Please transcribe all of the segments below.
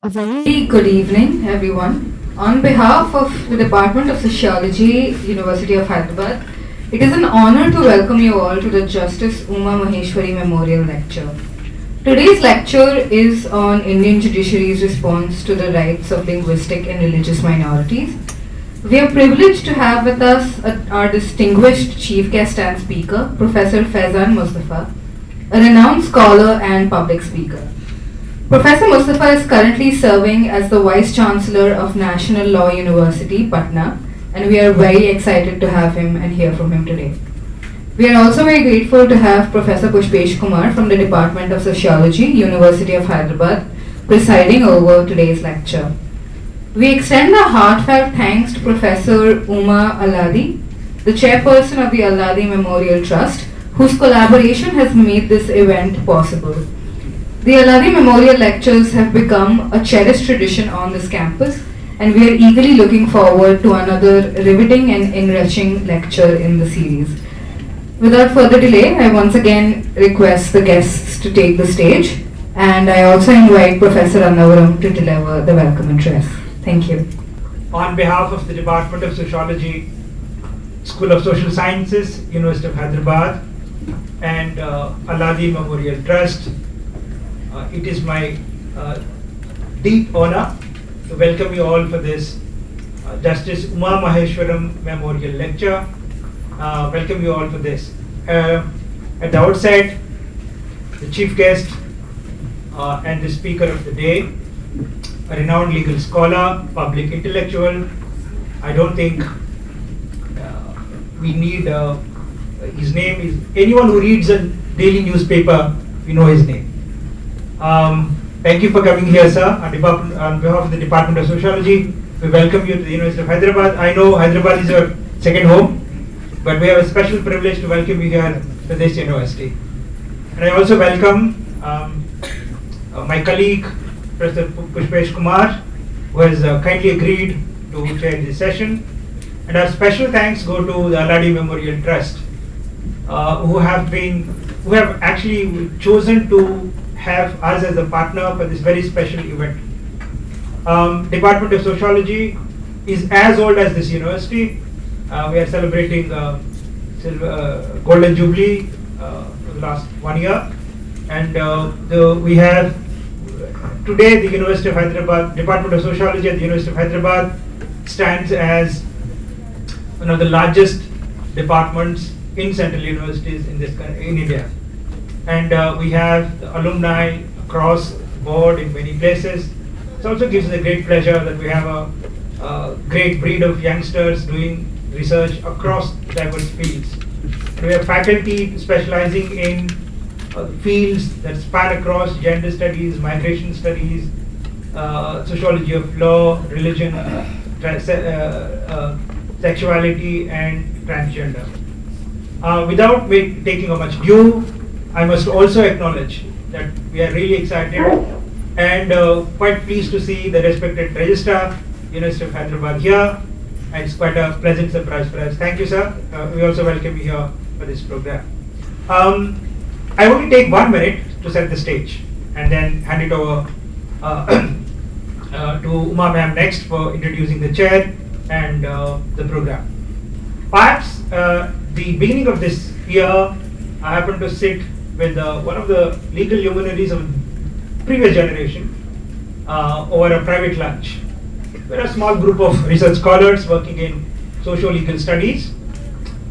A very good evening, everyone. On behalf of the Department of Sociology, University of Hyderabad, it is an honor to welcome you all to the Justice Uma Maheshwari Memorial Lecture. Today's lecture is on Indian Judiciary's response to the rights of linguistic and religious minorities. We are privileged to have with us our distinguished chief guest and speaker, Professor Faizan Mustafa, a renowned scholar and public speaker. Professor Mustafa is currently serving as the Vice Chancellor of National Law University, Patna, and we are very excited to have him and hear from him today. We are also very grateful to have Professor Pushpesh Kumar from the Department of Sociology, University of Hyderabad, presiding over today's lecture. We extend our heartfelt thanks to Professor Uma Alladi, the chairperson of the Alladi Memorial Trust, whose collaboration has made this event possible. The Alladi Memorial Lectures have become a cherished tradition on this campus, and we are eagerly looking forward to another riveting and enriching lecture in the series. Without further delay, I once again request the guests to take the stage, and I also invite Professor Annavaram to deliver the welcome address. Thank you. On behalf of the Department of Sociology, School of Social Sciences, University of Hyderabad, and Alladi Memorial Trust, it is my deep honor to welcome you all for this Justice Uma Maheshwaram Memorial Lecture. Welcome you all for this. At the outset, the chief guest and the speaker of the day, a renowned legal scholar, public intellectual. I don't think we need his name. Is anyone who reads a daily newspaper, we know his name. Thank you for coming here, sir. On behalf of the Department of Sociology, we welcome you to the University of Hyderabad. I know Hyderabad is your second home, but we have a special privilege to welcome you here to this university. And I also welcome my colleague, Professor Pushpesh Kumar, who has kindly agreed to chair this session. And our special thanks go to the Alladi Memorial Trust, who have actually chosen to have us as a partner for this very special event. Department of Sociology is as old as this university. We are celebrating Golden Jubilee for the last 1 year, and we have today the University of Hyderabad, Department of Sociology at the University of Hyderabad stands as one of the largest departments in central universities in India. And we have alumni across the board in many places. It also gives us a great pleasure that we have a great breed of youngsters doing research across diverse fields. We have faculty specializing in fields that span across gender studies, migration studies, sociology of law, religion, sexuality, and transgender. Without taking much ado, I must also acknowledge that we are really excited and quite pleased to see the respected Registrar, University of Hyderabad here, and it's quite a pleasant surprise for us. Thank you, sir. We also welcome you here for this program. I only take 1 minute to set the stage and then hand it over to Uma ma'am next for introducing the chair and the program. Perhaps the beginning of this year, I happened to sit with one of the legal luminaries of previous generation over a private lunch. We're a small group of research scholars working in socio-legal studies,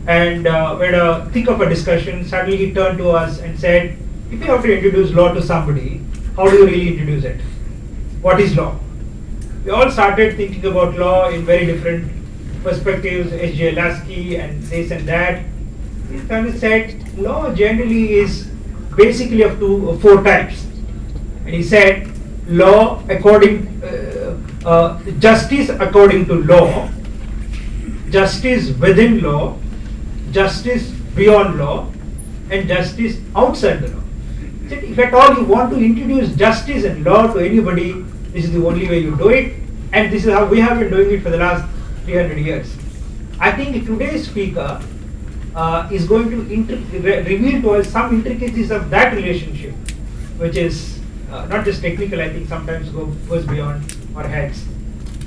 and we had a thick of a discussion. Suddenly he turned to us and said, if you have to introduce law to somebody, how do you really introduce it? What is law? We all started thinking about law in very different perspectives, H.J. Lasky and this and that. He kind of said, law generally is basically of four types. And he said, law justice according to law, justice within law, justice beyond law, and justice outside the law. He said, if at all you want to introduce justice and law to anybody, this is the only way you do it, and this is how we have been doing it for the last 300 years. I think today's speaker is going to reveal to us some intricacies of that relationship, which is not just technical, I think sometimes goes beyond our heads.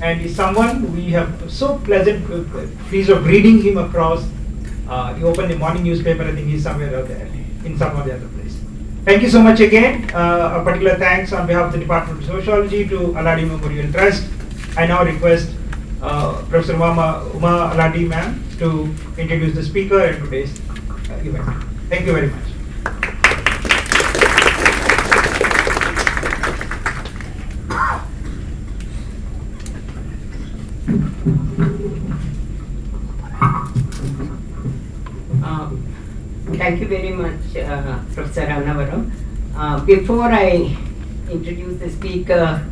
And is someone we have so pleasant, pleased of reading him across. You open the morning newspaper, I think he's somewhere out there, in some or the other place. Thank you so much again. A particular thanks on behalf of the Department of Sociology to Aladi Memorial Trust. I now request Professor Uma Aladi ma'am to introduce the speaker at today's event. Thank you very much. Thank you very much, Professor Annavaram. Before I introduce the speaker,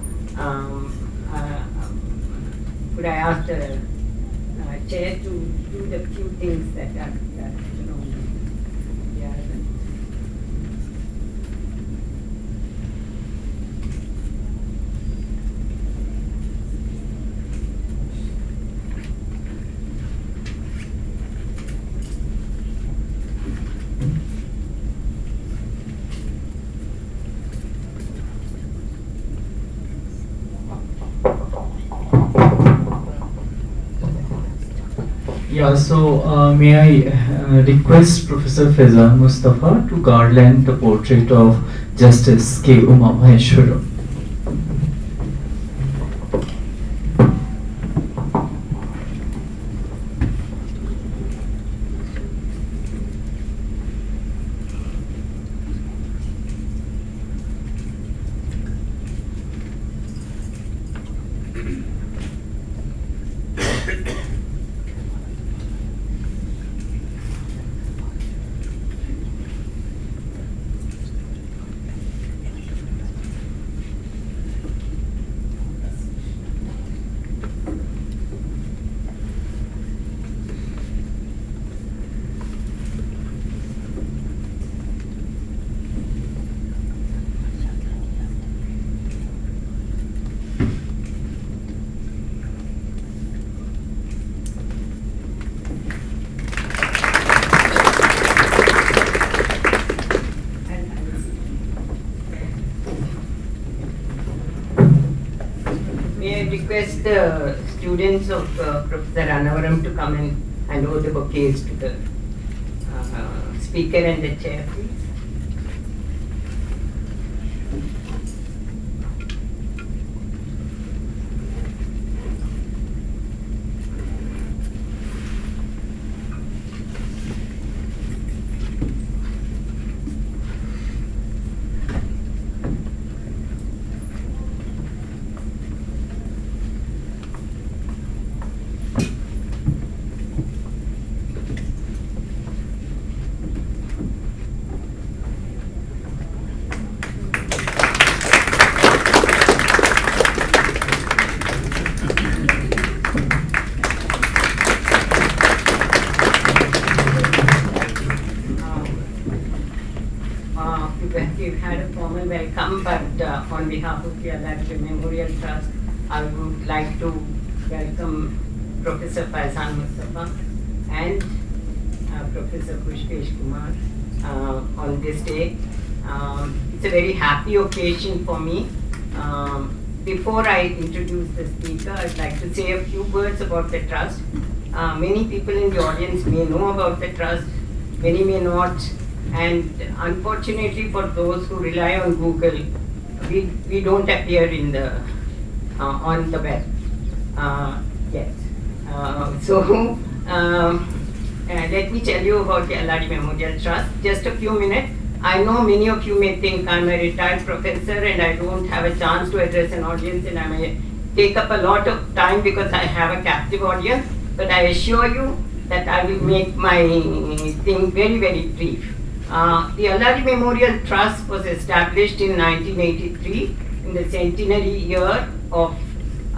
could I ask the chair to do the few things that are, you know, yeah. Yeah, so may I request Professor Faizan Mustafa to garland the portrait of Justice K. Uma Maheshwaram. Request the students of Professor Annavaram to come and hand over the bouquets to the speaker and the chair, please. We've had a formal welcome, but on behalf of the Aladi Memorial Trust, I would like to welcome Professor Faizan Mustafa and Professor Pushpesh Kumar on this day. It's a very happy occasion for me. Before I introduce the speaker, I'd like to say a few words about the trust. Many people in the audience may know about the trust, many may not. And unfortunately for those who rely on Google, we don't appear in the on the web yet. Let me tell you about the Aladi Memorial Trust. Just a few minutes. I know many of you may think I'm a retired professor and I don't have a chance to address an audience, and I may take up a lot of time because I have a captive audience. But I assure you that I will make my thing very, very brief. The Aladi Memorial Trust was established in 1983 in the centenary year of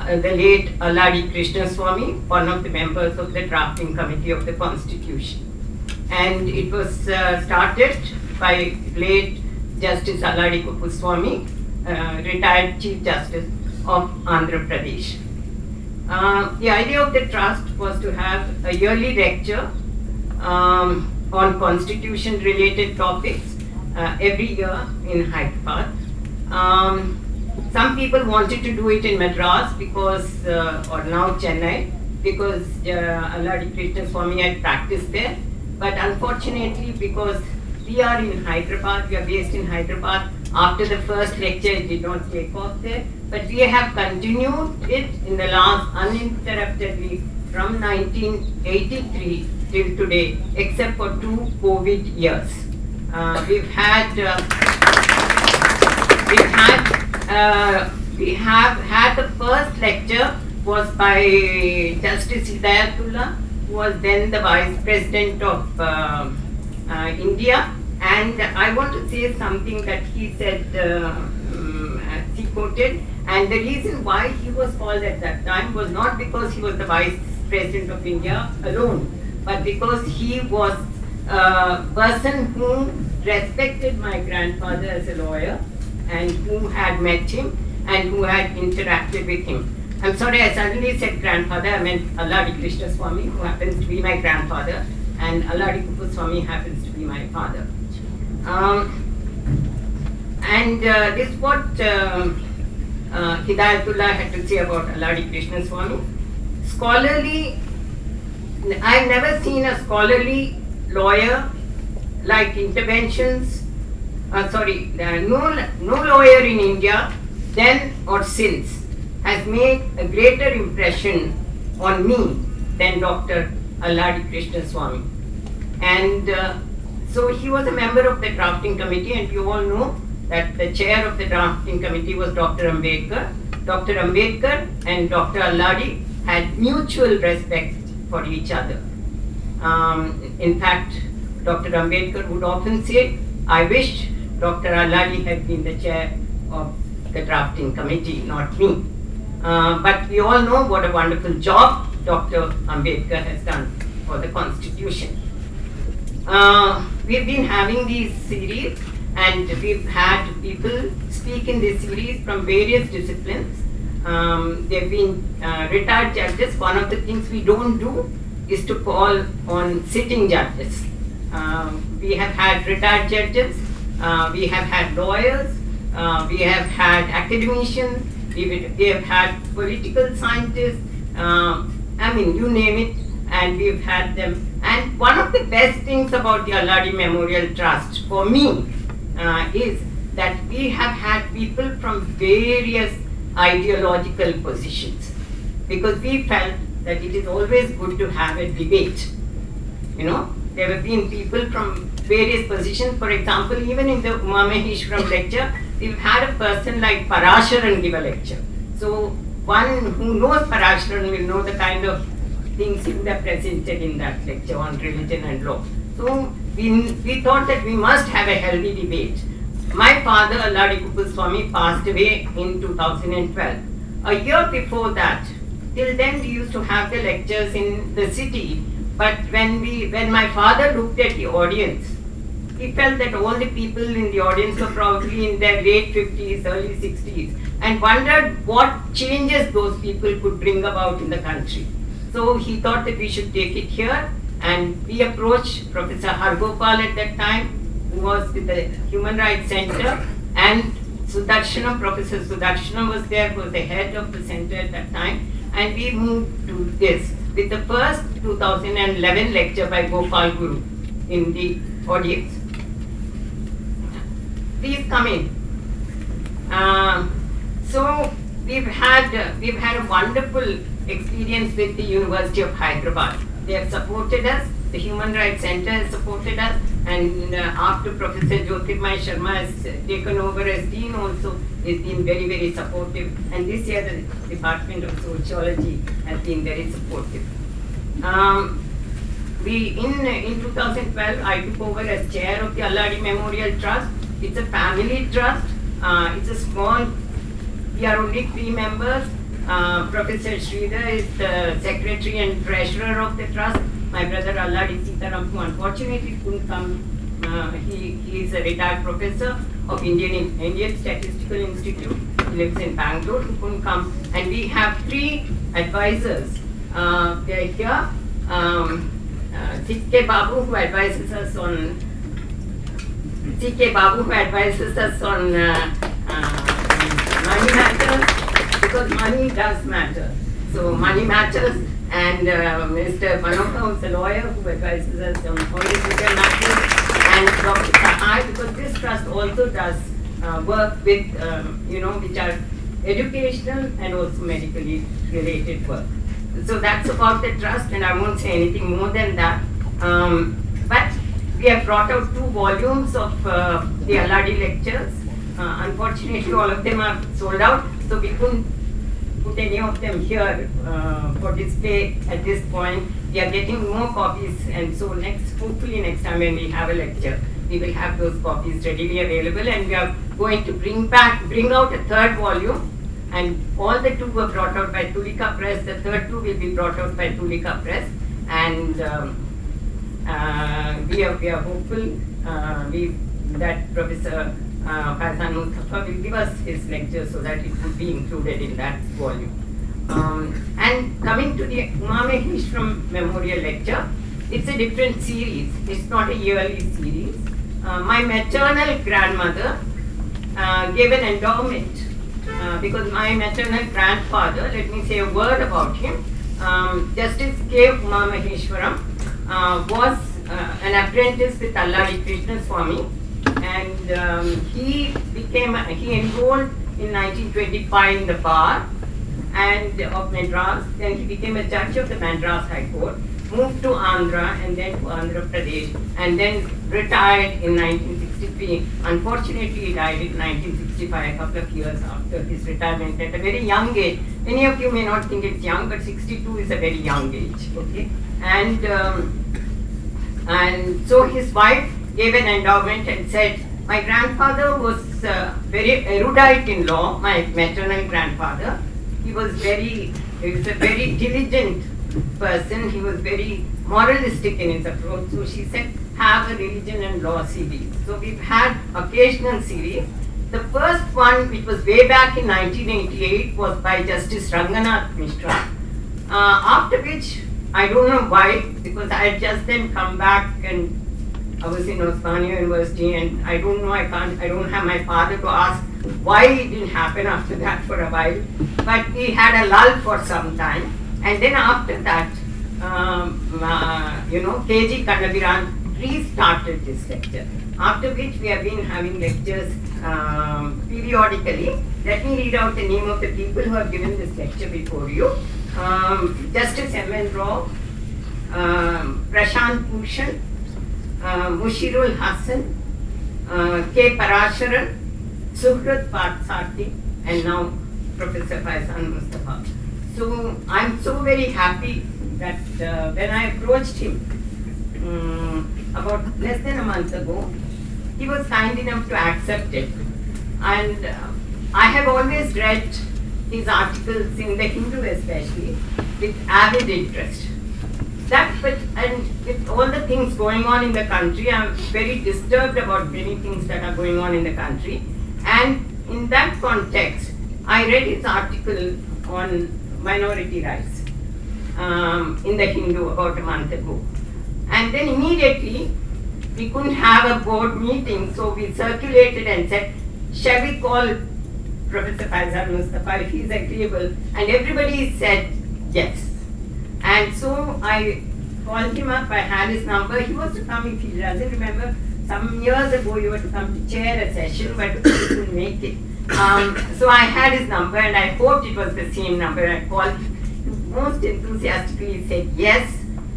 the late Aladi Krishnaswamy, one of the members of the drafting committee of the Constitution. And it was started by late Justice Aladi Kuppuswamy, retired Chief Justice of Andhra Pradesh. The idea of the trust was to have a yearly lecture on constitution related topics every year in Hyderabad. Some people wanted to do it in Madras because, or now Chennai, because Alladi Krishna Swami had practiced there. But unfortunately, because we are in Hyderabad, we are based in Hyderabad, after the first lecture it did not take off there. But we have continued it in the last uninterruptedly from 1983 till today, except for 2 COVID years. We have had the first lecture was by Justice Hidayatullah, who was then the Vice President of India. And I want to say something that he said, he quoted, and the reason why he was called at that time was not because he was the Vice President of India alone, but because he was a person who respected my grandfather as a lawyer and who had met him and who had interacted with him. I'm sorry, I suddenly said grandfather, I meant Alladi Krishna Swami, who happens to be my grandfather, and Alladi Kupu Swami happens to be my father. This is what Hidayatullah had to say about Alladi Krishna Swami. Scholarly, I've never seen a scholarly lawyer like interventions, no lawyer in India then or since has made a greater impression on me than Dr. Alladi Krishna Swami. And so he was a member of the drafting committee, and you all know that the chair of the drafting committee was Dr. Ambedkar. Dr. Ambedkar and Dr. Alladi had mutual respect for each other. In fact, Dr. Ambedkar would often say, I wish Dr. Alladi had been the chair of the drafting committee, not me. But we all know what a wonderful job Dr. Ambedkar has done for the Constitution. We've been having these series, and we've had people speak in this series from various disciplines. They've been retired judges. One of the things we don't do is to call on sitting judges. We have had retired judges, we have had lawyers, we have had academicians, we have had political scientists, I mean, you name it, and we've had them. And one of the best things about the Alladi Memorial Trust for me is that we have had people from various ideological positions, because we felt that it is always good to have a debate. You know, there have been people from various positions. For example, even in the Uma Maheshwaram lecture, we've had a person like Parasharan give a lecture. So one who knows Parasharan will know the kind of things he would have presented in that lecture on religion and law. So we thought that we must have a healthy debate. My father, Alladi Kupu Swami, passed away in 2012. A year before that, till then we used to have the lectures in the city, but when my father looked at the audience, he felt that all the people in the audience were probably in their late 50s, early 60s, and wondered what changes those people could bring about in the country. So he thought that we should take it here, and we approached Professor Hargopal at that time, who was with the Human Rights Center, and Sudarshanam, Professor Sudarshanam was there, who was the head of the center at that time, and we moved to this with the first 2011 lecture by Gopal Guru in the audience. Please come in. So we've had a wonderful experience with the University of Hyderabad. They have supported us. The Human Rights Center has supported us, and after Professor Jyotirmay Sharma has taken over as Dean also, has been very, very supportive. And this year the Department of Sociology has been very supportive. In 2012, I took over as chair of the Alladi Memorial Trust. It's a family trust. It's a small, we are only 3 members. Professor Sridhar is the secretary and treasurer of the trust. My brother Alladi Sitaram, who unfortunately couldn't come, he is a retired professor of Indian Statistical Institute. He lives in Bangalore, who couldn't come. And we have 3 advisors. They are here. C.K. Babu, who advises us on money matters because money does matter. So money matters, and Mr. Manohar, who's a lawyer who advises us on all these legal matters, and Dr. Sahai, because this trust also does work with, which are educational and also medically related work. So that's about the trust, and I won't say anything more than that. But we have brought out 2 volumes of the Alladi lectures. Unfortunately, all of them are sold out, so we couldn't put any of them here for display at this point. We are getting more copies, and so hopefully next time when we have a lecture, we will have those copies readily available, and we are going to bring out a 3rd volume, and all the 2 were brought out by Tulika Press. The 3rd 2 will be brought out by Tulika Press, and we are hopeful that Professor Faizan Mustafa will give us his lecture so that it would be included in that volume. And coming to the Uma Maheshwaram Memorial Lecture, it's a different series. It's not a yearly series. My maternal grandmother gave an endowment because my maternal grandfather, let me say a word about him, Justice K. Uma Maheshwaram was an apprentice with Alladi Krishna Swami, and he enrolled in 1925 in the bar and of Madras. Then he became a judge of the Madras High Court, moved to Andhra and then to Andhra Pradesh, and then retired in 1963. Unfortunately, he died in 1965, a couple of years after his retirement at a very young age. Many of you may not think it's young, but 62 is a very young age. Okay, and so his wife gave an endowment and said, my grandfather was very erudite in law, my maternal grandfather. He was a very diligent person. He was very moralistic in his approach. So she said, have a religion and law series. So we've had occasional series. The first one, which was way back in 1988, was by Justice Ranganath Mishra. After which, I don't know why, because I had just then come back and I was in Osmania University, and I don't know, I don't have my father to ask why it didn't happen after that for a while. But we had a lull for some time. And then after that, KG Kandaviran restarted this lecture. After which we have been having lectures periodically. Let me read out the name of the people who have given this lecture before you. Justice M.N. Rao, Prashant Bhushan, Mushirul Hassan, K. Parasharan, Suhrat Patsati, and now Professor Faizan Mustafa. So I'm so very happy that when I approached him about less than a month ago, he was kind enough to accept it. And I have always read his articles in the Hindu especially with avid interest. And with all the things going on in the country, I'm very disturbed about many things that are going on in the country. And in that context, I read his article on minority rights in the Hindu about a month ago. And then immediately, we couldn't have a board meeting, so we circulated and said, shall we call Professor Faizan Mustafa if he's agreeable? And everybody said yes. And so I called him up, I had his number. He was to come if he doesn't remember. Some years ago, you were to come to chair a session, but he couldn't make it. So I had his number, and I hoped it was the same number. I called him. He most enthusiastically said yes,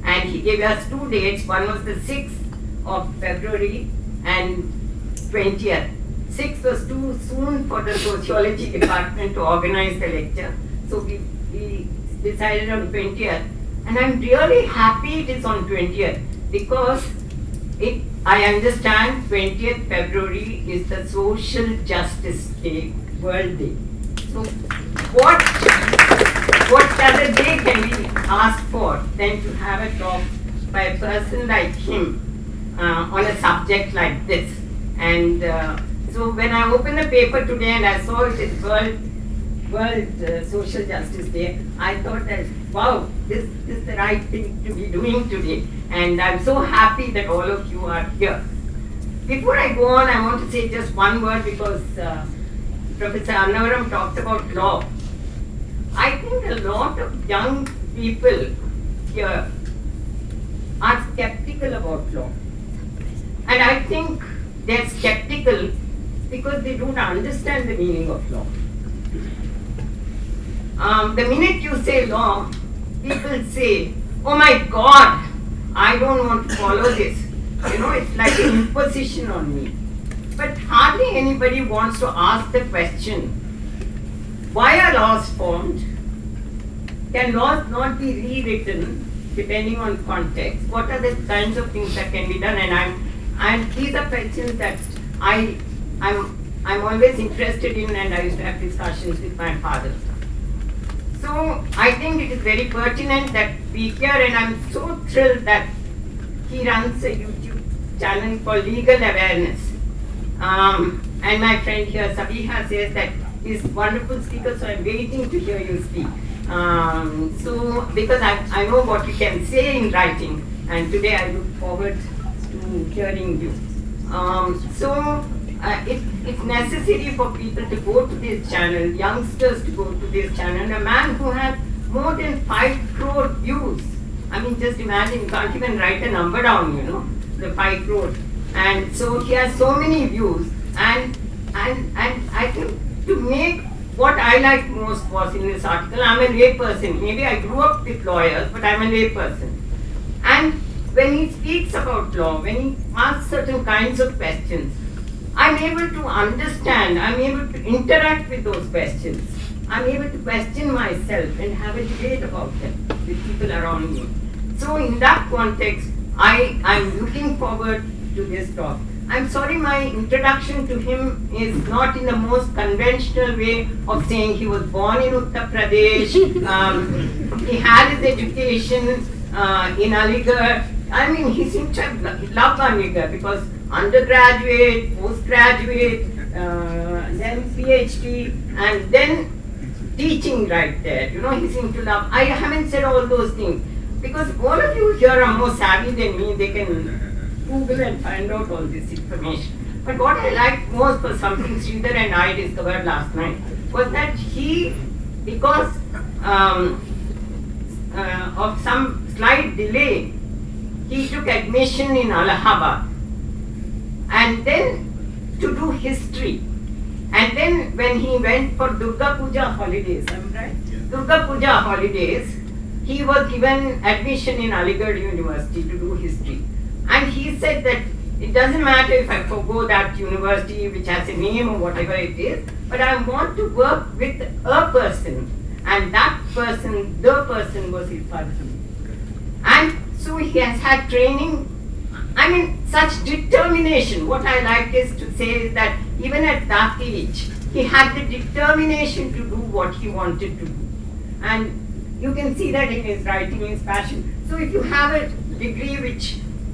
and he gave us 2 dates. One was the 6th of February and 20th. 6th was too soon for the sociology department to organize the lecture, so we decided on 20th. And I'm really happy it is on 20th because I understand 20th February is the Social Justice Day, World Day. So what other day can we ask for than to have a talk by a person like him on a subject like this? And so when I opened the paper today and I saw it is World Social Justice Day, I thought that, wow, this is the right thing to be doing today. And I'm so happy that all of you are here. Before I go on, I want to say just one word because Professor Annavaram talked about law. I think a lot of young people here are skeptical about law. And I think they're skeptical because they don't understand the meaning of law. The minute you say law, people say, oh my God, I don't want to follow this. You know, it's like an imposition on me. But hardly anybody wants to ask the question, why are laws formed? Can laws not be rewritten depending on context? What are the kinds of things that can be done? And these are questions that I'm always interested in, and I used to have discussions with my father. So I think it is very pertinent that we hear, and I'm so thrilled that he runs a YouTube channel called Legal Awareness. And my friend here, Sabiha, says that he's a wonderful speaker, so I'm waiting to hear you speak. So, because I know what you can say in writing, and today I look forward to hearing you. It's necessary for people to go to this channel, youngsters to go to this channel. A man who has more than 5 crore views. I mean, just imagine, you can't even write a number down, you know, the 5 crore. And so he has so many views. And I think to make what I liked most was in this article, I'm a lay person. Maybe I grew up with lawyers, but I'm a lay person. And when he speaks about law, when he asks certain kinds of questions, I'm able to understand, I'm able to interact with those questions. I'm able to question myself and have a debate about them with people around me. So in that context, I'm looking forward to this talk. I'm sorry my introduction to him is not in the most conventional way of saying he was born in Uttar Pradesh, he had his education in Aligarh. I mean, he seems to have loved Aligarh because undergraduate, postgraduate, then PhD, and then teaching right there. You know, he seemed to love. I haven't said all those things because all of you here are more savvy than me. They can Google and find out all this information. But what I liked most was something Sridhar and I discovered last night was that he, because of some slight delay, he took admission in Allahabad and then to do history. And then when he went for Durga Puja holidays, am I right? Yeah. Durga Puja holidays, he was given admission in Aligarh University to do history. And he said that it doesn't matter if I forgo that university which has a name or whatever it is, but I want to work with a person. And that person, the person was Irfan. And so he has had training. I mean, such determination. What I like is to say is that even at that age, he had the determination to do what he wanted to do. And you can see that in his writing, his passion. So if you have a degree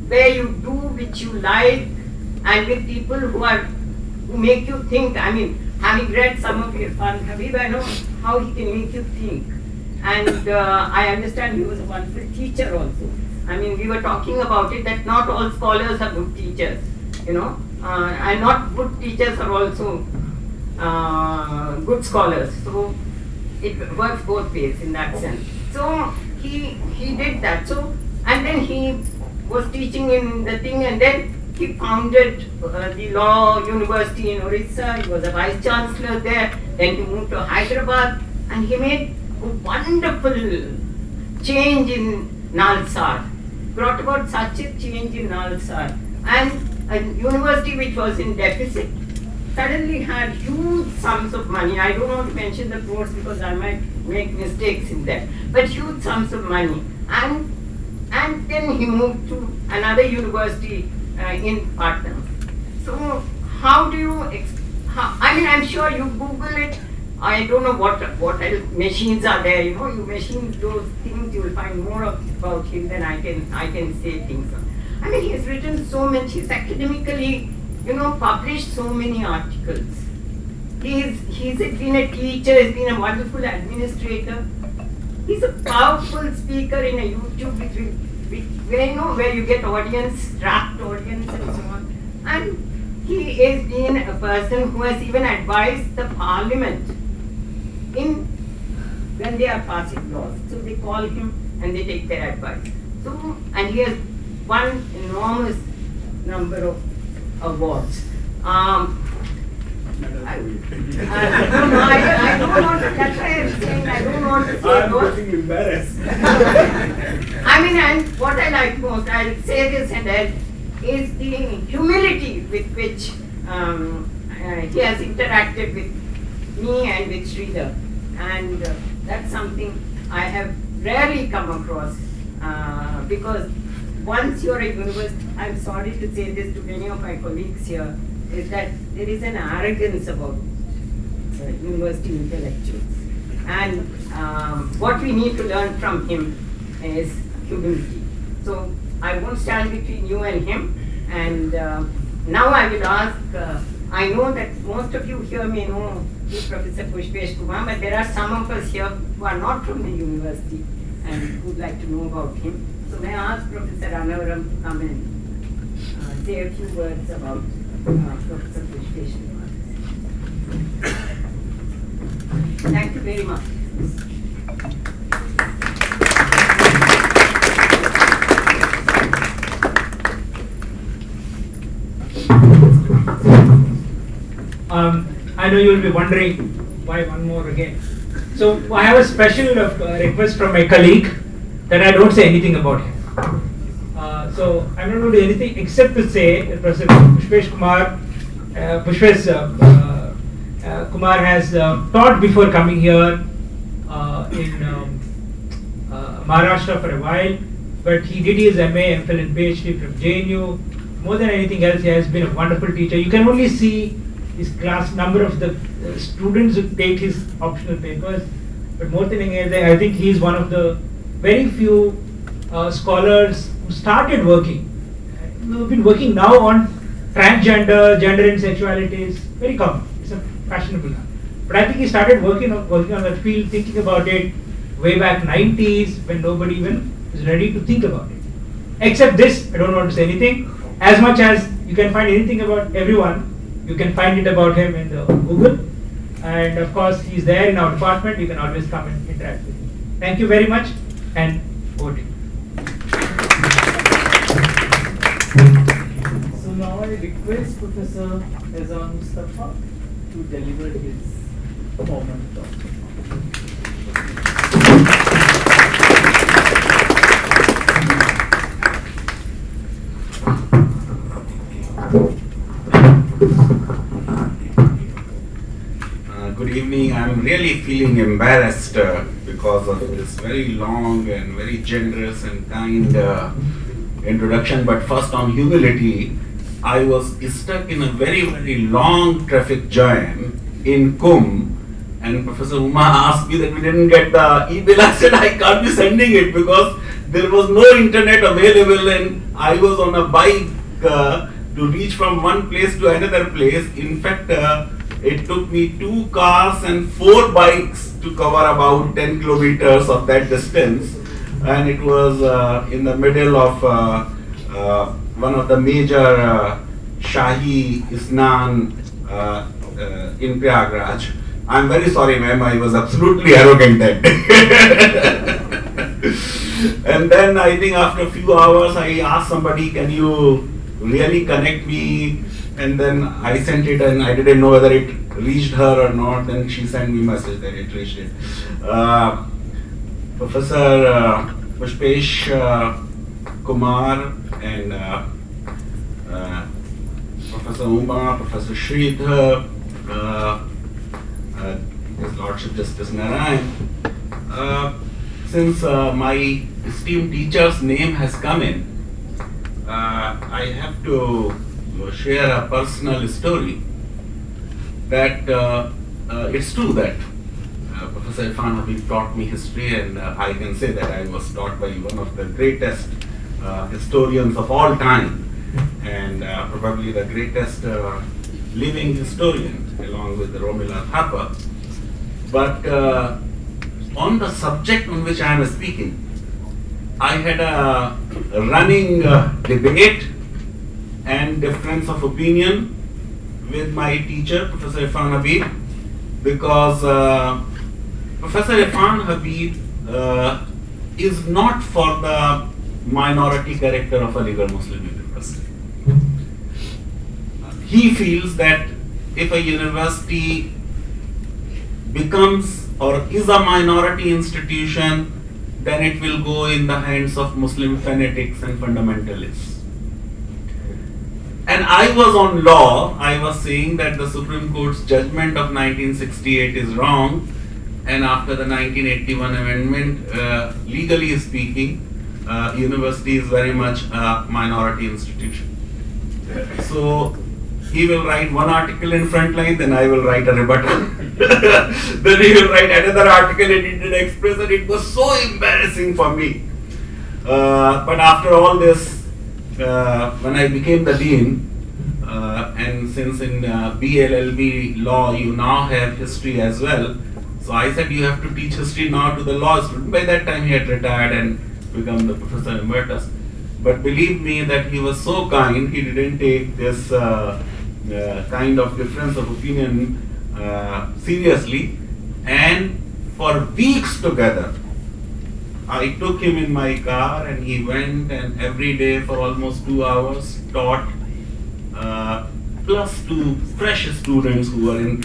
where you do which you like, and with people who make you think, I mean, having read some of Irfan Habib, I know how he can make you think. And I understand he was a wonderful teacher also. I mean, we were talking about it that not all scholars are good teachers, you know, and not good teachers are also good scholars. So it works both ways in that sense. So he did that. So, and then he was teaching in the thing, and then he founded the Law University in Orissa. He was a vice chancellor there. Then he moved to Hyderabad, and he made a wonderful change in Nalsar. Brought about such a change in Nalsar. And a university which was in deficit suddenly had huge sums of money. I don't want to mention the crores because I might make mistakes in that. But huge sums of money. And then he moved to another university in Patna. So how do you, I mean, I'm sure you Google it. I don't know what machines are there, you know, you machine those things, you will find more about him than I can say things. I mean, he's written so much, he's academically, you know, published so many articles. He's been a teacher, he's been a wonderful administrator. He's a powerful speaker in a YouTube where you get audience, rapt audience and so on. And he has been a person who has even advised the parliament in when they are passing laws. So they call him and they take their advice. So, and he has won enormous number of awards. I don't want to, that's why I'm saying I don't want to say I'm those. getting embarrassed. I mean, and what I like most, I'll say this and that, is the humility with which he has interacted with me and with Sridhar. And that's something I have rarely come across because once you're a university, I'm sorry to say this to many of my colleagues here, is that there is an arrogance about university intellectuals. And what we need to learn from him is humility. So I won't stand between you and him. And now I will ask, I know that most of you here may know Professor Pushpesh Kumar, but there are some of us here who are not from the university and would like to know about him. So may I ask Professor Anavaram to come and say a few words about Professor Pushpesh Kumar. Thank you very much. I know you will be wondering why one more again. So I have a special request from my colleague that I don't say anything about him. So I'm not going to do anything except to say that Professor Pushpesh Kumar has taught before coming here in Maharashtra for a while, but he did his MA, MPhil and PhD from JNU. More than anything else, he has been a wonderful teacher. You can only see his class number of the students who take his optional papers, but more than anything else, I think he is one of the very few scholars who started working. We've been working now on transgender, gender and sexuality is very common. It's a fashionable now. But I think he started working on that field, thinking about it way back 90s when nobody even was ready to think about it. Except this, I don't want to say anything. As much as you can find anything about everyone, you can find it about him in the Google. And of course, he's there in our department. You can always come and interact with him. Thank you very much, and over to you. So now I request Professor Faizan Mustafa to deliver his formal talk. Good evening. I'm really feeling embarrassed because of this very long and very generous and kind introduction. But first on humility, I was stuck in a very, very long traffic jam in Kum, and Professor Uma asked me that we didn't get the e-bill. I said I can't be sending it because there was no internet available and I was on a bike to reach from one place to another place. In fact, it took me 2 cars and 4 bikes to cover about 10 kilometers of that distance, and it was in the middle of one of the major Shahi Isnan in Prayagraj. I'm very sorry, ma'am, I was absolutely arrogant that day. And then I think after a few hours I asked somebody, can you really connect me? And then I sent it and I didn't know whether it reached her or not. Then she sent me a message that it reached it. Professor Pushpesh Kumar and Professor Uma, Professor Sridhar, His Lordship Justice Narayan. Since my esteemed teacher's name has come in, I have to share a personal story that it's true that Professor Irfan Habib taught me history, and I can say that I was taught by one of the greatest historians of all time, and probably the greatest living historian along with Romila Thapa. But on the subject on which I am speaking, I had a running debate and difference of opinion with my teacher, Professor Irfan Habib, because Professor Irfan Habib is not for the minority character of Aligarh Muslim University. He feels that if a university becomes or is a minority institution, then it will go in the hands of Muslim fanatics and fundamentalists. And I was on law, I was saying that the Supreme Court's judgment of 1968 is wrong, and after the 1981 amendment, legally speaking, university is very much a minority institution. So he will write one article in Frontline, then I will write a rebuttal. Then he will write another article in Indian Express, and it was so embarrassing for me. But after all this, when I became the dean, and since in BLLB law you now have history as well, so I said you have to teach history now to the law student. By that time he had retired and become the professor emeritus. But believe me that he was so kind, he didn't take this kind of difference of opinion seriously, and for weeks together I took him in my car and he went and every day for almost 2 hours taught plus to fresh students who were in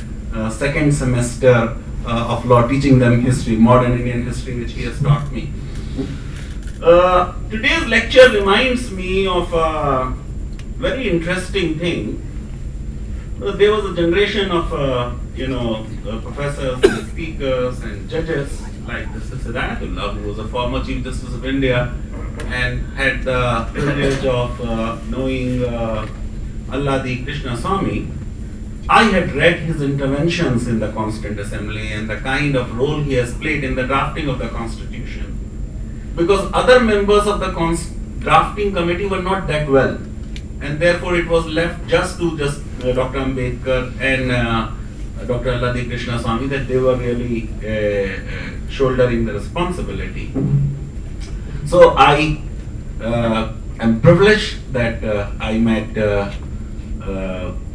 second semester of law, teaching them history, modern Indian history, which he has taught me. Today's lecture reminds me of a very interesting thing. There was a generation of professors and speakers and judges like Justice Hidayatullah, who was a former Chief Justice of India and had the privilege of knowing Alladi Krishna Swamy. I had read his interventions in the Constituent Assembly and the kind of role he has played in the drafting of the Constitution, because other members of the drafting committee were not that well, and therefore it was left just to Dr. Ambedkar and Dr. Alladi Krishna Swamy, that they were really shouldering the responsibility. So I am privileged that I met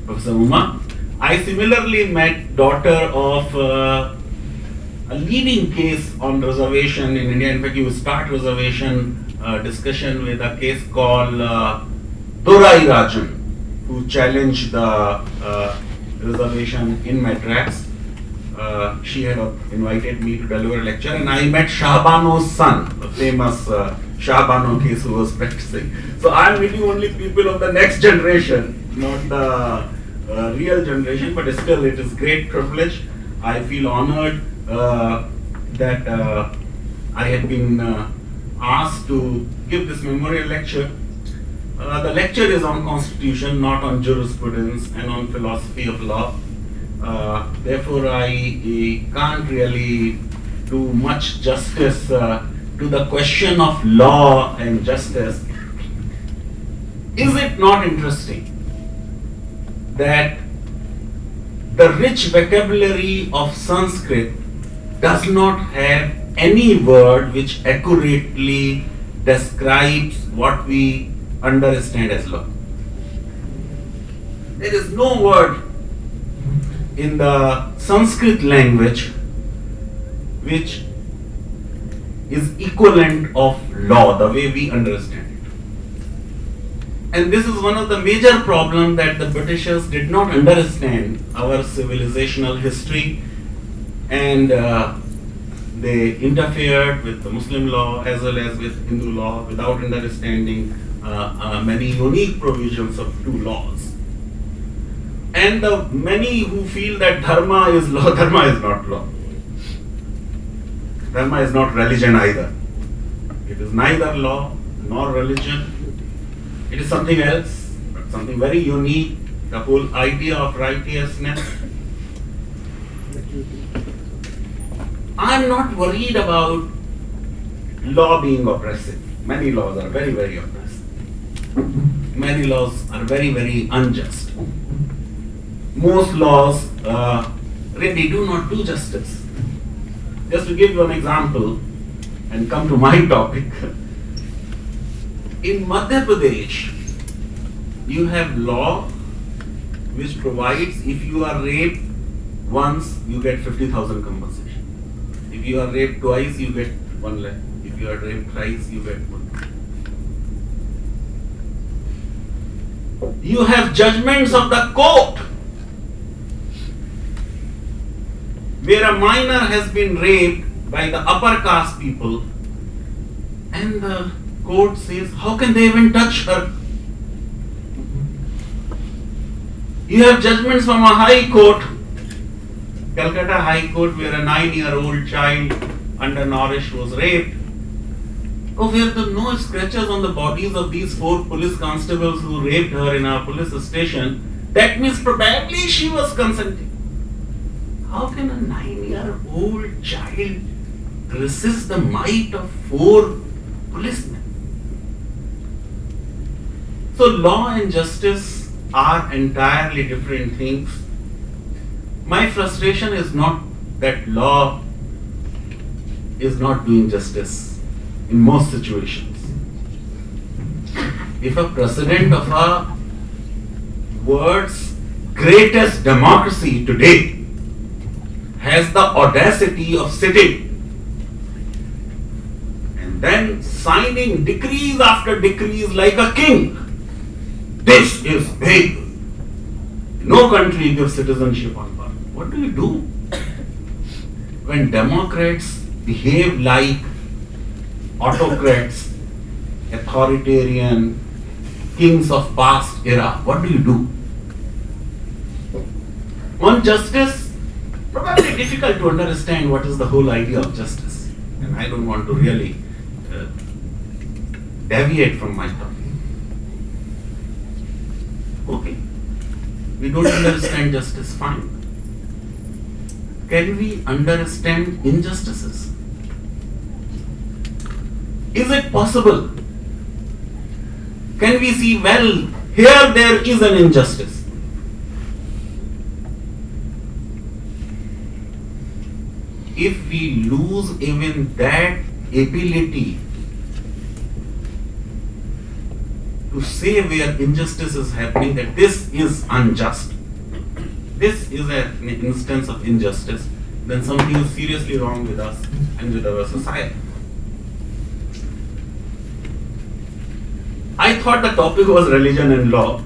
Professor Uma. I similarly met daughter of a leading case on reservation in India. In fact, you start reservation discussion with a case called Dorai Rajan, who challenged the reservation in Madras. She had invited me to deliver a lecture, and I met Shahbano's son, the famous Shahbano case who was practicing. So I am meeting only people of the next generation, not the real generation, but still it is great privilege. I feel honored that I had been asked to give this memorial lecture. The lecture is on Constitution, not on jurisprudence and on philosophy of law. Therefore, I can't really do much justice to the question of law and justice. Is it not interesting that the rich vocabulary of Sanskrit does not have any word which accurately describes what we understand as law? There is no word in the Sanskrit language which is equivalent of law, the way we understand it. And this is one of the major problems, that the Britishers did not understand our civilizational history, and they interfered with the Muslim law as well as with Hindu law without understanding many unique provisions of two laws. And the many who feel that dharma is law, dharma is not law. Dharma is not religion either. It is neither law nor religion. It is something else, something very unique, the whole idea of righteousness. I am not worried about law being oppressive. Many laws are very, very oppressive. Many laws are very, very unjust. Most laws really do not do justice. Just to give you an example and come to my topic, in Madhya Pradesh, you have law which provides if you are raped once, you get 50,000 compensation. If you are raped twice, you get 1 lakh. If you are raped thrice, you get 1 lakh. You have judgments of the court where a minor has been raped by the upper caste people, and the court says, how can they even touch her? You have judgments from a high court, Calcutta High Court, where a 9-year-old child undernourished was raped. Oh, where there are no scratches on the bodies of these 4 police constables who raped her in our police station. That means probably she was consenting. How can a 9-year-old child resist the might of 4 policemen? So law and justice are entirely different things. My frustration is not that law is not doing justice in most situations. If a president of a world's greatest democracy today has the audacity of sitting and then signing decrees after decrees like a king, this is big. No country gives citizenship on birth. What do you do when Democrats behave like autocrats, authoritarian kings of past era? What do you do? On justice, probably difficult to understand what is the whole idea of justice. And I don't want to really deviate from my topic. Okay, we don't understand justice, fine. Can we understand injustices? Is it possible? Can we see, well, here there is an injustice? If we lose even that ability to say where injustice is happening, that this is unjust, this is an instance of injustice, then something is seriously wrong with us and with our society. I thought the topic was religion and law,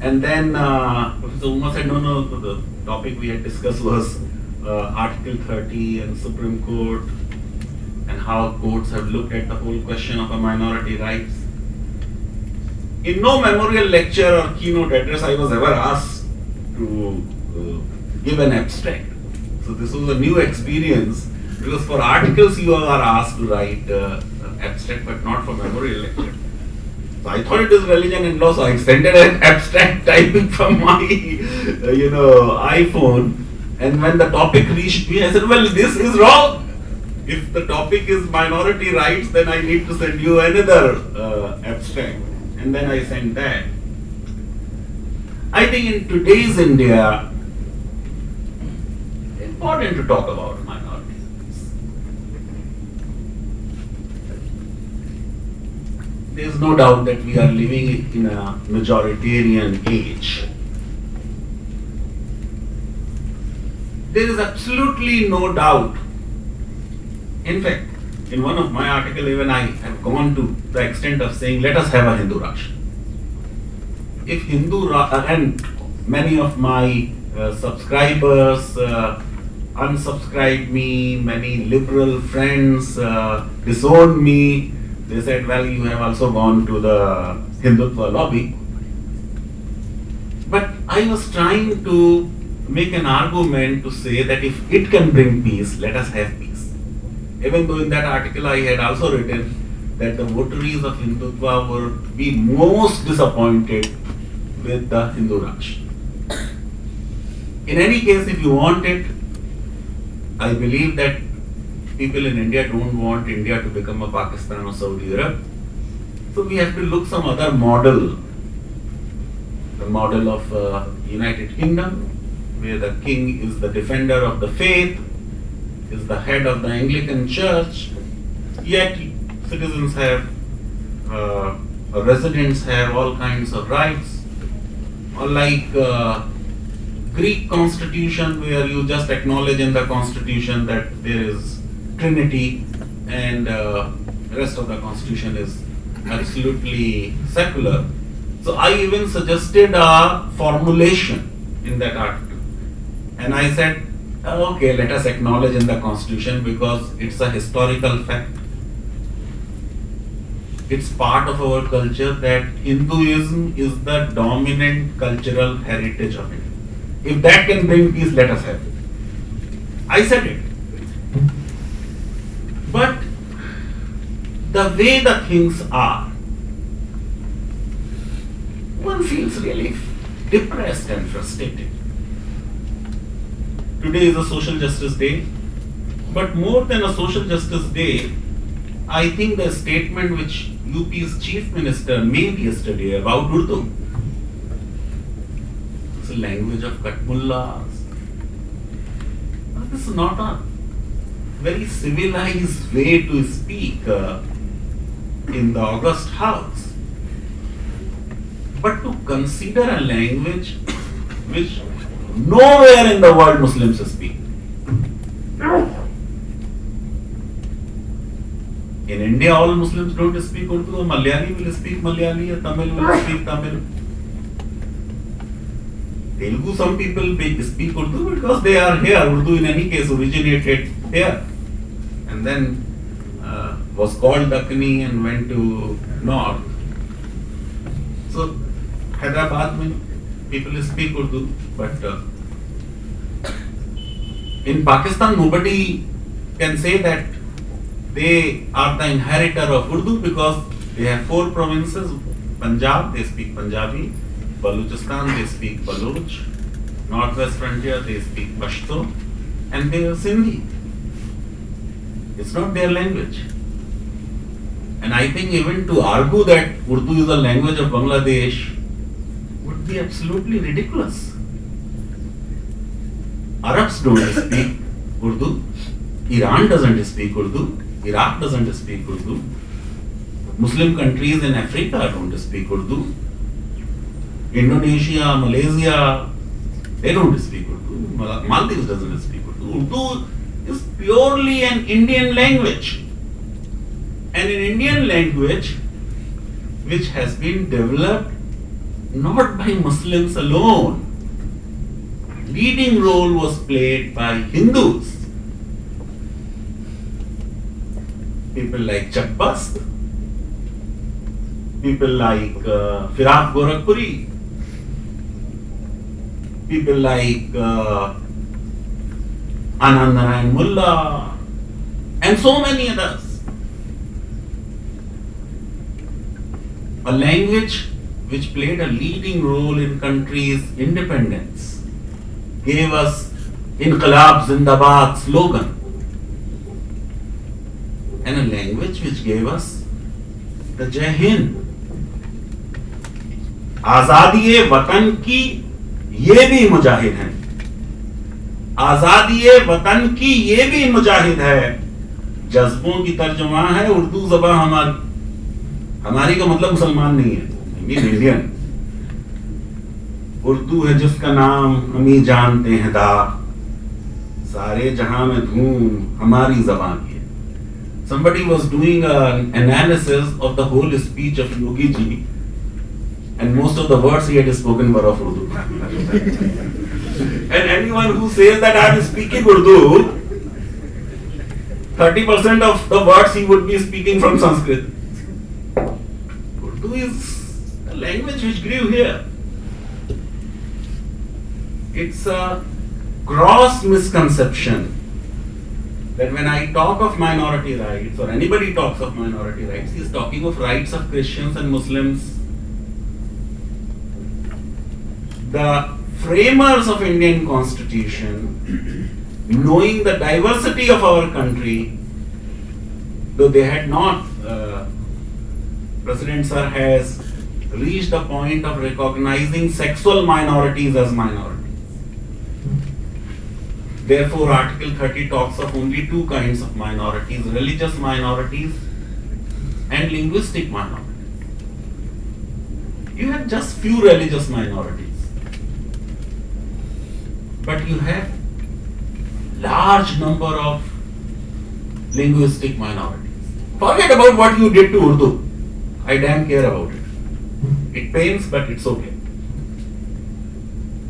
and then Professor Uma said, no, the topic we had discussed was Article 30 and Supreme Court and how courts have looked at the whole question of a minority rights. In no memorial lecture or keynote address I was ever asked to give an abstract. So this was a new experience, because for articles you are asked to write abstract, but not for memorial lecture. So I thought it is religion and law, so I sent an abstract typing from my iPhone. And when the topic reached me, I said, well, this is wrong. If the topic is minority rights, then I need to send you another abstract. And then I sent that. I think in today's India, it's important to talk about minorities. There is no doubt that we are living in a majoritarian age. There is absolutely no doubt. In fact, in one of my articles, even I have gone to the extent of saying, let us have a Hindu Rashtra. If and many of my subscribers unsubscribed me, many liberal friends disowned me. They said, well, you have also gone to the Hindutva lobby. But I was trying to make an argument to say that if it can bring peace, let us have peace. Even though in that article I had also written that the votaries of Hindutva would be most disappointed with the Hindu Rashtra. In any case, if you want it, I believe that people in India don't want India to become a Pakistan or Saudi Arabia. So we have to look some other model. The model of United Kingdom, where the king is the defender of the faith, is the head of the Anglican Church, yet citizens have, residents have all kinds of rights. or like Greek constitution, where you just acknowledge in the constitution that there is Trinity, and rest of the constitution is absolutely secular. So I even suggested a formulation in that article, and I said, okay, let us acknowledge in the constitution because it's a historical fact. It's part of our culture that Hinduism is the dominant cultural heritage of India. If that can bring peace, let us have it. I said it. But the way the things are, one feels really depressed and frustrated. Today is a social justice day, but more than a social justice day, I think the statement which UP's chief minister made yesterday about Urdu, it's a language of Katmullahs. This is not a very civilized way to speak in the August House. But to consider a language which nowhere in the world Muslims speak. In India, all Muslims don't speak Urdu. A Malayali will speak Malayali, a Tamil will speak Tamil. Telugu, some people speak Urdu because they are here. Urdu in any case originated here. And then was called Dakkani and went to North. So, Hyderabad, people speak Urdu, but in Pakistan, nobody can say that they are the inheritor of Urdu because they have 4 provinces. Punjab, they speak Punjabi. Balochistan, they speak Baloch. Northwest frontier, they speak Pashto. And they are Sindhi. It's not their language. And I think even to argue that Urdu is the language of Bangladesh would be absolutely ridiculous. Arabs don't speak Urdu. Iran doesn't speak Urdu. Iraq doesn't speak Urdu. Muslim countries in Africa don't speak Urdu. Indonesia, Malaysia, they don't speak Urdu. Maldives doesn't speak Urdu. Urdu is purely an Indian language. And an Indian language which has been developed not by Muslims alone. Leading role was played by Hindus. People like Chabbast, people like Firaq Gorakhpuri, people like Anand Narayan Mullah, and so many others. A language which played a leading role in countries' independence, gave us Inqilab Zindabad slogan, and a language which gave us the Jai Hind. आजादी वतन की ये भी मुजाहिद हैं, आजादी वतन की ये भी मुजाहिद है, जज्बों की तर्जुमा है उर्दू ज़बान हमारी. हमारी का मतलब मुसलमान नहीं है, मीन इंडियन. उर्दू है जिसका नाम हम ही जानते हैं दा, सारे जहां में धूम हमारी जबान की है. Somebody was doing an analysis of the whole speech of Yogi ji, and most of the words he had spoken were of Urdu. And anyone who says that I am speaking Urdu, 30% of the words he would be speaking from Sanskrit. Urdu is a language which grew here. It's a gross misconception that when I talk of minority rights, or anybody talks of minority rights, he is talking of rights of Christians and Muslims. The framers of Indian Constitution, knowing the diversity of our country, though they had not, President Sir has reached the point of recognizing sexual minorities as minorities. Therefore, Article 30 talks of only 2 kinds of minorities: religious minorities and linguistic minorities. You have just few religious minorities. but you have large number of linguistic minorities. Forget about what you did to Urdu. I damn care about it. It pains, but it's okay.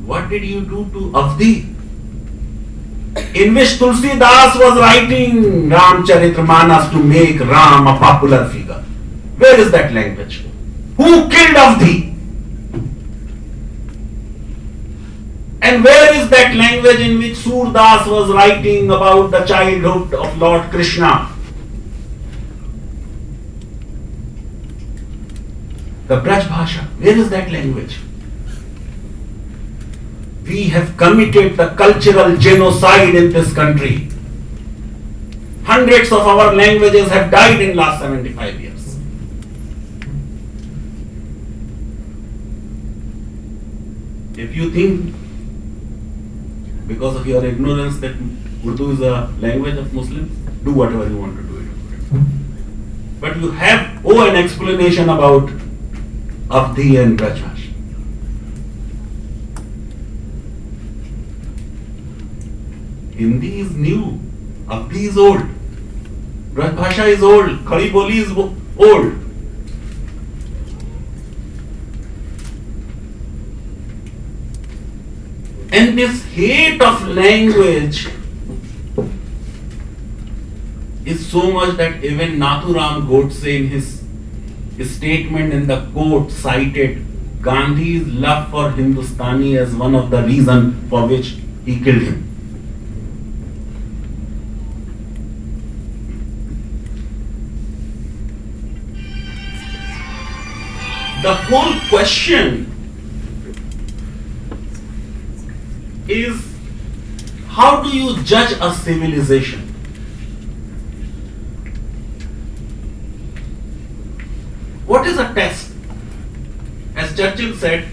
What did you do to Avdi? In which Tulsi Das was writing Ramcharitramanas to make Ram a popular figure. Where is that language? Who killed Avdi? And where is that language in which Surdas was writing about the childhood of Lord Krishna? The Braj Bhasha, where is that language? We have committed the cultural genocide in this country. Hundreds of our languages have died in last 75 years. If you think because of your ignorance that Urdu is a language of Muslims, do whatever you want to do it. But you have an explanation about Avdi and Braj Bhasha. Hindi is new, Avdi is old, Braj Bhasha is old, Khari Boli is old. And this hate of language is so much that even Nathuram Godse in his statement in the court cited Gandhi's love for Hindustani as one of the reasons for which he killed him. The whole question is, how do you judge a civilization? What is a test? As Churchill said,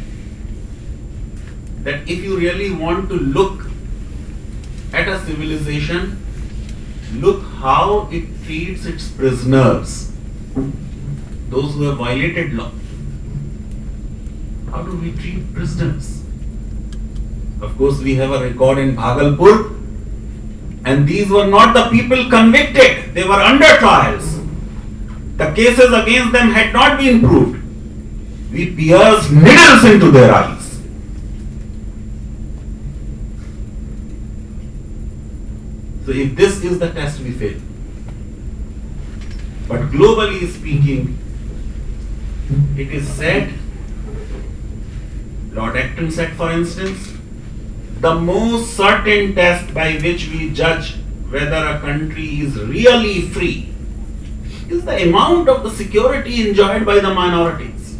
that if you really want to look at a civilization, look how it treats its prisoners, those who have violated law. How do we treat prisoners? Of course, we have a record in Bhagalpur, and these were not the people convicted, they were under trials. The cases against them had not been proved. We pierced needles into their eyes. So if this is the test, we fail. But globally speaking, it is said, Lord Acton said, for instance, the most certain test by which we judge whether a country is really free is the amount of the security enjoyed by the minorities.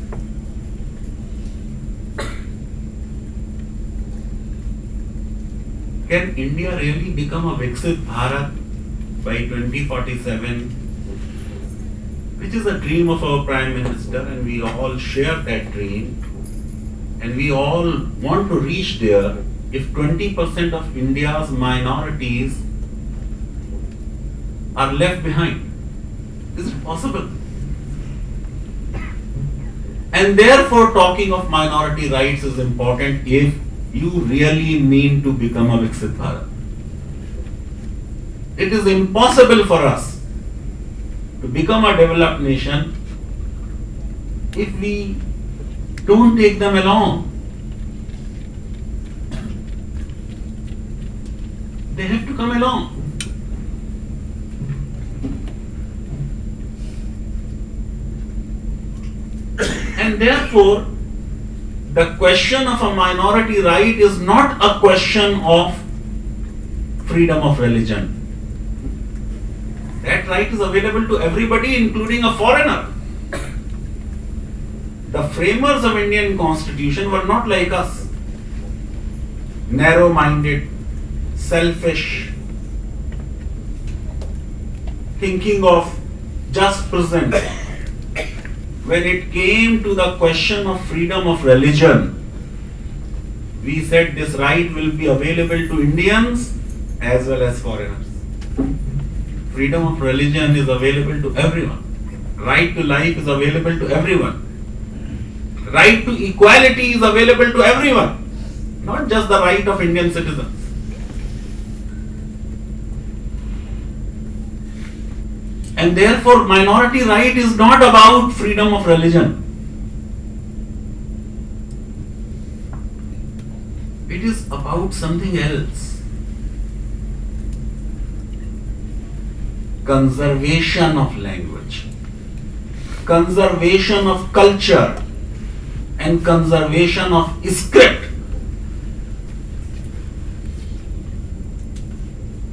Can India really become a Viksit Bharat by 2047? Which is a dream of our Prime Minister, and we all share that dream. And we all want to reach there if 20% of India's minorities are left behind. Is it possible? And therefore, talking of minority rights is important if you really mean to become a Viksit Bharat. It is impossible for us to become a developed nation if we don't take them along. They have to come along. And therefore, the question of a minority right is not a question of freedom of religion. That right is available to everybody, including a foreigner. The framers of Indian Constitution were not like us, narrow-minded, selfish, thinking of just present. When it came to the question of freedom of religion, we said this right will be available to Indians as well as foreigners. Freedom of religion is available to everyone. Right to life is available to everyone. Right to equality is available to everyone. not just the right of Indian citizens. And therefore, minority right is not about freedom of religion. It is about something else. Conservation of language, conservation of culture, and conservation of script.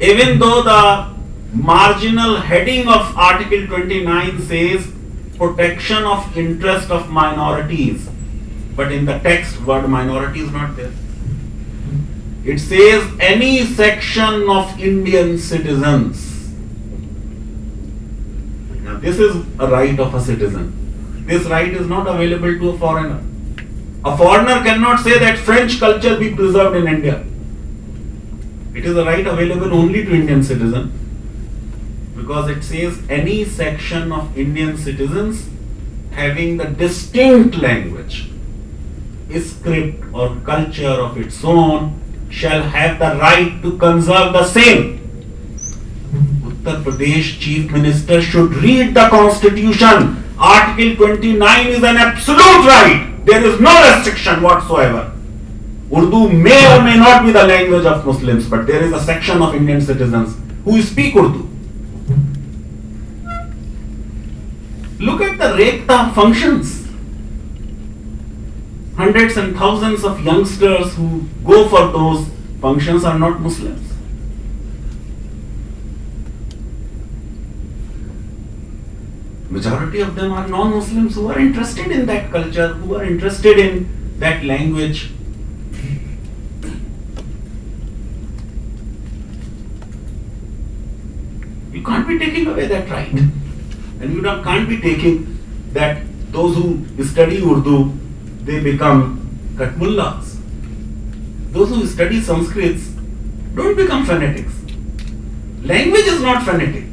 Even though the marginal heading of Article 29 says protection of interest of minorities, but in the text word minority is not there. It says any section of Indian citizens. Now this is a right of a citizen. This right is not available to a foreigner. A foreigner cannot say that French culture be preserved in India. It is a right available only to Indian citizens, because it says any section of Indian citizens having the distinct language, script or culture of its own shall have the right to conserve the same. Uttar Pradesh Chief Minister should read the Constitution. Article 29 is an absolute right. There is no restriction whatsoever. Urdu may or may not be the language of Muslims, but there is a section of Indian citizens who speak Urdu. Look at the Rekta functions. Hundreds and thousands of youngsters who go for those functions are not Muslims. Majority of them are non-Muslims who are interested in that culture, who are interested in that language. You can't be taking away that right. And you can't be taking that those who study Urdu, they become Katmullahs. Those who study Sanskrits don't become fanatics. Language is not fanatic.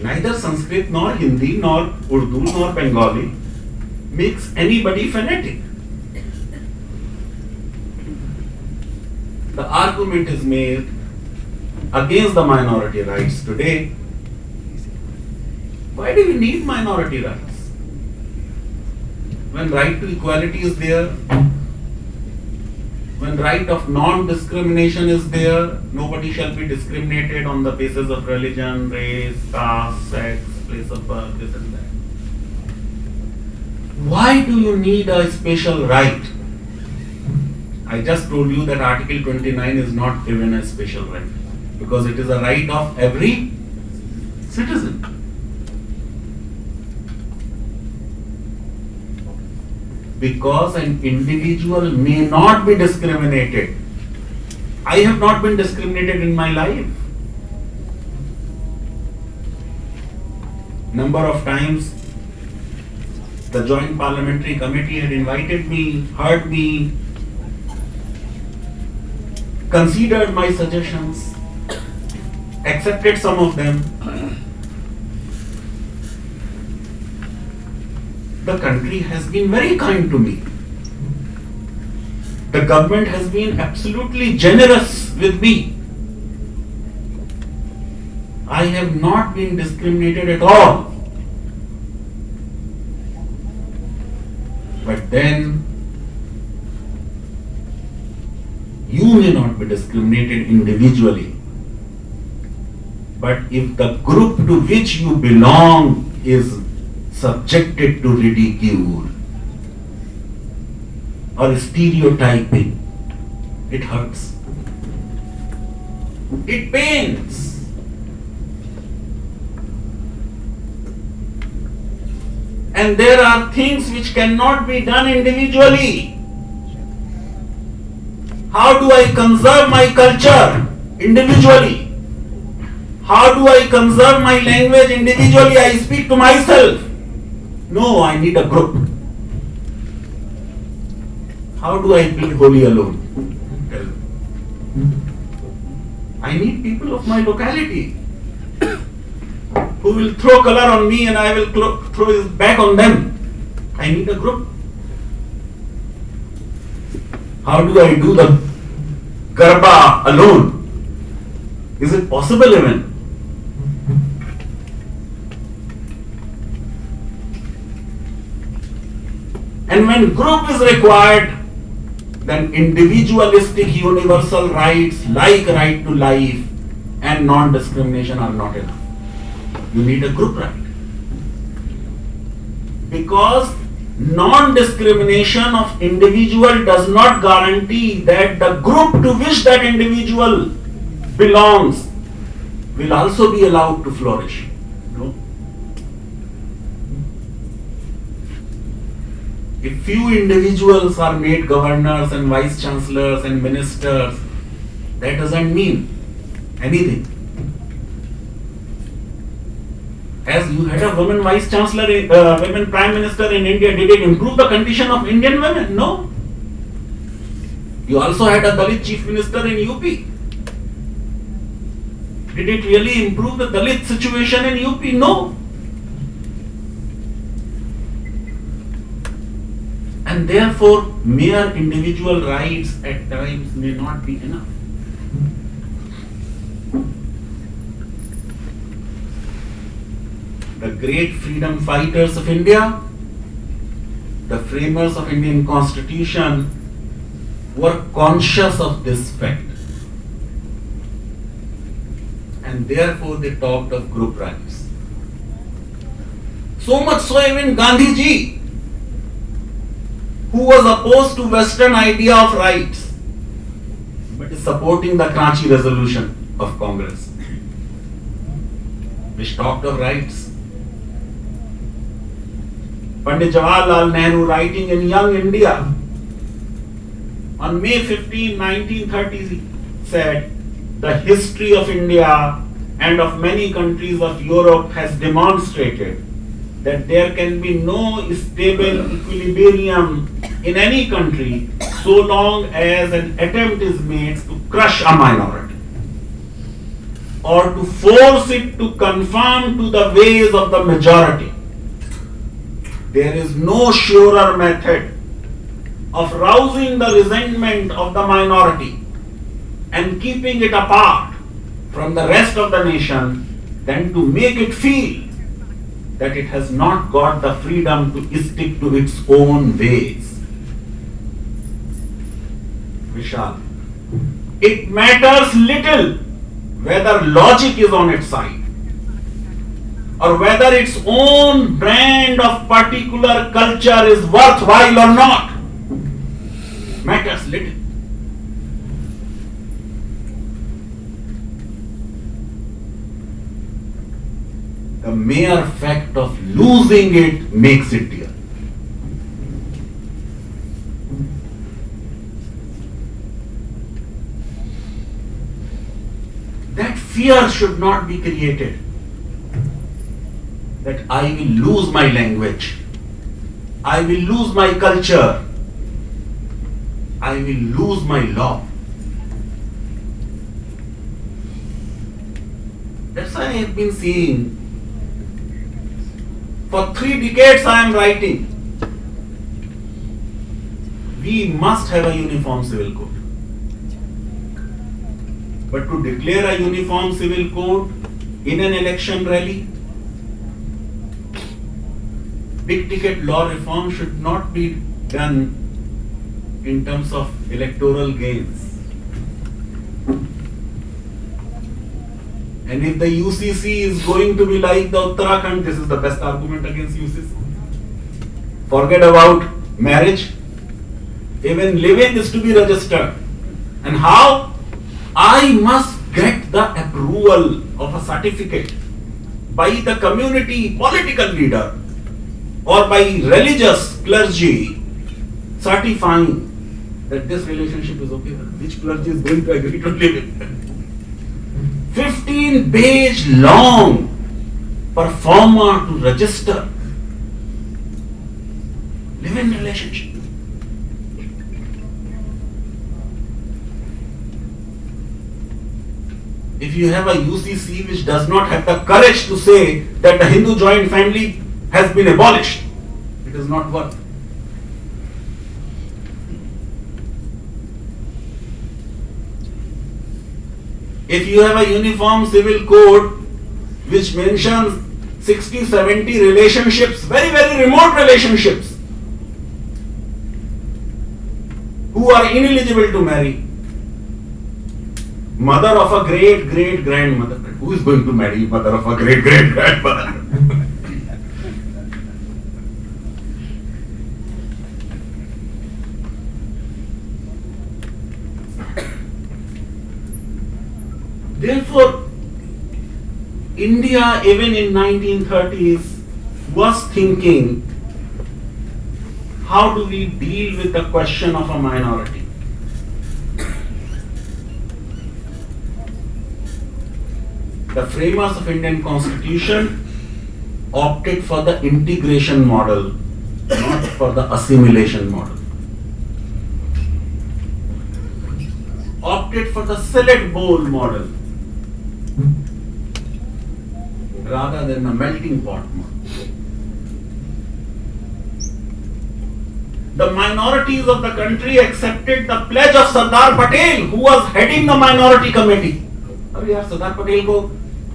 Neither Sanskrit nor Hindi nor Urdu nor Bengali makes anybody fanatic. The argument is made against the minority rights today. Why do we need minority rights? When right to equality is there, when right of non-discrimination is there, nobody shall be discriminated on the basis of religion, race, caste, sex, place of birth, this and that. Why do you need a special right? I just told you that Article 29 is not given a special right, because it is a right of every citizen. Because an individual may not be discriminated. I have not been discriminated in my life. Number of times the Joint Parliamentary Committee had invited me, heard me, considered my suggestions, accepted some of them. The country has been very kind to me. The government has been absolutely generous with me. I have not been discriminated at all. But then, you may not be discriminated individually. But if the group to which you belong is subjected to ridicule or stereotyping, it hurts. It pains. And there are things which cannot be done individually. How do I conserve my culture individually? How do I conserve my language individually? I speak to myself. No, I need a group. How do I be holy alone? Tell me. I need people of my locality who will throw color on me and I will throw it back on them. I need a group. How do I do the garba alone? Is it possible even? And when group is required, then individualistic universal rights like right to life and non-discrimination are not enough. You need a group right. Because non-discrimination of individual does not guarantee that the group to which that individual belongs will also be allowed to flourish. No? If few individuals are made governors and vice chancellors and ministers, that doesn't mean anything. As you had a woman vice chancellor, women prime minister in India, did it improve the condition of Indian women? No. You also had a Dalit chief minister in UP. Did it really improve the Dalit situation in UP? No. And therefore, mere individual rights at times may not be enough. The great freedom fighters of India, the framers of Indian Constitution, were conscious of this fact. And therefore they talked of group rights. So much so even Gandhi ji, who was opposed to Western idea of rights, but is supporting the Kranchi resolution of Congress, which talked of rights. Pandit Jawaharlal Nehru, writing in Young India on May 15, 1930, said, "The history of India and of many countries of Europe has demonstrated that there can be no stable equilibrium in any country so long as an attempt is made to crush a minority or to force it to conform to the ways of the majority. There is no surer method of rousing the resentment of the minority and keeping it apart from the rest of the nation than to make it feel that it has not got the freedom to stick to its own ways." Vishal, it matters little whether logic is on its side or whether its own brand of particular culture is worthwhile or not. Matters little. The mere fact of losing it makes it dear. That fear should not be created, that I will lose my language, I will lose my culture, I will lose my law. That's why I have been seeing, for 3 decades I am writing, we must have a uniform civil code. But to declare a uniform civil code in an election rally, big ticket law reform should not be done in terms of electoral gains. And if the UCC is going to be like the Uttarakhand, this is the best argument against UCC. Forget about marriage. Even living is to be registered. And how? I must get the approval of a certificate by the community political leader or by religious clergy certifying that this relationship is okay. Which clergy is going to agree to live in? 15-page long performer to register live-in relationship. If you have a UCC which does not have the courage to say that the Hindu joint family has been abolished, it is not worth. If you have a uniform civil code which mentions 60, 70 relationships, very, very remote relationships, who are ineligible to marry, mother of a great great grandmother, who is going to marry mother of a great great grandmother? Therefore, India, even in 1930s, was thinking, how do we deal with the question of a minority? The framers of Indian Constitution opted for the integration model, not for the assimilation model. Opted for the salad bowl model rather than the melting pot model. The minorities of the country accepted the pledge of Sardar Patel, who was heading the minority committee. अरे यार सरदार पटेल को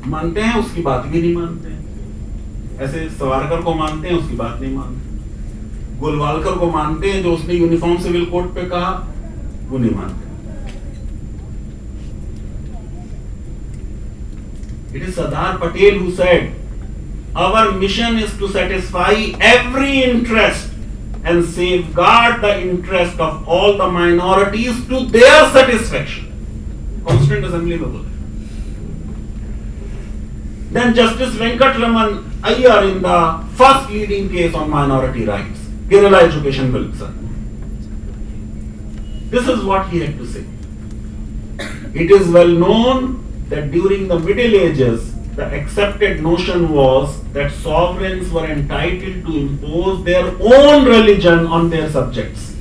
मानते हैं, उसकी बात भी नहीं मानते हैं. ऐसे सावरकर को मानते हैं, उसकी बात नहीं मानते. गोलवालकर को मानते हैं, जो उसने यूनिफॉर्म सिविल कोड पे कहा, वो नहीं मानते. It is Sardar Patel who said, our mission is to satisfy every interest and safeguard the interest of all the minorities to their satisfaction. Constituent Assembly में बोले. Then Justice Venkatraman Iyer in the first leading case on minority rights, Kerala Education Bill, sir. This is what he had to say. It is well known that during the Middle Ages, the accepted notion was that sovereigns were entitled to impose their own religion on their subjects.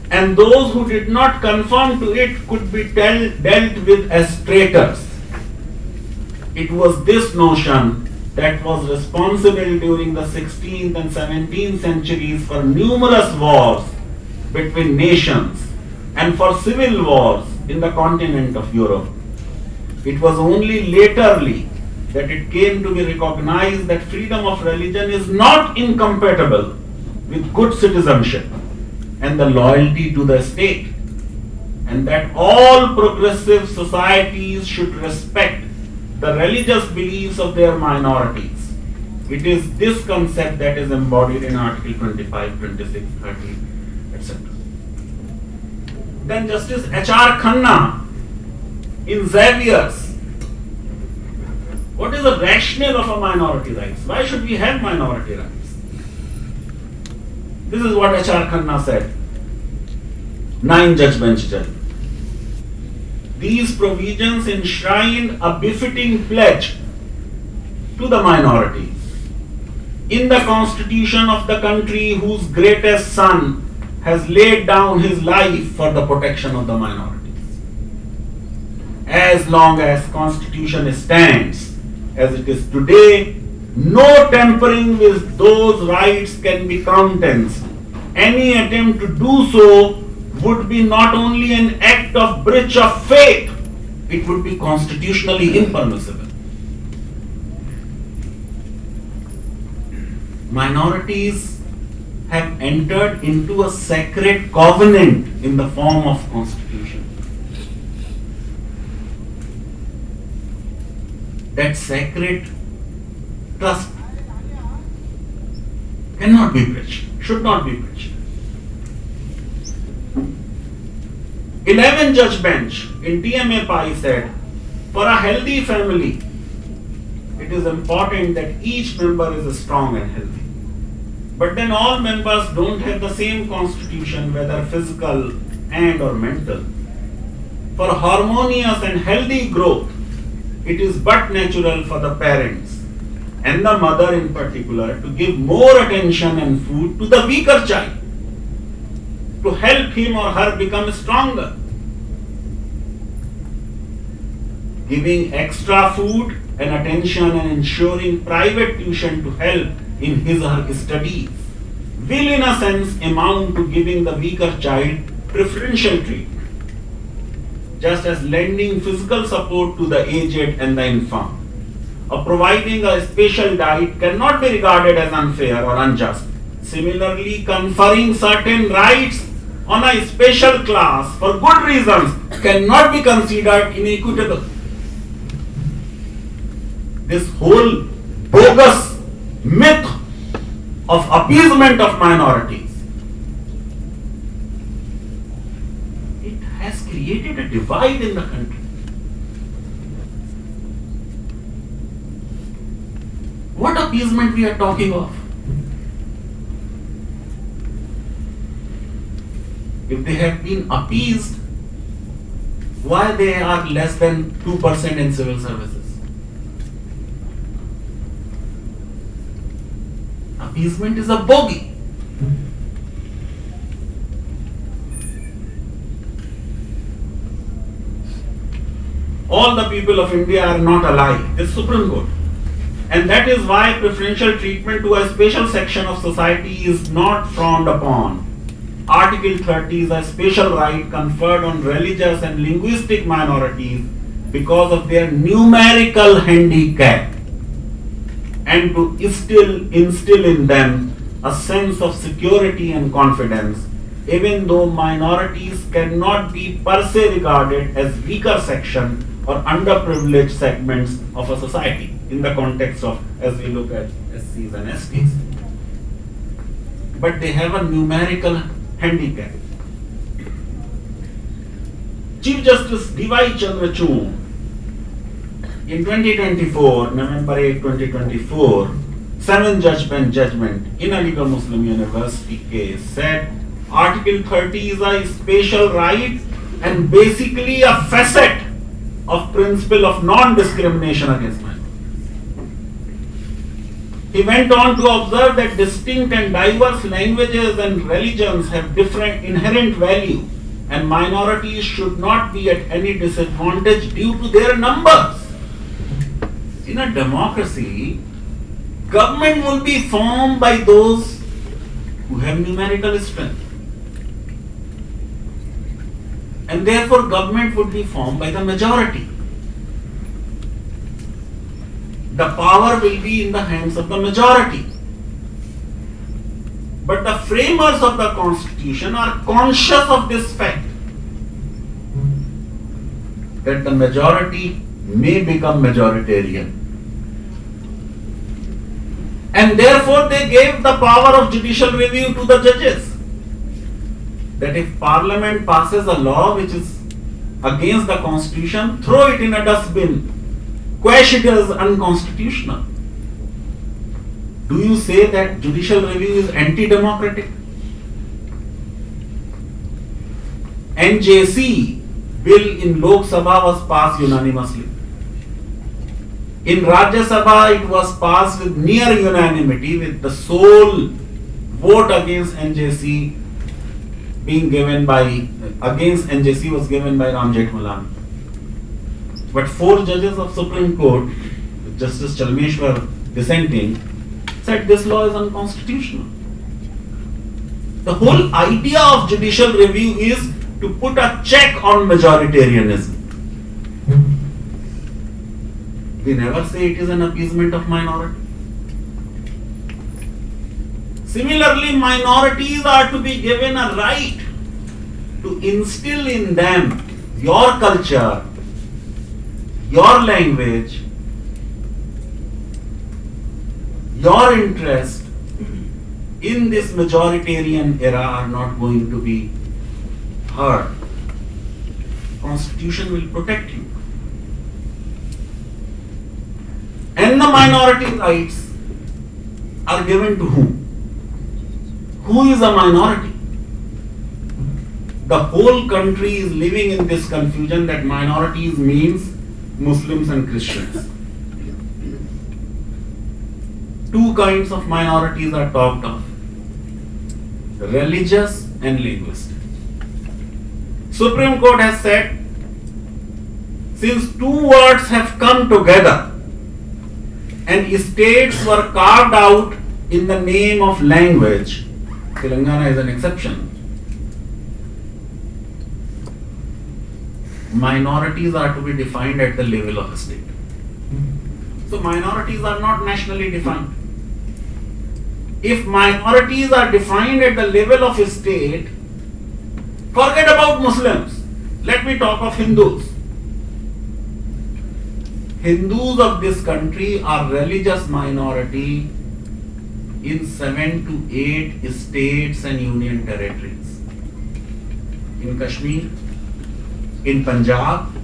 And those who did not conform to it could be dealt with as traitors. It was this notion that was responsible during the 16th and 17th centuries for numerous wars between nations and for civil wars in the continent of Europe. It was only laterly that it came to be recognized that freedom of religion is not incompatible with good citizenship and the loyalty to the state, and that all progressive societies should respect the religious beliefs of their minorities. It is this concept that is embodied in Article 25, 26, 30, etc. Then Justice H.R. Khanna in Xavier's, what is the rationale of a minority rights? Why should we have minority rights? This is what H.R. Khanna said. 9-judge bench judgment. These provisions enshrined a befitting pledge to the minorities in the constitution of the country whose greatest son has laid down his life for the protection of the minorities. As long as constitution stands as it is today, no tampering with those rights can be countenanced. Any attempt to do so would be not only an act of breach of faith, it would be constitutionally impermissible. Minorities have entered into a sacred covenant in the form of constitution. That sacred trust cannot be breached, should not be breached. 11-judge bench in TMA Pai said, for a healthy family, it is important that each member is strong and healthy. But then all members don't have the same constitution, whether physical and or mental. For harmonious and healthy growth, it is but natural for the parents and the mother in particular to give more attention and food to the weaker child, to help him or her become stronger. Giving extra food and attention and ensuring private tuition to help in his or her studies will in a sense amount to giving the weaker child preferential treatment. just as lending physical support to the aged and the infirm, or providing a special diet cannot be regarded as unfair or unjust. Similarly, conferring certain rights on a special class for good reasons cannot be considered inequitable. This whole bogus myth of appeasement of minorities, it has created a divide in the country. What appeasement we are talking of? If they have been appeased, why they are less than 2% in civil services? Appeasement is a bogey. All the people of India are not alike. This Supreme Court. And that is why preferential treatment to a special section of society is not frowned upon. Article 30 is a special right conferred on religious and linguistic minorities because of their numerical handicap, and to instill in them a sense of security and confidence, even though minorities cannot be per se regarded as weaker section or underprivileged segments of a society in the context of, as we look at SCs and STs. But they have a numerical handicap. Chief Justice D.Y. Chandrachud in 2024, November 8, 2024, 7-judge bench judgment in Aligarh Muslim University case said Article 30 is a special right and basically a facet of principle of non-discrimination against minorities. He went on to observe that distinct and diverse languages and religions have different inherent value, and minorities should not be at any disadvantage due to their numbers. In a democracy, government will be formed by those who have numerical strength. And therefore government would be formed by the majority. The power will be in the hands of the majority. But the framers of the constitution are conscious of this fact, that the majority may become majoritarian. And therefore they gave the power of judicial review to the judges. That if Parliament passes a law which is against the constitution, throw it in a dustbin. Quash it as unconstitutional. Do you say that judicial review is anti-democratic? NJC bill in Lok Sabha was passed unanimously. In Rajya Sabha it was passed with near unanimity, with the sole vote against NJC being given by, against NJC was given by Ram Jethmalani. But 4 judges of Supreme Court, with Justice Chalmeshwar dissenting, said this law is unconstitutional. The whole idea of judicial review is to put a check on majoritarianism. We never say it is an appeasement of minority. Similarly, minorities are to be given a right to instill in them your culture, your language, your interest in this majoritarian era are not going to be hurt. Constitution will protect you. And the minority rights are given to whom? Who is a minority? The whole country is living in this confusion that minorities means Muslims and Christians. 2 kinds of minorities are talked of: religious and linguistic. Supreme Court has said, since 2 words have come together and states were carved out in the name of language, Telangana is an exception. minorities are to be defined at the level of a state. So minorities are not nationally defined. If minorities are defined at the level of a state, forget about Muslims. Let me talk of Hindus. Hindus of this country are religious minority in 7 to 8 states and union territories. In Kashmir, in Punjab,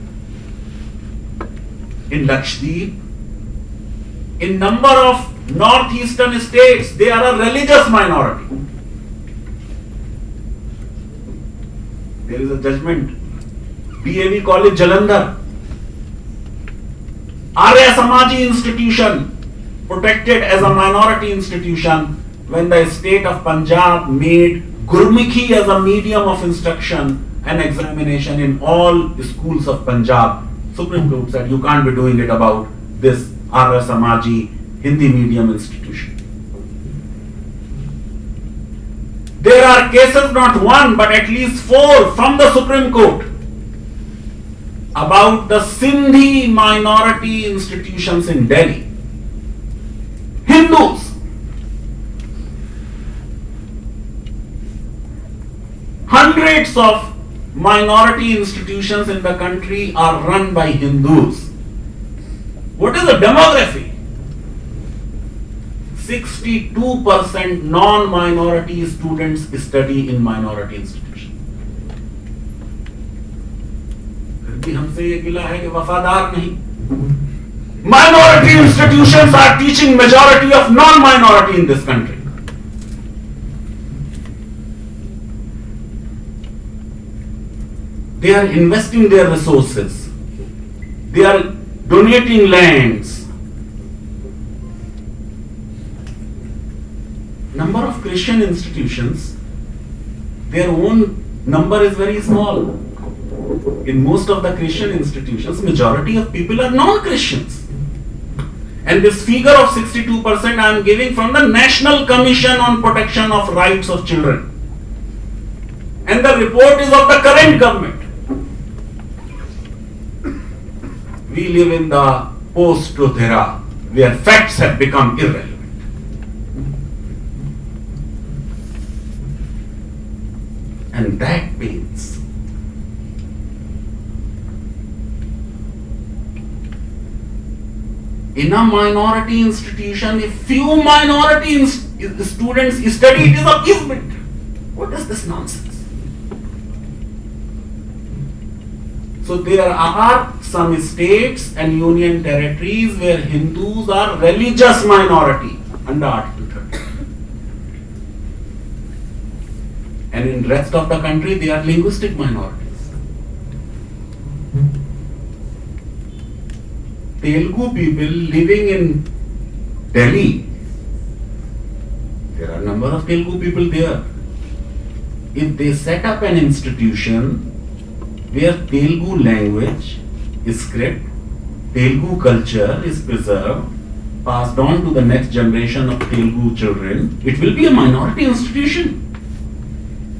in Lakshadweep, in number of northeastern states, they are a religious minority. There is a judgment. BAV College Jalandhar, Arya Samaji institution, protected as a minority institution when the state of Punjab made Gurmukhi as a medium of instruction and examination in all schools of Punjab. Supreme Court said you can't be doing it about this Arya Samaji Hindi medium institution. There are cases, not one, but at least 4 from the Supreme Court about the Sindhi minority institutions in Delhi. Hindus. Hundreds of minority institutions in the country are run by Hindus. What is the demography? 62% non-minority students study in minority institutions. फिर भी हमसे ये गिला है कि वफादार नहीं. Minority institutions are teaching majority of non-minority in this country. They are investing their resources. They are donating lands. Number of Christian institutions, their own number is very small. In most of the Christian institutions, majority of people are non-Christians. And this figure of 62% I am giving from the National Commission on Protection of Rights of Children. And the report is of the current government. We live in the post-truth era where facts have become irrelevant. And that pains. In a minority institution, if few minority students study, it is appeasement. What is this nonsense? So there are some states and union territories where Hindus are religious minority under Article 30. And in rest of the country, they are linguistic minorities. Telugu people living in Delhi, there are a number of Telugu people there. If they set up an institution where Telugu language, script, Telugu culture is preserved, passed on to the next generation of Telugu children, it will be a minority institution.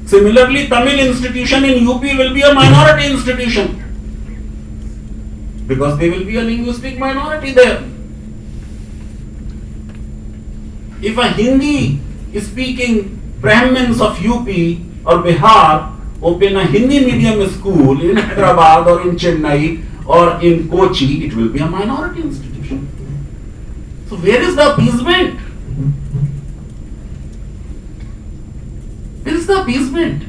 Similarly, Tamil institution in UP will be a minority institution because there will be a linguistic minority there. If a Hindi speaking Brahmins of UP or Bihar open a Hindi medium school in Hyderabad or in Chennai or in Kochi, it will be a minority institution. So where is the appeasement? Where is the appeasement?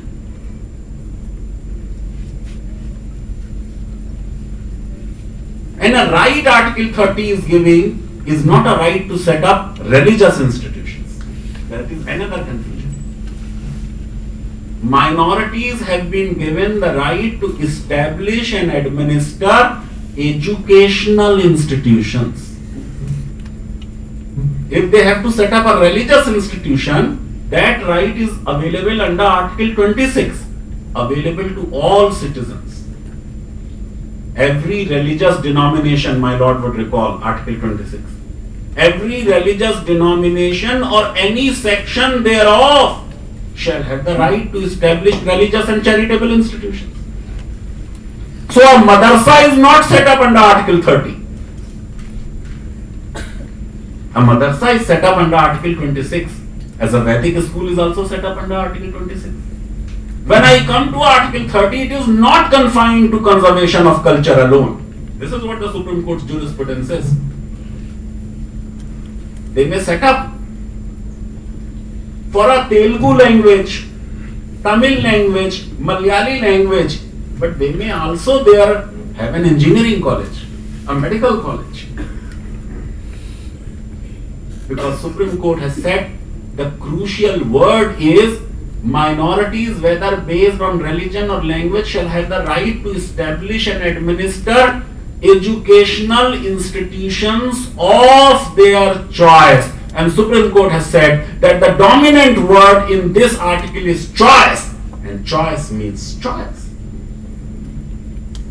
And a right Article 30 is giving is not a right to set up religious institutions. That is another confusion. Minorities have been given the right to establish and administer educational institutions. If they have to set up a religious institution, that right is available under Article 26, available to all citizens. Every religious denomination, my lord would recall Article 26. Every religious denomination or any section thereof shall have the right to establish religious and charitable institutions. So a madrasa is not set up under Article 30. A madrasa is set up under Article 26. As a Vedic school is also set up under Article 26. When I come to Article 30, it is not confined to conservation of culture alone. This is what the Supreme Court's jurisprudence says. They may set up for a Telugu language, Tamil language, Malayali language, but they may also there have an engineering college, a medical college. Because Supreme Court has said the crucial word is minorities, whether based on religion or language, shall have the right to establish and administer educational institutions of their choice. And Supreme Court has said that the dominant word in this article is choice, and choice means choice.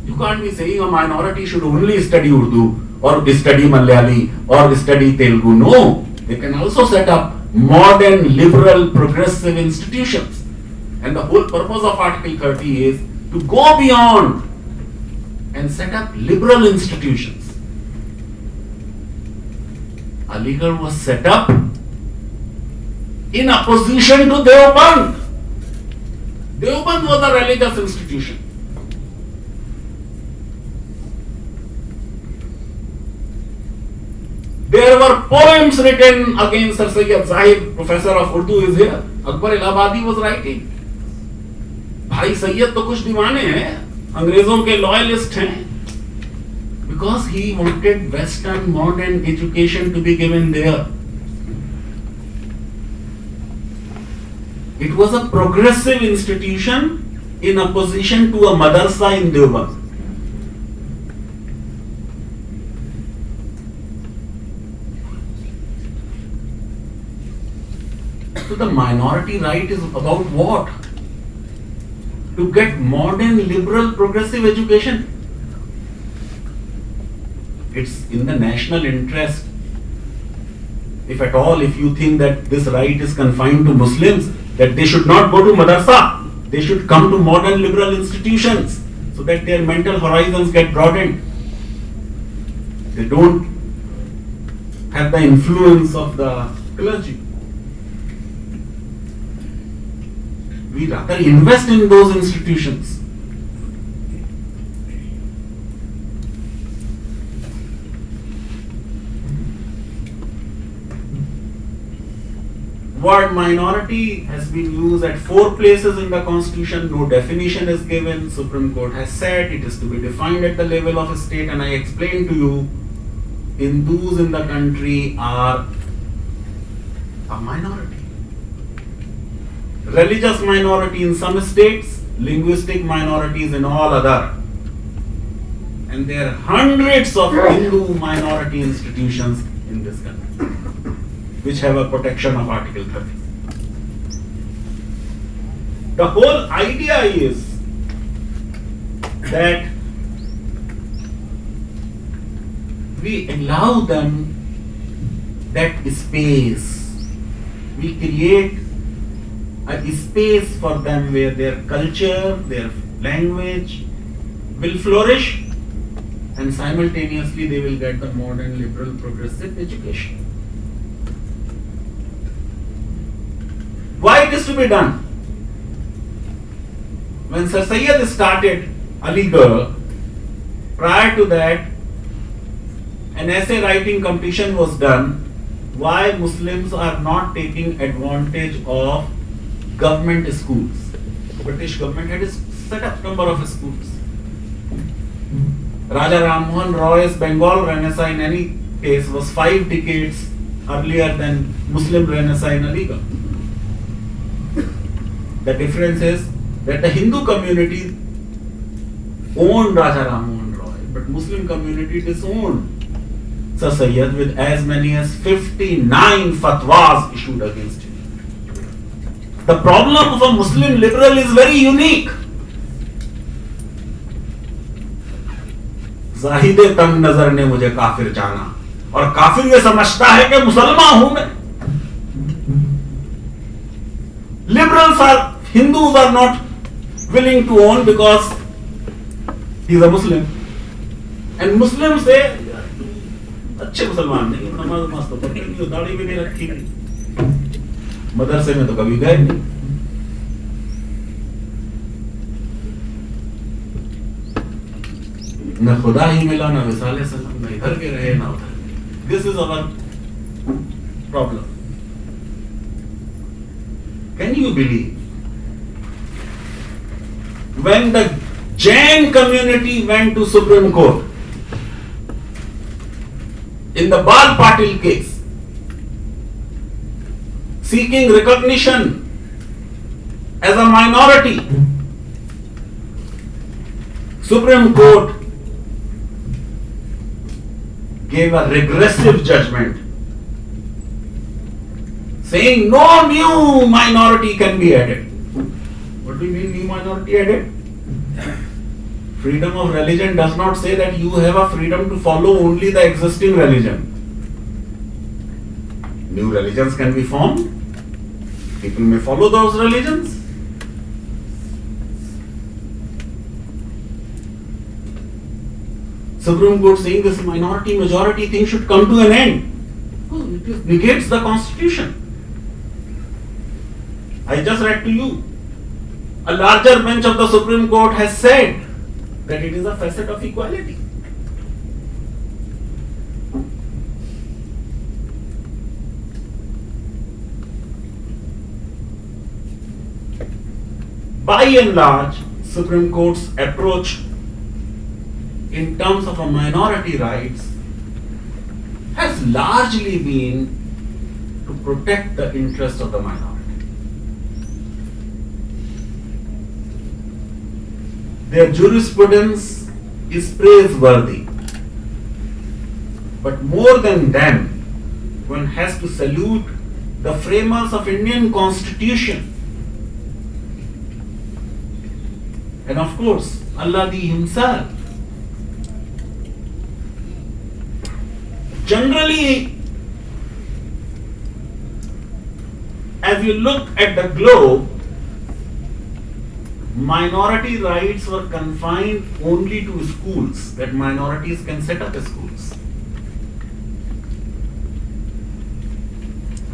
You can't be saying a minority should only study Urdu or study Malayali or study Telugu. No, they can also set up modern, liberal, progressive institutions. And the whole purpose of Article 30 is to go beyond and set up liberal institutions. Aligarh was set up in opposition to Deoband. Deoband was a religious institution. There were poems written against Sir Sayyid Zahid, professor of Urdu is here. Akbar Allahabadi was writing. भाई सैयद तो कुछ दीवाने हैं, अंग्रेजों के loyalist हैं. Because he wanted Western modern education to be given there. It was a progressive institution in opposition to a madrasa in Deoband. So the minority right is about what? To get modern, liberal, progressive education. It's in the national interest. If at all, if you think that this right is confined to Muslims, that they should not go to madrasa, they should come to modern liberal institutions so that their mental horizons get broadened. They don't have the influence of the clergy. We rather invest in those institutions. Word minority has been used at 4 places in the Constitution. No definition is given. Supreme Court has said it is to be defined at the level of a state, and I explained to you, Hindus in the country are a minority. Religious minority in some states, linguistic minorities in all other. And there are hundreds of Hindu minority institutions in this country which have a protection of Article 30. The whole idea is that we allow them that space. We create a space for them where their culture, their language will flourish, and simultaneously they will get the modern, liberal, progressive education. Why it is to be done? When Sir Sayyid started Aligarh, prior to that, an essay writing competition was done. Why Muslims are not taking advantage of government schools? British government had set up number of schools. Raja Ram Mohan Roy's Bengal Renaissance in any case was 5 decades earlier than Muslim Renaissance in Aligarh. The difference is that the Hindu community owned Raja Ram Mohan Roy, but Muslim community disowned Sir Sayyid with as many as 59 fatwas issued against him. The problem of a Muslim liberal is very unique. जाहिदे तंग नजर ने मुझे काफिर जाना, और काफिर ये समझता है कि मुसलमान हूं मैं. Liberals are, Hindus are not willing to own because He's a Muslim. And Muslims say, अच्छे मुसलमान नहीं, नमाज मस्त पढ़ते नहीं, दाढ़ी भी नहीं रखी, मदरसे में तो कभी गए नहीं। न खुदा ही मिला, न विसाले सनम, न इधर के रहे, न उधर। This is our problem. Can you believe? When the Jain community went to Supreme Court in the Bal Patil case, seeking recognition as a minority, Supreme Court gave a regressive judgment saying no new minority can be added. What do you mean new minority added? Freedom of religion does not say that you have a freedom to follow only the existing religion. New religions can be formed. People may follow those religions. Supreme Court saying this minority majority thing should come to an end. Oh, it negates the constitution. I just read to you. A larger bench of the Supreme Court has said that it is a facet of equality. By and large, Supreme Court's approach in terms of a minority rights has largely been to protect the interests of the minority. Their jurisprudence is praiseworthy. But more than them, one has to salute the framers of Indian Constitution. And of course, Allah himself. Generally, as you look at the globe, minority rights were confined only to schools, that minorities can set up schools.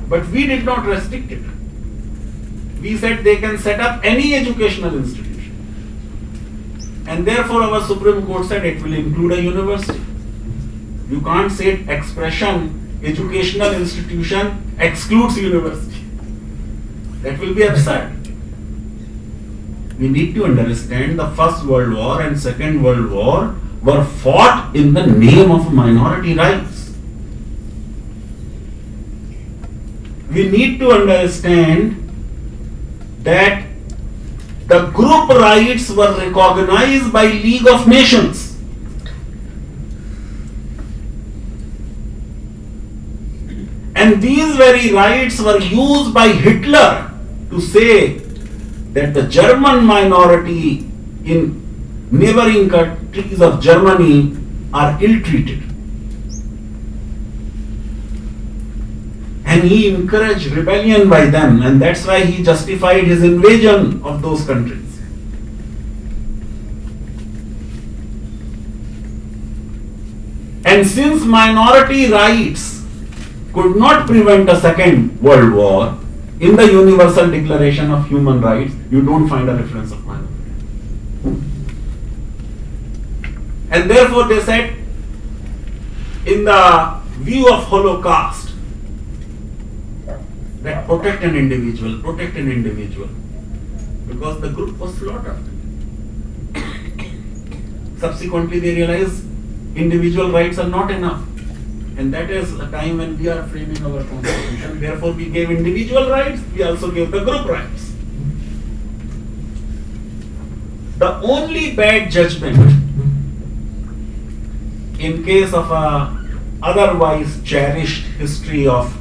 But we did not restrict it. We said they can set up any educational institution. And therefore our Supreme Court said it will include a university. You can't say expression, educational institution excludes university. That will be absurd. We need to understand the First World War and Second World War were fought in the name of minority rights. We need to understand that the group rights were recognized by League of Nations. And these very rights were used by Hitler to say that the German minority in neighboring countries of Germany are ill-treated. And he encouraged rebellion by them, and that's why he justified his invasion of those countries. And since minority rights could not prevent a Second World War, in the Universal Declaration of Human Rights, you don't find a reference of minority. And therefore they said, in the view of Holocaust, that protect an individual, because the group was slaughtered. Subsequently they realized individual rights are not enough. And that is a time when we are framing our constitution. Therefore, we gave individual rights, we also gave the group rights. The only bad judgment in case of a otherwise cherished history of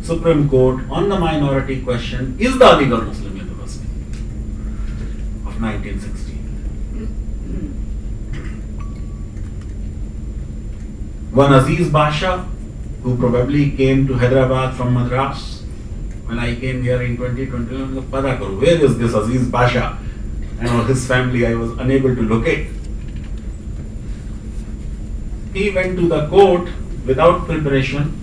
Supreme Court on the minority question is the Aligarh Muslim University of 1916. One Aziz Basha, who probably came to Hyderabad from Madras, when I came here in 2021, where is this Aziz Basha? And his family I was unable to locate. he went to the court without preparation,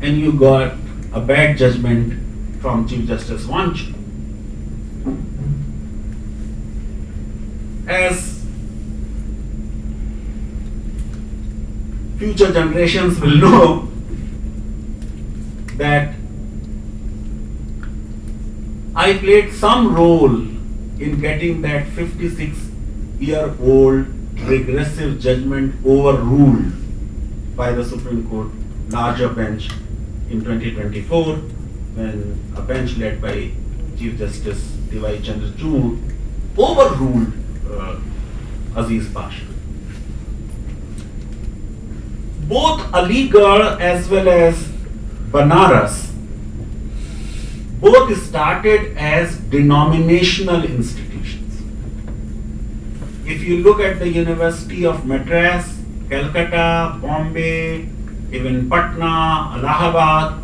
and you got a bad judgment from Chief Justice Wanchu. As future generations will know that I played some role in getting that 56-year-old regressive judgment overruled by the Supreme Court larger bench in 2024, when a bench led by Chief Justice D.Y. Chandrachud overruled Aziz Pasha. Both Aligarh as well as Banaras both started as denominational institutions. If you look at the University of Madras, Calcutta, Bombay, even Patna, Allahabad,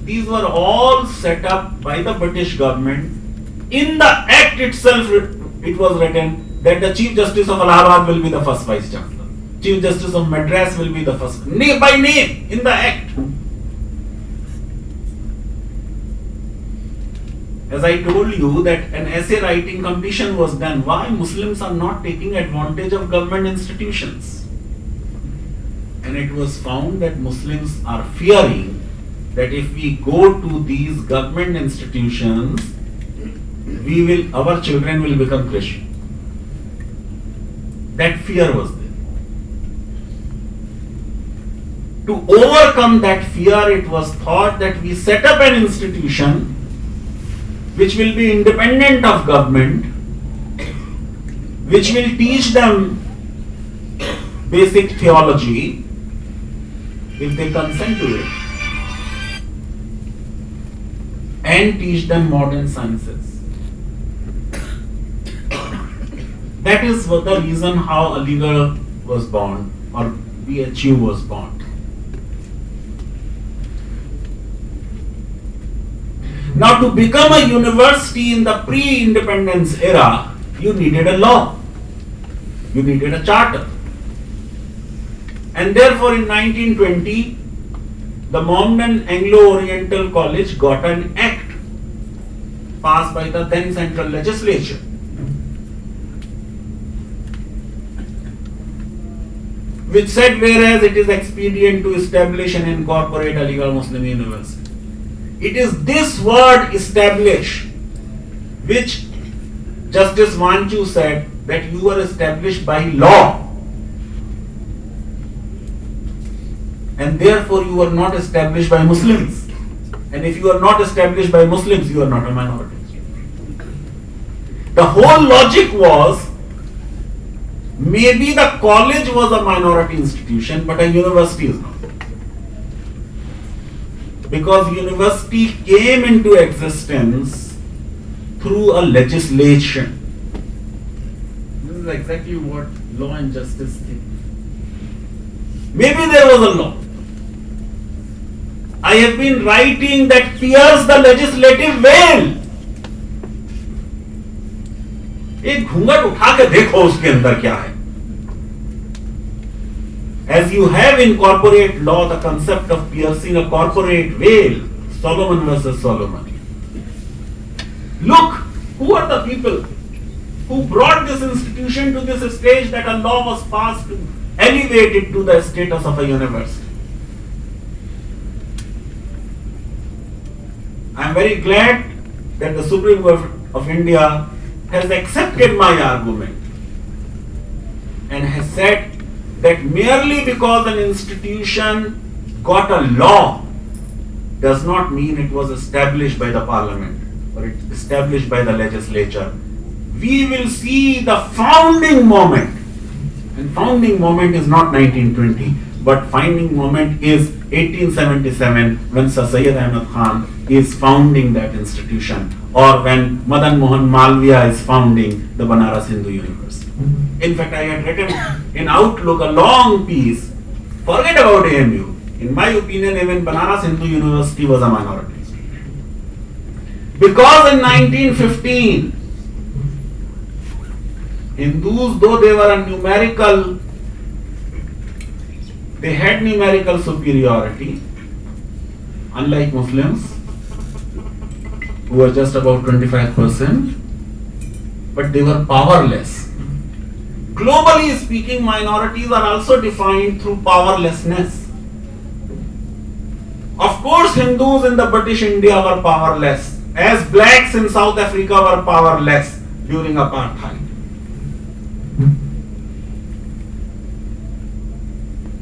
these were all set up by the British government. In the act itself, it was written that the Chief Justice of Allahabad will be the first Vice Chancellor. Chief Justice of Madras will be the first, name by name, in the act. As I told you that an essay writing competition was done, why Muslims are not taking advantage of government institutions? And it was found that Muslims are fearing that if we go to these government institutions, our children will become Christian. That fear was there. To overcome that fear, it was thought that we set up an institution which will be independent of government, which will teach them basic theology if they consent to it, and teach them modern sciences. That is what the reason how Aligarh was born, or BHU was born. Now, to become a university in the pre-independence era, you needed a law, you needed a charter. And therefore in 1920, the Mohammedan Anglo-Oriental College got an act passed by the then central legislature, which said whereas it is expedient to establish and incorporate Aligarh Muslim University. It is this word establish which Justice Wanchu said that you are established by law, and therefore you are not established by Muslims. And if you are not established by Muslims, you are not a minority. The whole logic was, maybe the college was a minority institution, but a university is not. Because university came into existence through a legislation. This is exactly what law and justice is. Maybe there was a law. I have been writing that pierce the legislative veil. एक घूंघट उठा के देखो उसके अंदर क्या है. As you have in corporate law the concept of piercing a corporate veil, Solomon versus Solomon. Look, who are the people who brought this institution to this stage that a law was passed to elevate it to the status of a university. I am very glad that the Supreme Court of India has accepted my argument and has said that merely because an institution got a law does not mean it was established by the parliament or it established by the legislature. We will see the founding moment, and founding moment is not 1920, but founding moment is 1877 when Sir Syed Ahmad Khan is founding that institution, or when Madan Mohan Malviya is founding the Banaras Hindu University. In fact, I had written in Outlook a long piece, forget about AMU. In my opinion, even Banaras Hindu University was a minority. Because in 1915, Hindus, though they were a numerical They had numerical superiority, unlike Muslims, who were just about 25%, but they were powerless. Globally speaking, minorities are also defined through powerlessness. Of course, Hindus in the British India were powerless, as blacks in South Africa were powerless during apartheid.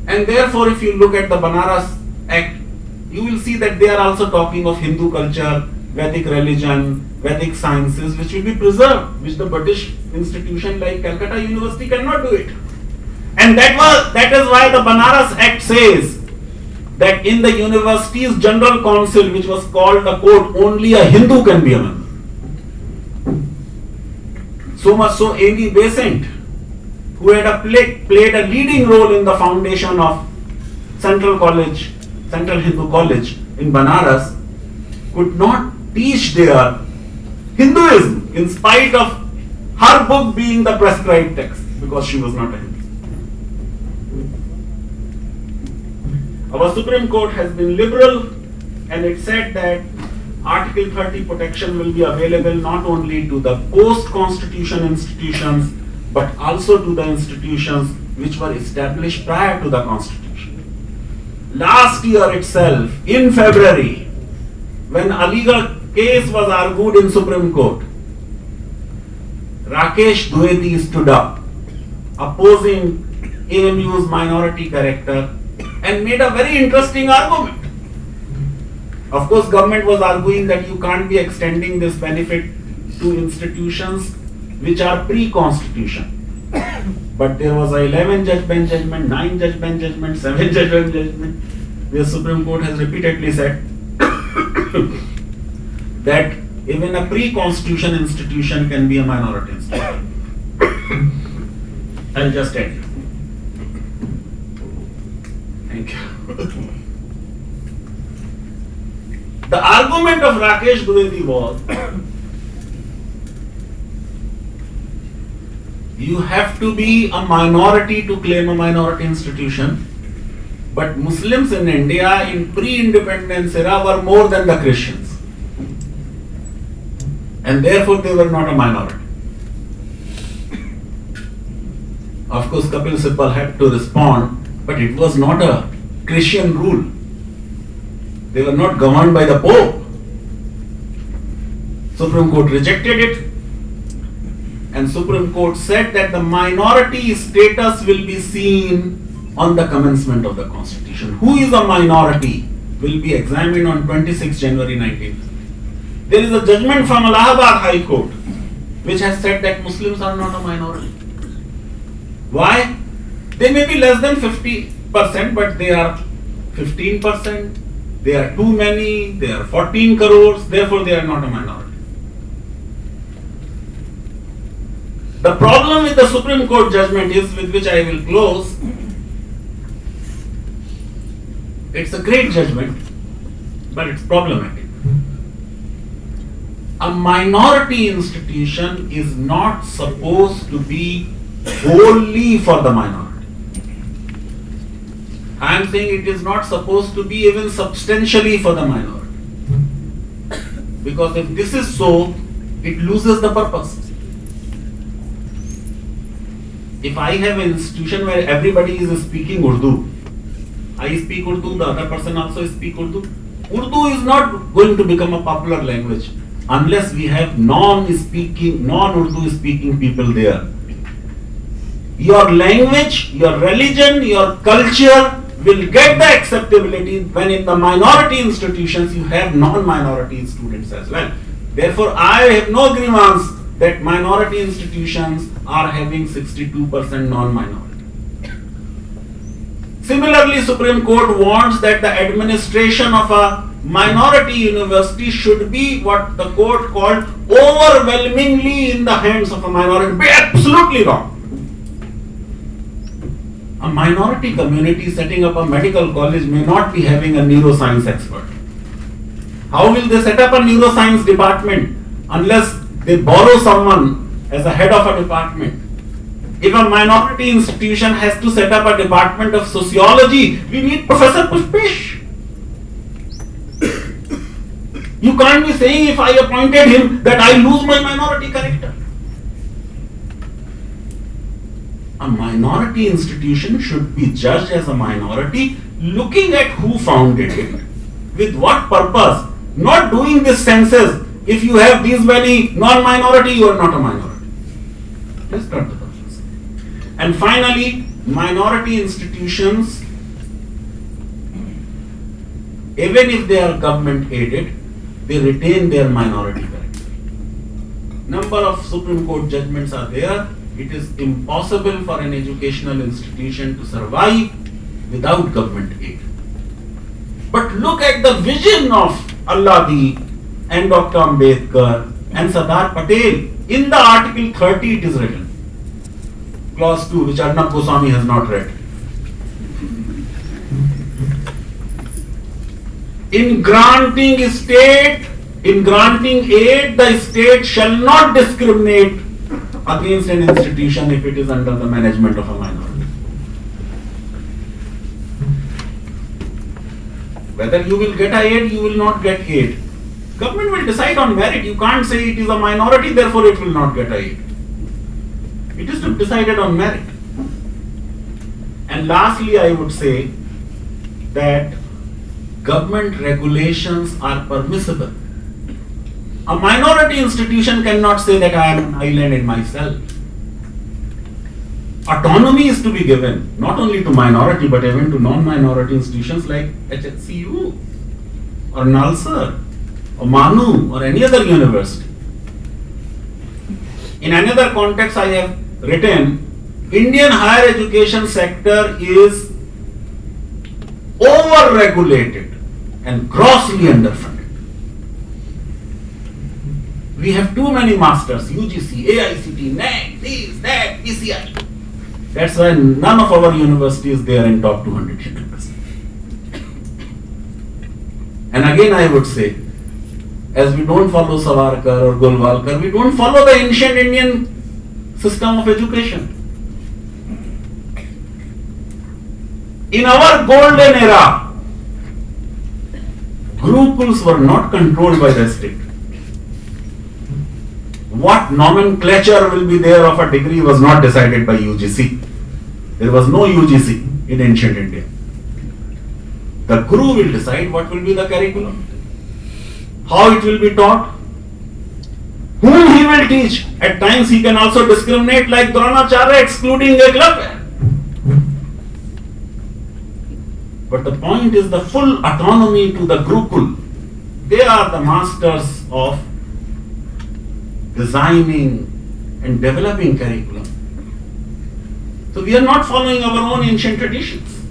And therefore, if you look at the Banaras Act, you will see that they are also talking of Hindu culture, Vedic religion, Vedic sciences, which will be preserved, which the British institution like Calcutta University cannot do it. And that is why the Banaras Act says that in the university's general council, which was called the court, only a Hindu can be a member. So much so, A.B. Besant, who had played a leading role in the foundation of Central Hindu College in Banaras, could not teach there Hinduism in spite of her book being the prescribed text, because she was not a Hindu. Our Supreme Court has been liberal, and it said that Article 30 protection will be available not only to the post-constitution institutions, but also to the institutions which were established prior to the constitution. Last year itself, in February, when a legal case was argued in Supreme Court, Rakesh Dwivedi stood up, opposing AMU's minority character, and made a very interesting argument. Of course, government was arguing that you can't be extending this benefit to institutions which are pre-constitution. But there was a 11-judge bench judgment, 9-judge bench judgment, 7-judge bench judgment, where Supreme Court has repeatedly said that even a pre-constitution institution can be a minority institution. I'll just end. Thank you. The argument of Rakesh Dwivedi was, you have to be a minority to claim a minority institution, but Muslims in India in pre-independence era were more than the Christians, and therefore they were not a minority. Of course, Kapil Sibal had to respond, but it was not a Christian rule. They were not governed by the Pope. Supreme Court rejected it, and Supreme Court said that the minority status will be seen on the commencement of the Constitution. Who is a minority will be examined on 26 January 1950. There is a judgment from Allahabad High Court which has said that Muslims are not a minority. Why? They may be less than 50%, but they are 15%. They are too many, they are 14 crores, therefore they are not a minority. The problem with the Supreme Court judgment is, with which I will close, it's a great judgment, but it's problematic. A minority institution is not supposed to be wholly for the minority. I am saying it is not supposed to be even substantially for the minority. Because if this is so, it loses the purpose. If I have an institution where everybody is speaking Urdu, I speak Urdu, the other person also speaks Urdu, Urdu is not going to become a popular language unless we have non-Urdu speaking people there. Your language, your religion, your culture will get the acceptability when in the minority institutions you have non-minority students as well. Therefore, I have no grievance that minority institutions are having 62% non-minority. Similarly, Supreme Court wants that the administration of a minority university should be what the court called overwhelmingly in the hands of a minority. Be absolutely wrong. A minority community setting up a medical college may not be having a neuroscience expert. How will they set up a neuroscience department unless they borrow someone as a head of a department? If a minority institution has to set up a department of sociology, we need Professor Pushpish. You can't be saying if I appointed him that I lose my minority character. A minority institution should be judged as a minority, looking at who founded it, with what purpose, not doing this census. If you have these many non-minority, you are not a minority. That's not the purpose. And finally, minority institutions, even if they are government aided, they retain their minority character. Number of Supreme Court judgments are there. It is impossible for an educational institution to survive without government aid. But look at the vision of Alladi and Dr. Ambedkar and Sardar Patel. In the Article 30 it is written, Clause 2, which Arnab Goswami has not read. In granting aid, the state shall not discriminate against an institution if it is under the management of a minority. Whether you will get aid, you will not get aid. Government will decide on merit. You can't say it is a minority, therefore it will not get aid. It is decided on merit. And lastly, I would say that government regulations are permissible. A minority institution cannot say that I am an island in myself. Autonomy is to be given, not only to minority, but even to non-minority institutions like HHCU or Nalsar or Manu or any other university. In another context, I have written, Indian higher education sector is over-regulated and grossly underfunded. We have too many masters, UGC, AICT, NAC, this, that, PCI. That's why none of our universities is there in top 200 universities. And again I would say, as we don't follow Savarkar or Golwalkar, we don't follow the ancient Indian system of education. In our golden era, Gurukuls were not controlled by the state. What nomenclature will be there of a degree was not decided by UGC. There was no UGC in ancient India. The Guru will decide what will be the curriculum, how it will be taught, whom he will teach. At times he can also discriminate, like Dronacharya excluding Eklavya. But the point is the full autonomy to the Gurukul. They are the masters of designing and developing curriculum. So we are not following our own ancient traditions.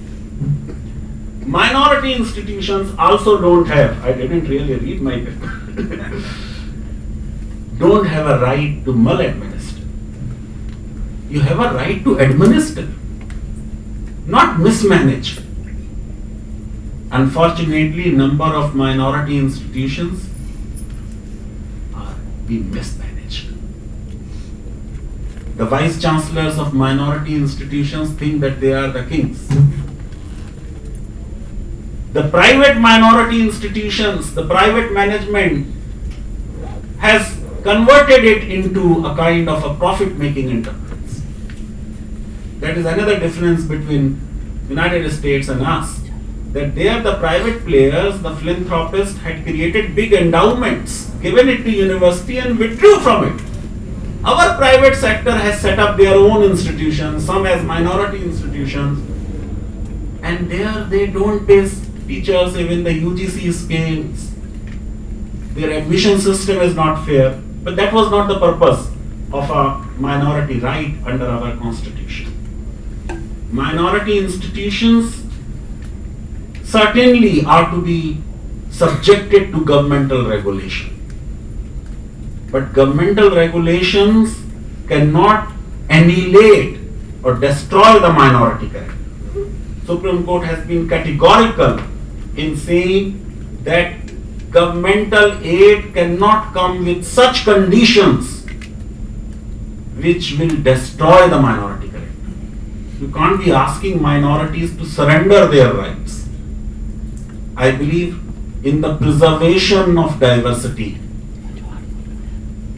Minority institutions also don't have, I didn't really read my paper, don't have a right to maladminister. You have a right to administer, not mismanage. Unfortunately, number of minority institutions are being mismanaged. The vice chancellors of minority institutions think that they are the kings. The private minority institutions, the private management has converted it into a kind of a profit-making enterprise. That is another difference between United States and us. That they are the private players, the philanthropists had created big endowments, given it to university and withdrew from it. Our private sector has set up their own institutions, some as minority institutions, and there they don't pay teachers even the UGC scales. Their admission system is not fair, but that was not the purpose of a minority right under our constitution. Minority institutions certainly are to be subjected to governmental regulation. But governmental regulations cannot annihilate or destroy the minority character. Supreme Court has been categorical in saying that governmental aid cannot come with such conditions which will destroy the minority character. You can't be asking minorities to surrender their rights. I believe in the preservation of diversity.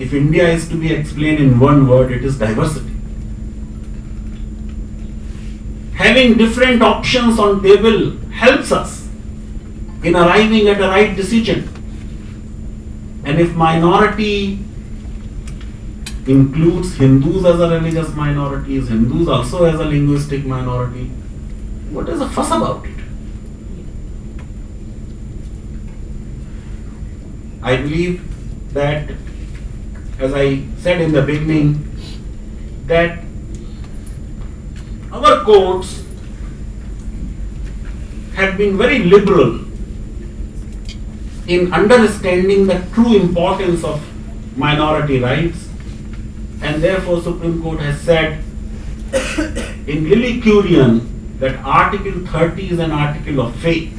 If India is to be explained in one word, it is diversity. Having different options on table helps us in arriving at a right decision. And if minority includes Hindus as a religious minority, Hindus also as a linguistic minority, what is the fuss about it? I believe that, as I said in the beginning, that our courts have been very liberal in understanding the true importance of minority rights, and therefore Supreme Court has said in Lily Curian that Article 30 is an article of faith.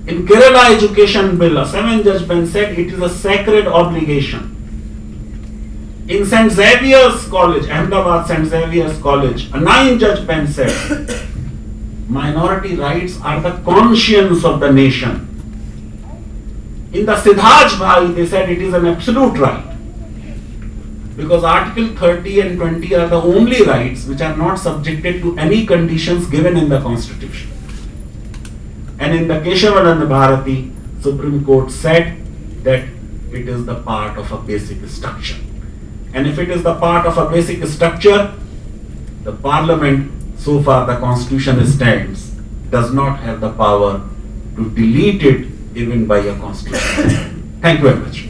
In Kerala Education Bill, a 7-judge bench said it is a sacred obligation. In St. Xavier's College, Ahmedabad St. Xavier's College, a 9-judge bench said minority rights are the conscience of the nation. In the Siddhaj Bhai, they said it is an absolute right, because Article 30 and 20 are the only rights which are not subjected to any conditions given in the Constitution. And in the Keshavananda Bharati, Supreme Court said that it is the part of a basic structure. And if it is the part of a basic structure, the Parliament, so far the Constitution stands, does not have the power to delete it even by a Constitution. Thank you very much.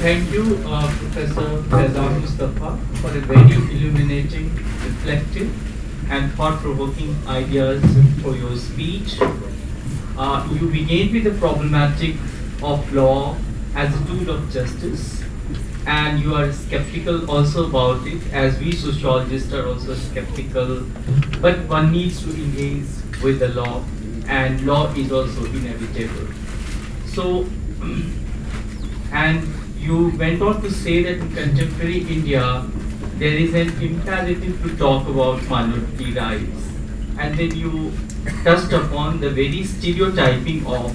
Thank you, Professor Faizan Mustafa, for a very illuminating, reflective, and thought-provoking ideas for your speech. You began with the problematic of law as a tool of justice, and you are skeptical also about it, as we sociologists are also skeptical. But one needs to engage with the law, and law is also inevitable. So, and you went on to say that in contemporary India, there is an imperative to talk about minority rights. And then you touched upon the very stereotyping of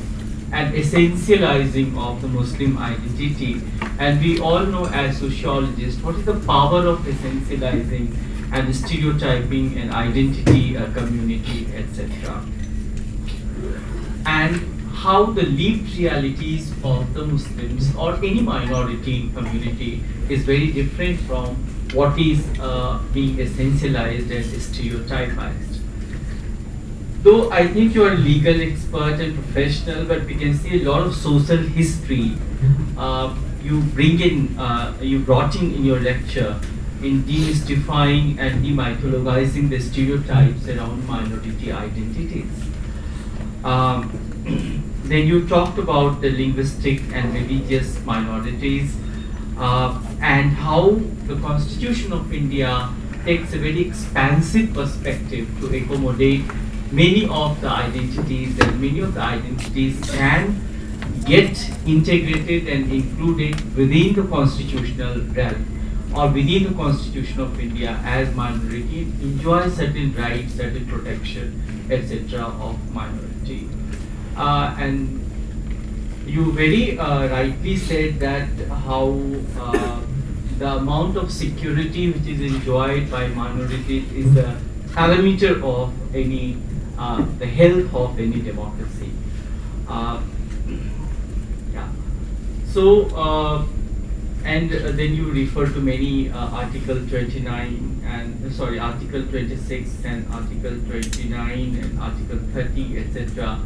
and essentializing of the Muslim identity. And we all know as sociologists what is the power of essentializing and stereotyping an identity, a community, etc. And how the lived realities of the Muslims or any minority community is very different from what is being essentialized and stereotypized. Though I think you are a legal expert and professional, but we can see a lot of social history you brought in your lecture in demystifying and demythologizing the stereotypes around minority identities. Then you talked about the linguistic and religious minorities and how the Constitution of India takes a very expansive perspective to accommodate many of the identities, and many of the identities can get integrated and included within the constitutional realm or within the Constitution of India as minority, enjoy certain rights, certain protection, etc. of minority. And you very rightly said that how the amount of security which is enjoyed by minorities is the parameter of any, the health of any democracy. Yeah. So, and then you refer to many Article 29 and Article 26 and Article 29 and Article 30, etc.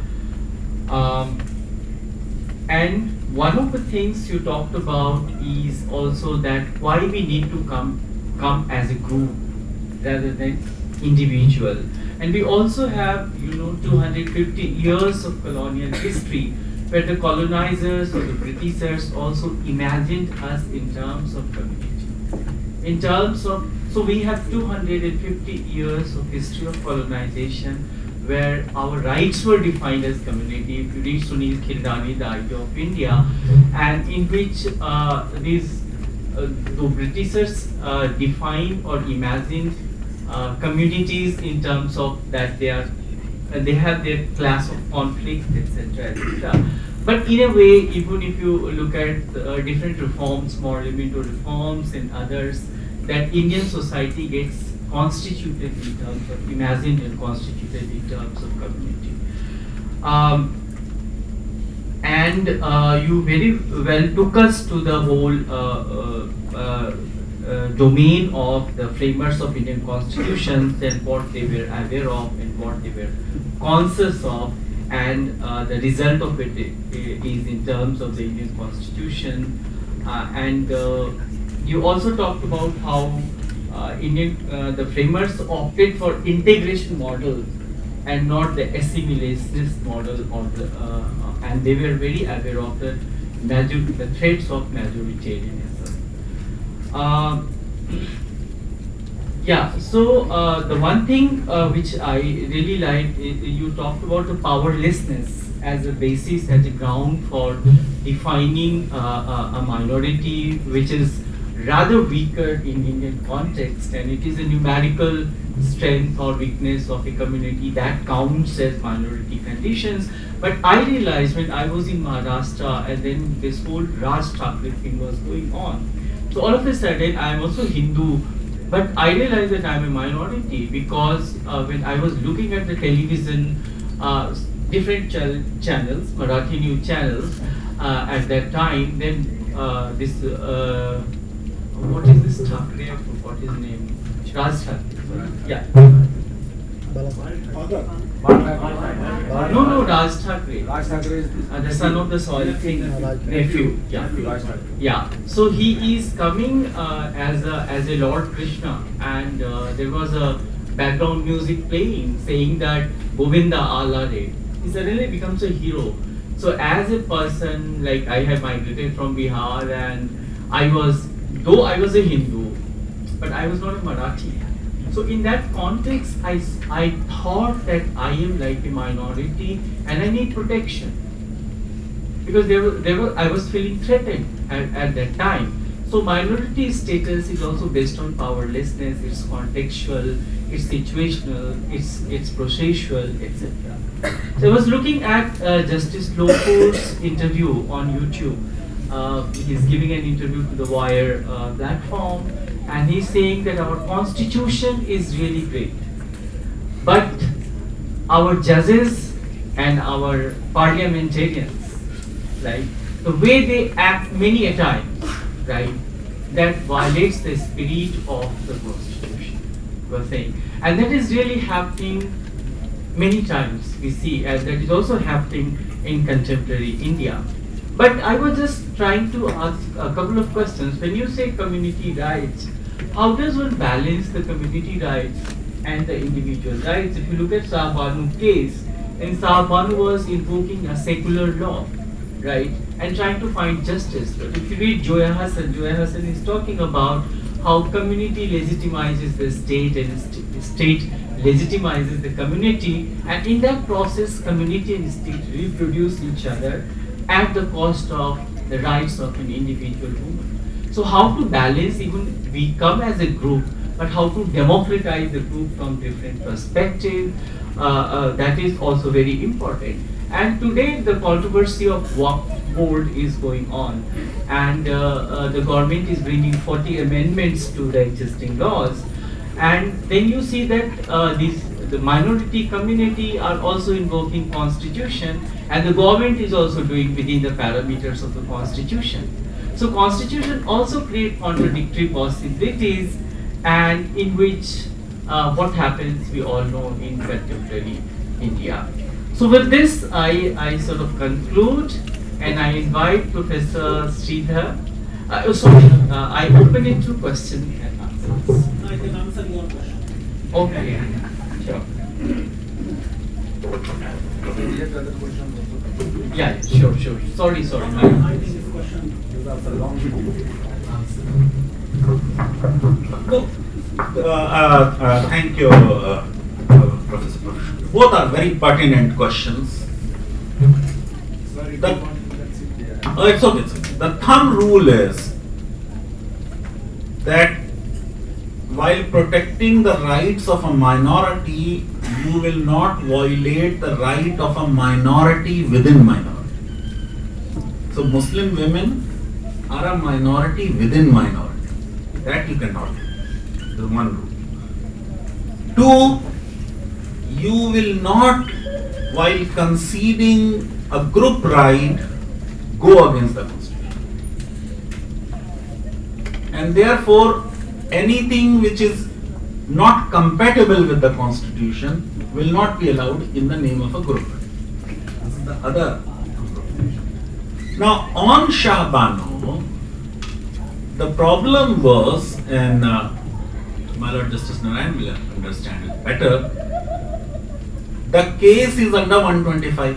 And one of the things you talked about is also that why we need to come as a group rather than individual. And we also have 250 years of colonial history where the colonizers or the Britishers also imagined us in terms of community, in terms of, so we have 250 years of history of colonization where our rights were defined as community. If you read Sunil Khildani, The Idea of India, and in which the Britishers define or imagine communities in terms of that they have their class of conflict, etc., etc. But in a way, even if you look at different reforms, more elemental reforms and others, that Indian society gets constituted in terms of, imagined and constituted in terms of community. You very well took us to the whole domain of the framers of Indian constitutions and what they were aware of and what they were conscious of, and the result of it is in terms of the Indian constitution. You also talked about how the framers opted for integration model and not the assimilationist model, and they were very aware of the threats of majoritarianism. The one thing which I really liked, you talked about the powerlessness as a basis, as a ground for defining a minority which is rather weaker in Indian context, and it is a numerical strength or weakness of a community that counts as minority conditions. But I realized when I was in Maharashtra and then this whole Raj Thakre thing was going on, so all of a sudden I am also Hindu, but I realized that I am a minority because when I was looking at the television, different channels, Marathi news channels at that time, then what is this Thakre? I forgot his name. Raj Thakre. Yeah. No, Raj Thakre. Raj Thakre is The son of the soil king, nephew. Yeah. So he is coming as a Lord Krishna, and there was a background music playing saying that Govinda Allah Re. He suddenly becomes a hero. So as a person, like I have migrated from Bihar, and though I was a Hindu, but I was not a Marathi. So in that context, I thought that I am like a minority and I need protection, because I was feeling threatened at that time. So minority status is also based on powerlessness. It's contextual, it's situational, it's processual, etc. So I was looking at Justice Lokur's interview on YouTube. He's giving an interview to the Wire platform, and he's saying that our constitution is really great, but our judges and our parliamentarians, right, the way they act many a times, right, that violates the spirit of the constitution, we're saying. And that is really happening many times, we see, and that is also happening in contemporary India. But I was just trying to ask a couple of questions. When you say community rights, how does one balance the community rights and the individual rights? If you look at Sahabanu case, and Sahabanu was invoking a secular law, right, and trying to find justice. But if you read Joya Hassan is talking about how community legitimizes the state and state legitimizes the community, and in that process, community and state reproduce each other at the cost of the rights of an individual woman. So how to balance, even we come as a group, but how to democratize the group from different perspectives, that is also very important. And today the controversy of Waqf board is going on, and the government is bringing 40 amendments to the existing laws. And then you see that the minority community are also invoking constitution, and the government is also doing within the parameters of the constitution. So constitution also create contradictory possibilities, and in which what happens we all know in contemporary India. So with this I sort of conclude, and I invite Professor Sridhar. I open it to question and answers. I can answer your question. Okay, sure. Yeah, sure. Sorry. I think this question deserves a long answer. Thank you, Professor Prof. Both are very pertinent questions. It's okay. The thumb rule is that while protecting the rights of a minority, you will not violate the right of a minority within minority. So Muslim women are a minority within minority. That you cannot do. This is one rule. Two, you will not, while conceding a group right, go against the Constitution. And therefore, anything which is not compatible with the Constitution will not be allowed in the name of a group. This is the other. Now, on Shah Bano, the problem was, and my Lord Justice Narayan will understand it better, the case is under 125.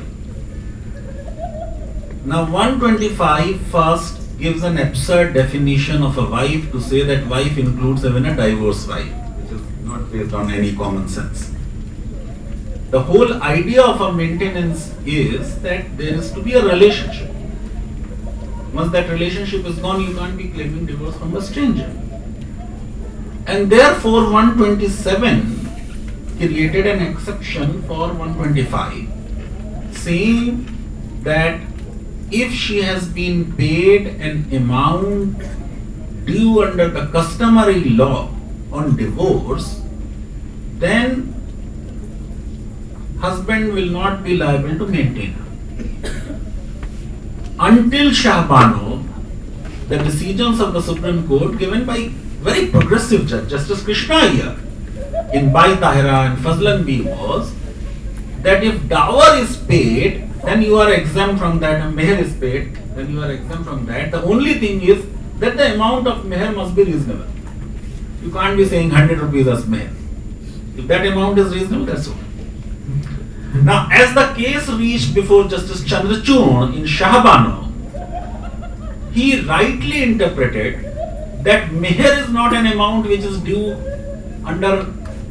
Now 125 first gives an absurd definition of a wife to say that wife includes even a divorced wife, which is not based on any common sense. The whole idea of a maintenance is that there is to be a relationship. Once that relationship is gone, you can't be claiming divorce from a stranger. And therefore 127 created an exception for 125, saying that if she has been paid an amount due under the customary law on divorce, then husband will not be liable to maintain her. Until Shah Bano, the decisions of the Supreme Court given by very progressive judge, Justice Krishna here, in Bai Tahira and Fazlan B, was that if dower is paid, then you are exempt from that, and meher is paid, then you are exempt from that. The only thing is that the amount of meher must be reasonable. You can't be saying 100 rupees as meher. If that amount is reasonable, that's all. Now, as the case reached before Justice Chandrachud in Shah Bano, he rightly interpreted that meher is not an amount which is due under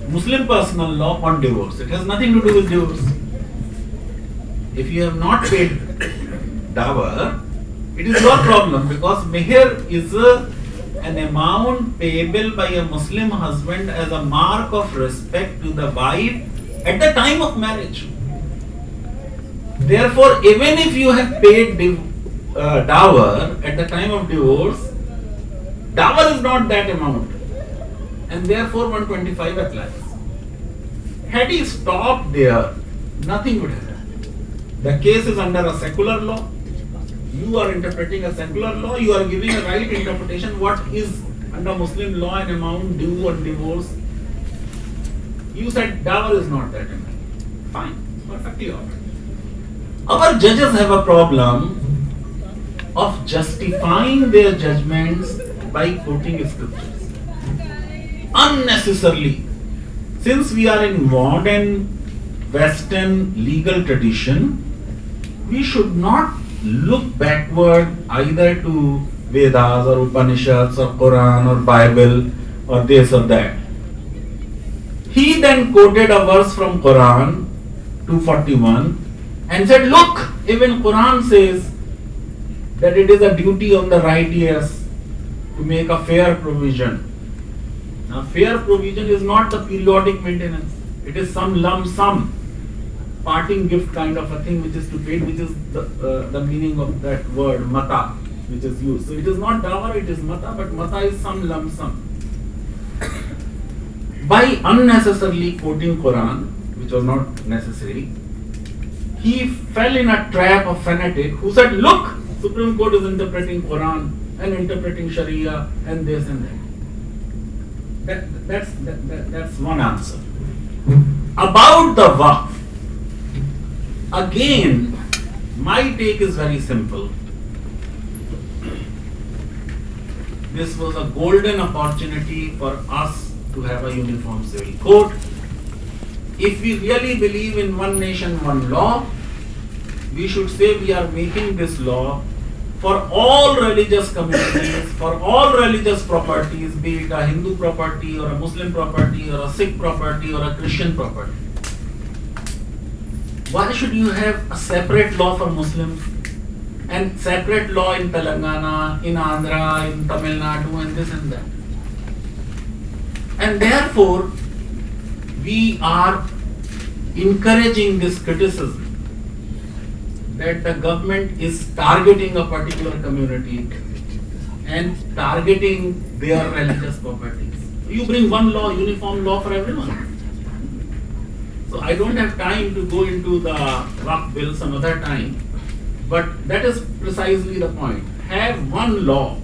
Muslim personal law on divorce. It has nothing to do with divorce. If you have not paid dower, it is your problem, because meher is an amount payable by a Muslim husband as a mark of respect to the wife at the time of marriage. Therefore, even if you have paid dower at the time of divorce, dower is not that amount, and therefore 125 applies. Had he stopped there, nothing would have happened. The case is under a secular law. You are interpreting a secular law. You are giving a right interpretation. What is under Muslim law an amount due on divorce? You said dower is not that amount. Fine, perfectly alright. Our judges have a problem of justifying their judgments by quoting scriptures unnecessarily. Since we are in modern Western legal tradition, we should not look backward either to Vedas or Upanishads or Quran or Bible or this or that. He then quoted a verse from Quran 241 and said, look, even Quran says that it is a duty on the righteous to make a fair provision. Now, fair provision is not the periodic maintenance. It is some lump sum, parting gift kind of a thing which is to pay, which is the meaning of that word mata, which is used. So it is not dower, it is mata, but mata is some lump sum. By unnecessarily quoting Quran, which was not necessary, he fell in a trap of fanatic who said, look, Supreme Court is interpreting Quran and interpreting Sharia and this and that. That's one answer. About the waqf, again, my take is very simple. This was a golden opportunity for us to have a uniform civil code. If we really believe in one nation, one law, we should say we are making this law for all religious communities, for all religious properties, be it a Hindu property or a Muslim property or a Sikh property or a Christian property. Why should you have a separate law for Muslims and separate law in Telangana, in Andhra, in Tamil Nadu and this and that? And therefore, we are encouraging this criticism that the government is targeting a particular community and targeting their religious properties. You bring one law, uniform law for everyone. So I don't have time to go into the Waqf bill some other time, but that is precisely the point. Have one law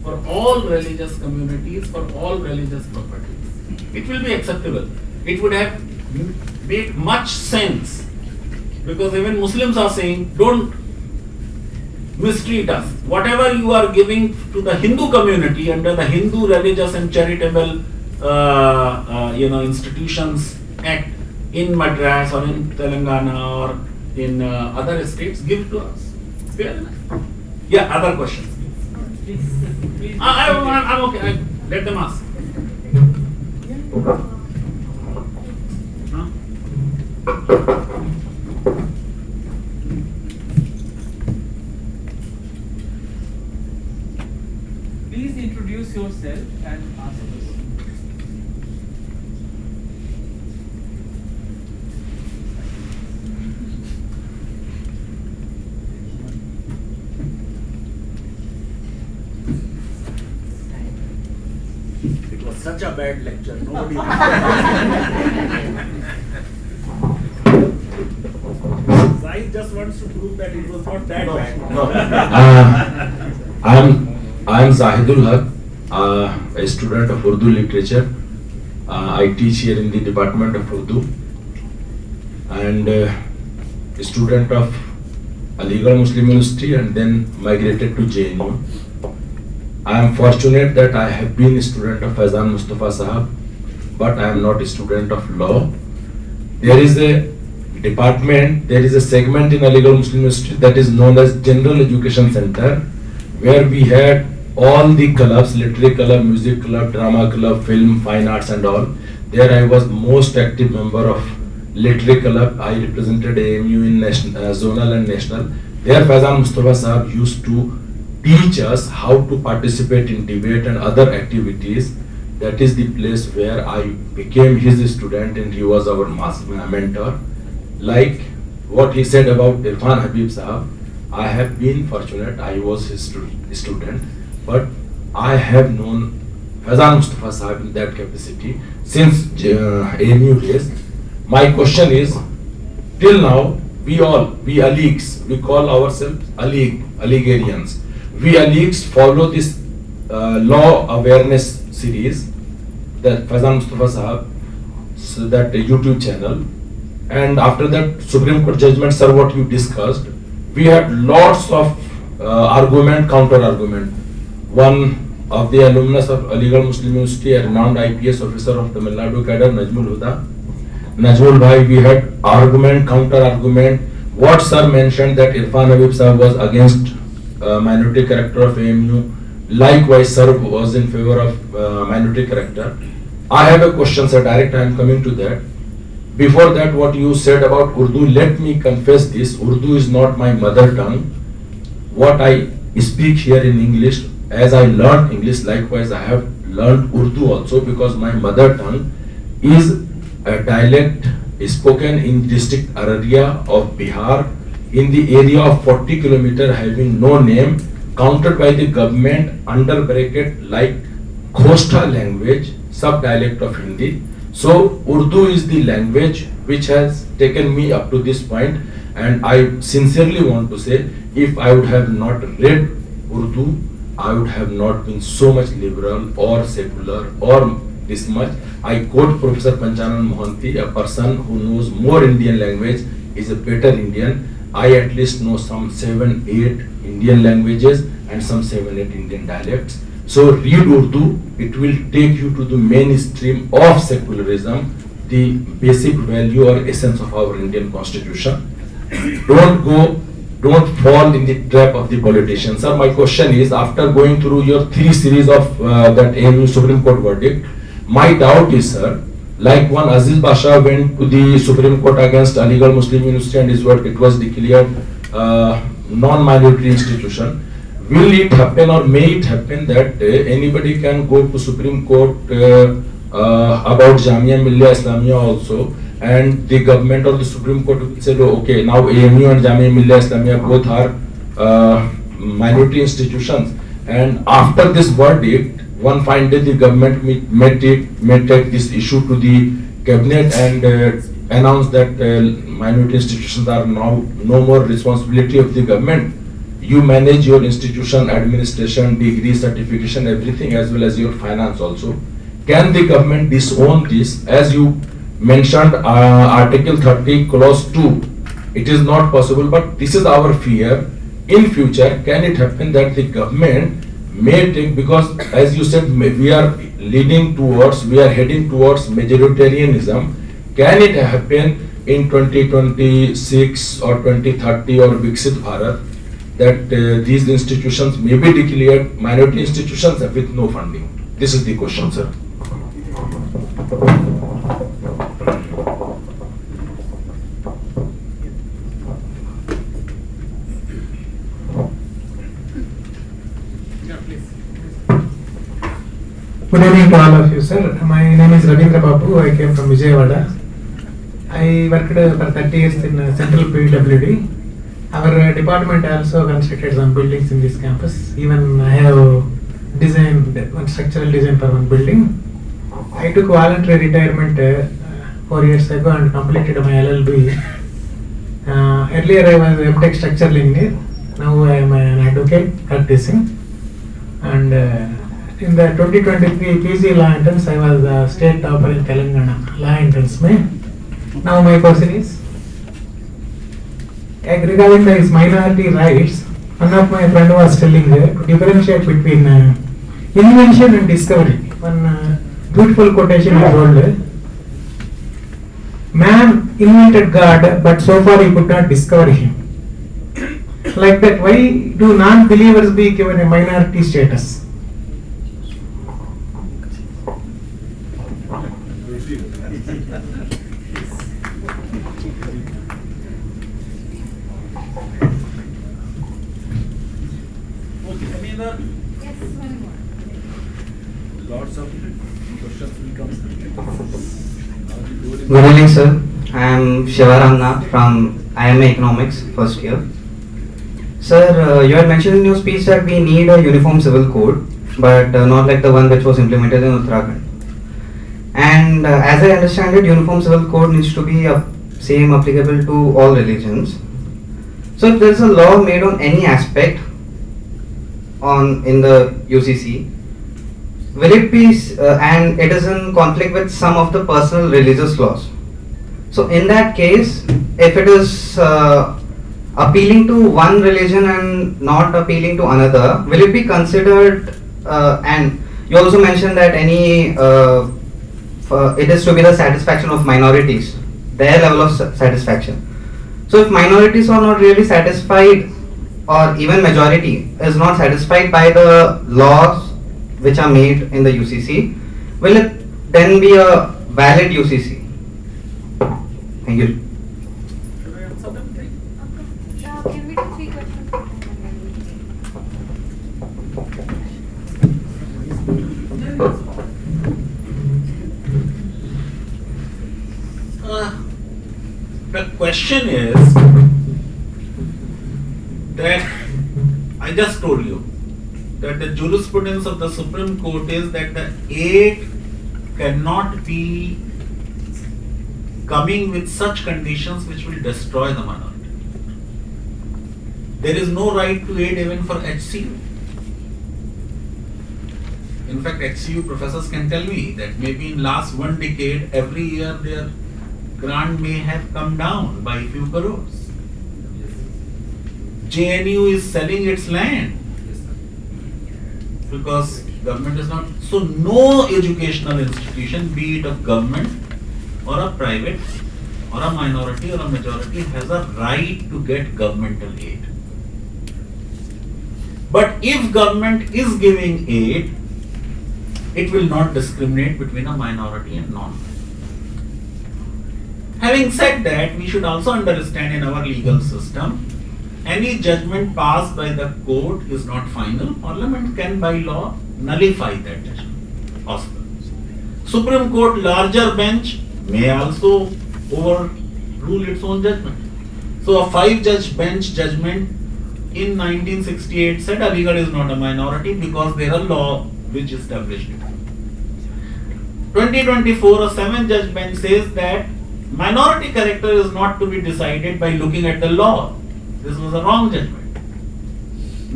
for all religious communities, for all religious properties. It will be acceptable. It would have made much sense, because even Muslims are saying, don't mistreat us. Whatever you are giving to the Hindu community under the Hindu Religious and Charitable Institutions Act in Madras or in Telangana or in other states, give to us. Fair enough. Yeah, other questions. Please. I'm okay. Let them ask. Please introduce yourself and ask us. It was such a bad lecture. Nobody. Sai just wants to prove that it was not that bad. No. I'm Zahidul Haq, a student of Urdu literature. I teach here in the Department of Urdu and a student of Aligarh Muslim University and then migrated to JNU. I am fortunate that I have been a student of Faizan Mustafa Sahab, but I am not a student of law. There is a department, there is a segment in Aligarh Muslim University that is known as General Education Center, where we had all the clubs, literary club, music club, drama club, film, fine arts and all. There I was most active member of literary club. I represented AMU in zonal and national. There Faizan Mustafa Sahab used to teach us how to participate in debate and other activities. That is the place where I became his student and he was our mentor. Like what he said about Irfan Habib Sahab, I have been fortunate, I was his student, but I have known Faizan Mustafa Sahab in that capacity since AMU days. My question is, till now, we Aligs, we call ourselves Aligarians. We Aligs follow this law awareness series that Faizan Mustafa Sahab, so that YouTube channel, and after that Supreme Court judgment, sir, what you discussed, we had lots of argument, counter argument. One of the alumnus of Aligarh Muslim University, a renowned IPS officer of Tamil Nadu cadre, Najmul Bhai, we had argument, counter argument. What sir mentioned that Irfan Habib Sahab was against minority character of AMU. Likewise, sir was in favor of minority character. I have a question, sir, direct, I am coming to that. Before that, what you said about Urdu, let me confess this, Urdu is not my mother tongue. What I speak here in English, as I learned English, likewise I have learned Urdu also, because my mother tongue is a dialect spoken in district Araria of Bihar, in the area of 40 kilometers having no name, counted by the government under bracket like Khosta language, sub-dialect of Hindi. So Urdu is the language which has taken me up to this point, and I sincerely want to say, if I would have not read Urdu, I would have not been so much liberal or secular or this much. I quote Professor Panchanan Mohanty, a person who knows more Indian language is a better Indian. I at least know some 7-8 Indian languages and some 7-8 Indian dialects. So read Urdu, it will take you to the mainstream of secularism, the basic value or essence of our Indian constitution. Don't go don't fall in the trap of the politicians. Sir, my question is, after going through your 3 series of that AMU Supreme Court verdict, my doubt is, sir, like one Aziz Basha went to the Supreme Court against Aligarh Muslim University and it was declared non-minority institution. Will it happen or may it happen that anybody can go to Supreme Court about Jamia Millia Islamia also, and the government or the Supreme Court will say, oh, okay, now AMU and Jamia Millia Islamia both are minority institutions, and after this verdict, one fine day the government may take this issue to the cabinet and announce that minority institutions are now no more responsibility of the government. You manage your institution, administration, degree, certification, everything, as well as your finance also. Can the government disown this? As you mentioned, Article 30, Clause 2, it is not possible, but this is our fear. In future, can it happen that the government may take, because as you said, we are heading towards majoritarianism. Can it happen in 2026 or 2030 or Viksit Bharat that these institutions may be declared minority institutions with no funding? This is the question, sir. Good evening to all of you, sir. My name is Ravindra Babu. I came from Vijayawada. I worked for 30 years in Central PWD. Our department also constructed some buildings in this campus. Even I have designed one structural design for one building. I took voluntary retirement 4 years ago and completed my LLB. Earlier I was a MTech structural engineer. Now I am an advocate practicing. And in the 2023 PG law entrance, I was the state topper in Telangana law entrance. Now my question is, regarding these minority rights, one of my friend was telling to differentiate between invention and discovery. One beautiful quotation is told, man invented God, but so far he could not discover him. Like that, why do non-believers be given a minority status? Lots of questions will come. Good evening, sir. I am Shivaram Nath from IMA Economics, first year. Sir, you had mentioned in your speech that we need a uniform civil code, but not like the one which was implemented in Uttarakhand. And as I understand it, uniform civil code needs to be same applicable to all religions. So if there is a law made on any aspect in the UCC, will it be and it is in conflict with some of the personal religious laws? So in that case, if it is appealing to one religion and not appealing to another, will it be considered? And you also mentioned that it is to be the satisfaction of minorities, their level of satisfaction. So if minorities are not really satisfied, or even majority is not satisfied by the laws which are made in the UCC, will it then be a valid UCC? Thank you. Can we do 3 questions? The question is that I just told you that the jurisprudence of the Supreme Court is that the aid cannot be coming with such conditions which will destroy the minority. There is no right to aid even for HCU. In fact, HCU professors can tell me that maybe in last 1 decade, every year their grant may have come down by a few crores. JNU is selling its land because government is not. So no educational institution, be it of government or a private or a minority or a majority, has a right to get governmental aid. But if government is giving aid, it will not discriminate between a minority and non-minority. Having said that, we should also understand in our legal system, any judgment passed by the court is not final. Parliament can by law nullify that judgment possible. Supreme Court larger bench may also overrule its own judgment. So a 5-judge bench judgment in 1968 said Aligarh is not a minority because there are law which established it. 2024 a 7-judge bench says that minority character is not to be decided by looking at the law. This was a wrong judgment.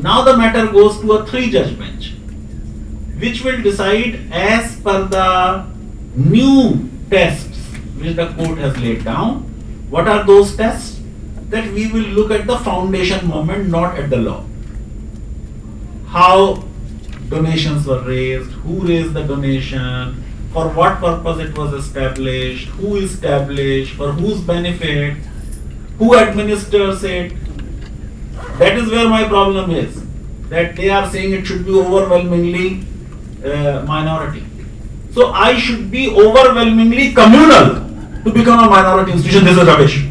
Now the matter goes to a 3-judge bench, which will decide as per the new tests which the court has laid down. What are those tests? That we will look at the foundation moment, not at the law. How donations were raised, who raised the donation, for what purpose it was established, who established, for whose benefit, who administers it. That is where my problem is, that they are saying it should be overwhelmingly minority. So I should be overwhelmingly communal to become a minority institution. This is rubbish.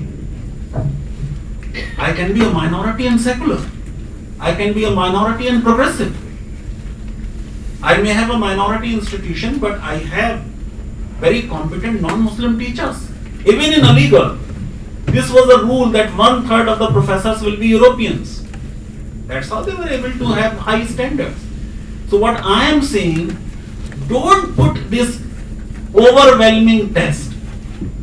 I can be a minority and secular. I can be a minority and progressive. I may have a minority institution, but I have very competent non-Muslim teachers. Even in Aligarh, this was a rule that 1/3 of the professors will be Europeans. That's how they were able to have high standards. So what I am saying, don't put this overwhelming test,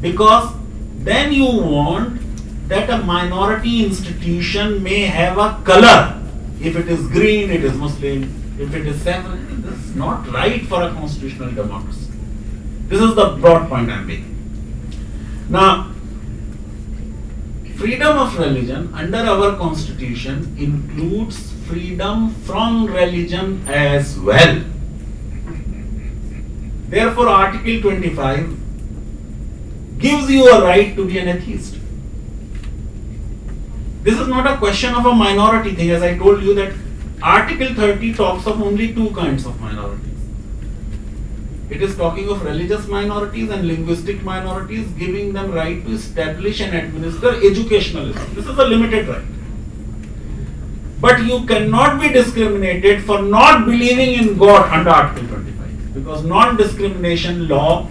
because then you want that a minority institution may have a color. If it is green, it is Muslim. If it is secular, this is not right for a constitutional democracy. This is the broad point I am making. Now, freedom of religion under our constitution includes freedom from religion as well. Therefore, Article 25 gives you a right to be an atheist. This is not a question of a minority thing, as I told you that Article 30 talks of only 2 kinds of minorities. It is talking of religious minorities and linguistic minorities, giving them right to establish and administer educationalism. This is a limited right. But you cannot be discriminated for not believing in God under Article 25, because non-discrimination law,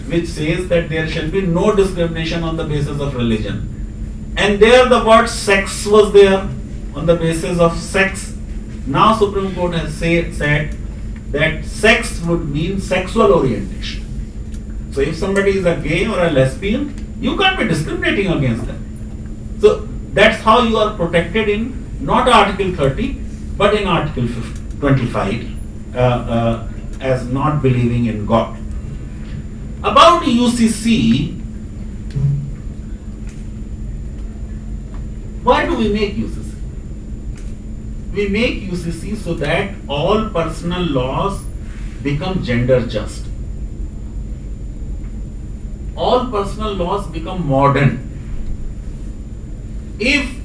which says that there shall be no discrimination on the basis of religion. And there the word sex was there, on the basis of sex. Now Supreme Court has said that sex would mean sexual orientation. So if somebody is a gay or a lesbian, you can't be discriminating against them. So that's how you are protected in not Article 30, but in Article 25 as not believing in God. About UCC, why do we make UCC? We make UCC so that all personal laws become gender just. All personal laws become modern. If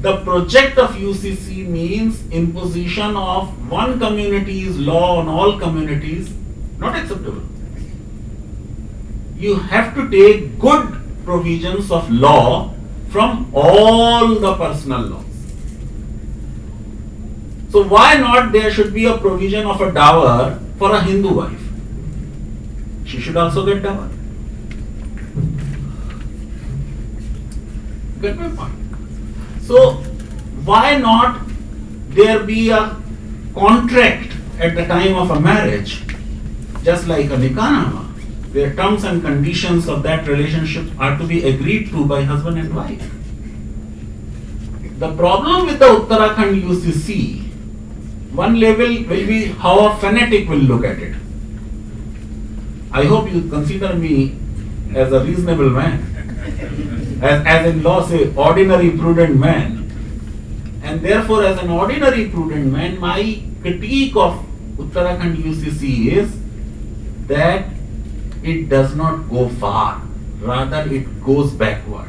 the project of UCC means imposition of one community's law on all communities, not acceptable. You have to take good provisions of law from all the personal laws. So why not there should be a provision of a dower for a Hindu wife? She should also get dower. Get my point? So why not there be a contract at the time of a marriage, just like a nikah, where terms and conditions of that relationship are to be agreed to by husband and wife? The problem with the Uttarakhand UCC, one level will be how a fanatic will look at it. I hope you consider me as a reasonable man, as in law say, ordinary prudent man. And therefore, as an ordinary prudent man, my critique of Uttarakhand UCC is that it does not go far, rather it goes backward.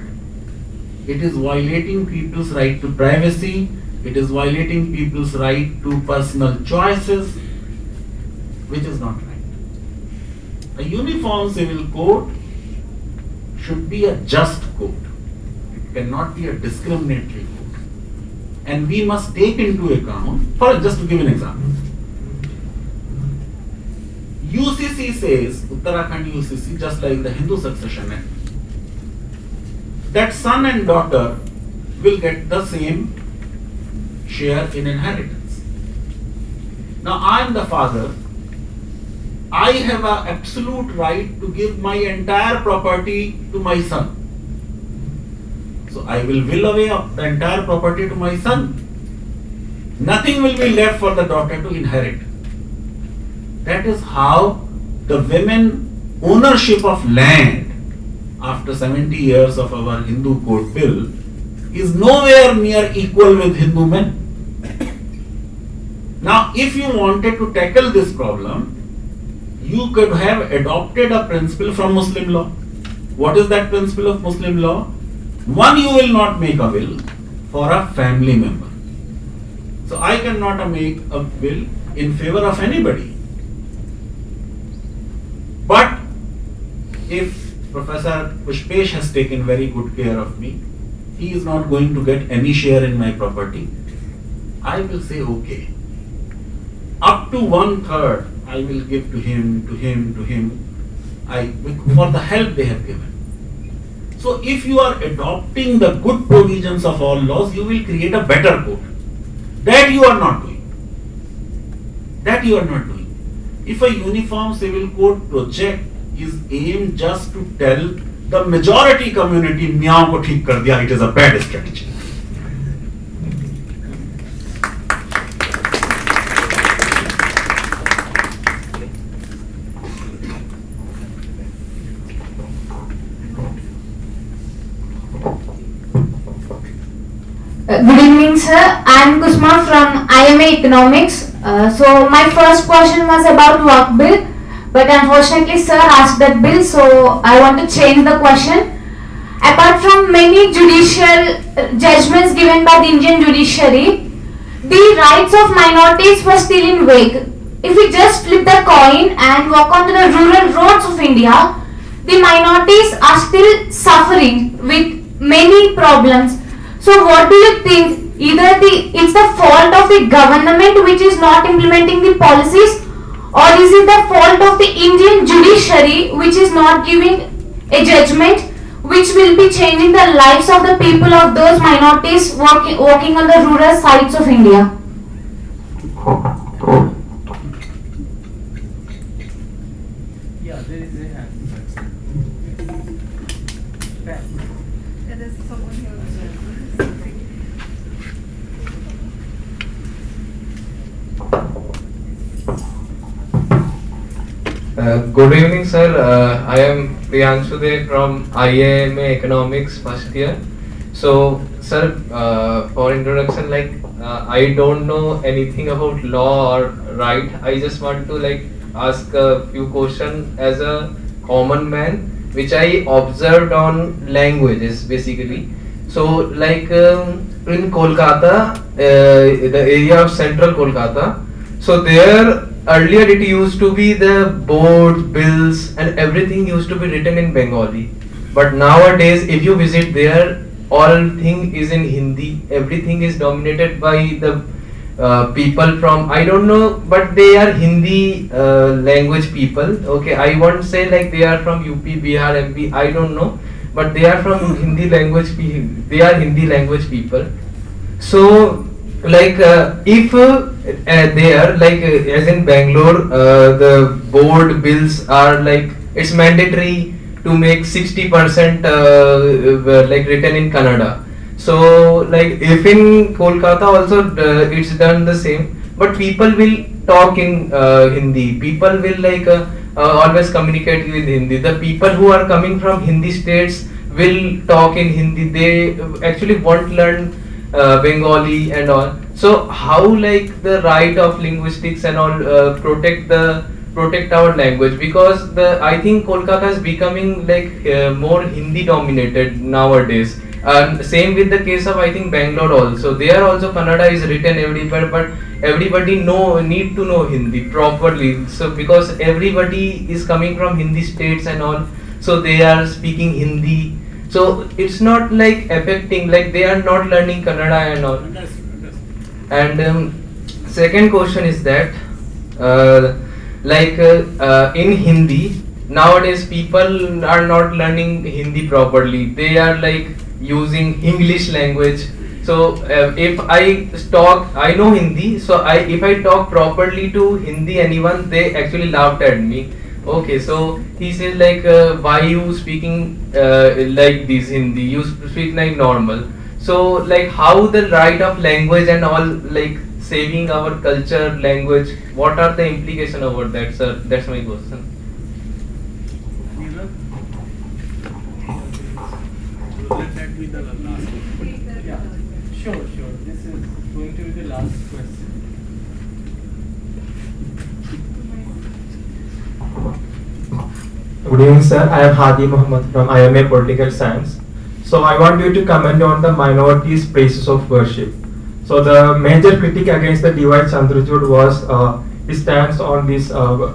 It is violating people's right to privacy, It is violating people's right to personal choices, which is not right. A uniform civil code should be a just code. It cannot be a discriminatory code. And we must take into account, just to give an example, UCC says, Uttarakhand UCC, just like the Hindu Succession Act, that son and daughter will get the same share in inheritance. Now I am the father. I have an absolute right to give my entire property to my son. So I will will away the entire property to my son. Nothing will be left for the daughter to inherit. That is how the women ownership of land after 70 years of our Hindu code bill is nowhere near equal with Hindu men. Now, if you wanted to tackle this problem, you could have adopted a principle from Muslim law. What is that principle of Muslim law? One, you will not make a will for a family member. So I cannot make a will in favor of anybody. But if Professor Pushpesh has taken very good care of me, he is not going to get any share in my property, I will say okay. Up to 1/3 I will give to him, for the help they have given. So if you are adopting the good provisions of all laws, you will create a better code. That you are not doing. That you are not doing. If a uniform civil code project is aimed just to tell the majority community, meow ko theek kar diya, it is a bad strategy. Good evening, sir. I am Kusma from IMA Economics. So my first question was about work bill, but unfortunately, sir asked that bill, so I want to change the question. Apart from many judicial judgments given by the Indian judiciary, the rights of minorities were still in vague. If we just flip the coin and walk onto the rural roads of India, the minorities are still suffering with many problems. So what do you think? Either it's the fault of the government which is not implementing the policies, or is it the fault of the Indian judiciary which is not giving a judgment which will be changing the lives of the people of those minorities working on the rural sides of India? Yeah, there is a hand. There is someone here. Good evening, sir. I am Priyanshu Dev from IAMA Economics first year. So, sir, for introduction, I don't know anything about law or right. I just want to ask a few questions as a common man, which I observed on languages basically. So, in Kolkata, the area of central Kolkata, so there earlier it used to be the board, bills and everything used to be written in Bengali. But nowadays if you visit there, all thing is in Hindi. Everything is dominated by the people from, I don't know, but they are Hindi language people. Okay, I won't say they are from UP, Bihar, MP, I don't know. But they are from Hindi language, they are Hindi language people. So if there as in Bangalore, the board bills are it's mandatory to make 60% written in Kannada. So if in Kolkata also it's done the same, but people will talk in Hindi. People will always communicate with Hindi. The people who are coming from Hindi states will talk in Hindi. They actually won't learn Bengali and all. So how the right of linguistics and all protect our language, because I think Kolkata is becoming more Hindi dominated nowadays, And same with the case of I think Bangalore also. There also Kannada is written everywhere, but everybody need to know Hindi properly. So because everybody is coming from Hindi states and all, so they are speaking Hindi. So it's not like affecting, like they are not learning Kannada and all. And second question is that in Hindi nowadays people are not learning Hindi properly. They are like using English language. So if I talk, I know Hindi, so if I talk properly to Hindi anyone, they actually laughed at me. Okay, so he says like, why you speaking like this Hindi? You speak like normal. So like how the right of language and all, like saving our culture, language, what are the implications about that, sir? That's my question. Let that be the last question. Yeah, sure. This is going to be the last question. Good evening, sir. I am Hadi Muhammad from IMA Political Science. So I want you to comment on the minorities' places of worship. So the major critic against the divide Chandrachud was his stance on this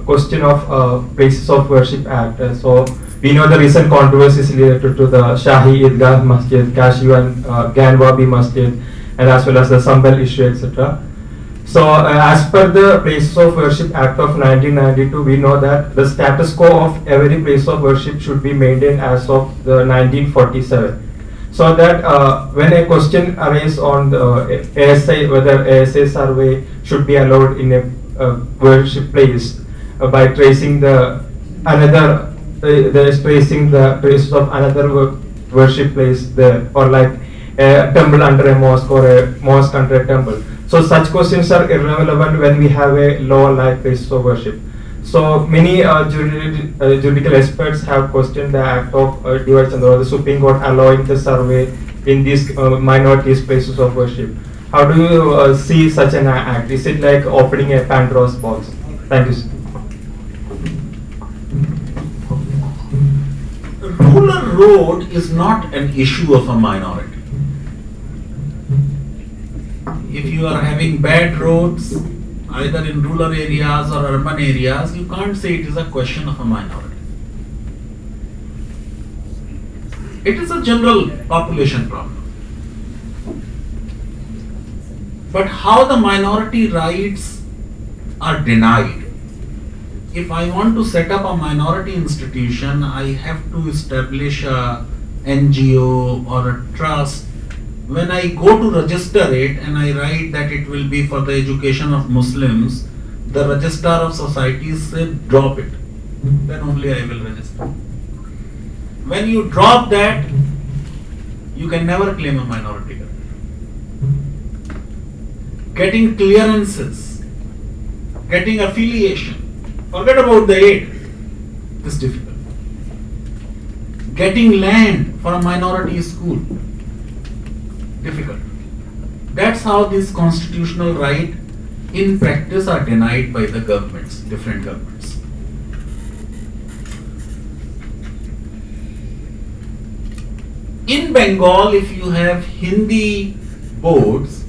question of places of worship act. So we know the recent controversies related to the Shahi Idgah Masjid, Cashew and Ganwabi Masjid, and as well as the Sambal issue, etc. So as per the Places of Worship Act of 1992, we know that the status quo of every place of worship should be maintained as of the 1947. So that when a question arises on the ASI, whether ASI survey should be allowed in a worship place by tracing the tracing the traces of another worship place there, or like a temple under a mosque or a mosque under a temple. So such questions are irrelevant when we have a law like places of worship. So many judicial experts have questioned the act of divide Chandra, the Supreme Court allowing the survey in these minorities places of worship. How do you see such an act? Is it like opening a Pandora's box? Thank you, sir. Rural road is not an issue of a minority. If you are having bad roads, either in rural areas or urban areas, you can't say it is a question of a minority. It is a general population problem. But how the minority rights are denied. If I want to set up a minority institution, I have to establish a NGO or a trust. When I go to register it and I write that it will be for the education of Muslims, the registrar of societies said drop it. Then only I will register. When you drop that, you can never claim a minority right. Getting clearances, getting affiliation, forget about the aid, is difficult. Getting land for a minority school, difficult. That's how this constitutional right in practice are denied by the governments, different governments. In Bengal, if you have Hindi boards,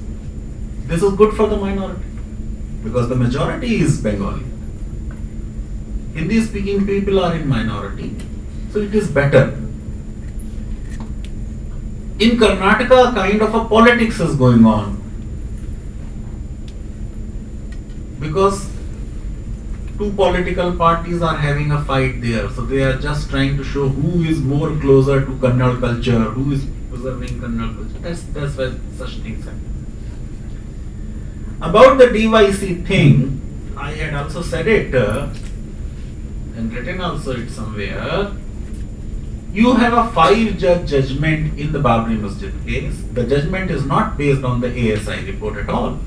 this is good for the minority because the majority is Bengali. Hindi speaking people are in minority, so it is better. In Karnataka, kind of a politics is going on because two political parties are having a fight there. So they are just trying to show who is more closer to Kannada culture, who is preserving Kannada culture. That's why such things happen. About the DYC thing, I had also said it and written also it somewhere. You have a 5-judge judgment in the Babri Masjid case. The judgment is not based on the ASI report at all.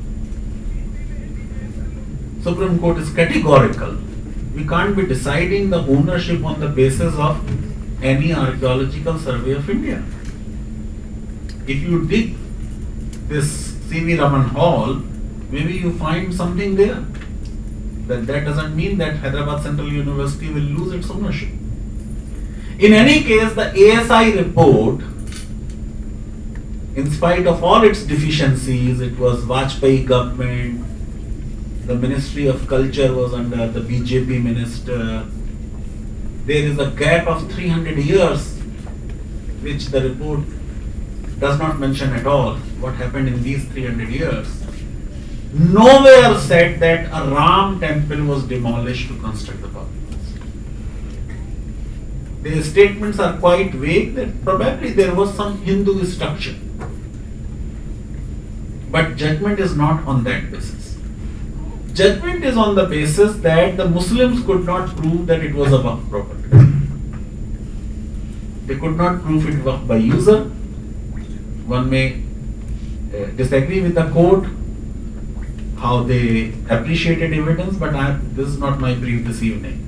Supreme Court is categorical. We can't be deciding the ownership on the basis of any archaeological survey of India. If you dig this C.V. Raman Hall, maybe you find something there. That doesn't mean that Hyderabad Central University will lose its ownership. In any case, the ASI report in spite of all its deficiencies, it was Vajpayee government, the Ministry of Culture was under the BJP minister. There is a gap of 300 years, which the report does not mention at all. What happened in these 300 years? Nowhere said that a Ram temple was demolished to construct the public mosque. Their statements are quite vague that probably there was some Hindu structure. But judgment is not on that basis. Judgment is on the basis that the Muslims could not prove that it was a waqf property. They could not prove it waqf by user. One may disagree with the court, how they appreciated evidence, but this is not my brief this evening.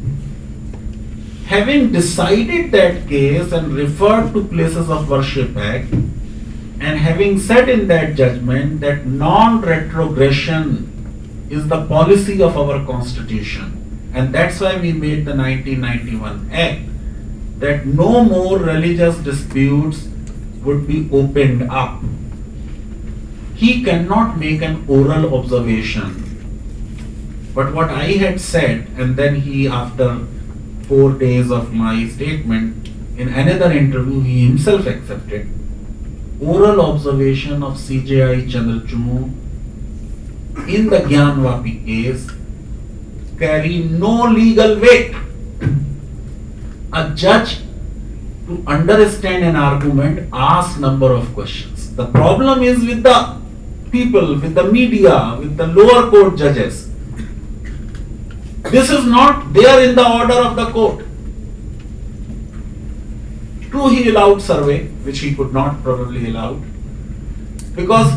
Having decided that case and referred to Places of Worship Act, and having said in that judgment that non-retrogression is the policy of our constitution, and that's why we made the 1991 Act, that no more religious disputes would be opened up. He cannot make an oral observation. But what I had said, and then he, after 4 days of my statement, in another interview he himself accepted, oral observation of CJI Chandrachud in the Gyanvapi case carry no legal weight. A judge, to understand an argument, asks number of questions. The problem is with the people, with the media, with the lower court judges. This is not there in the order of the court. True, he allowed survey, which he could not probably allow, because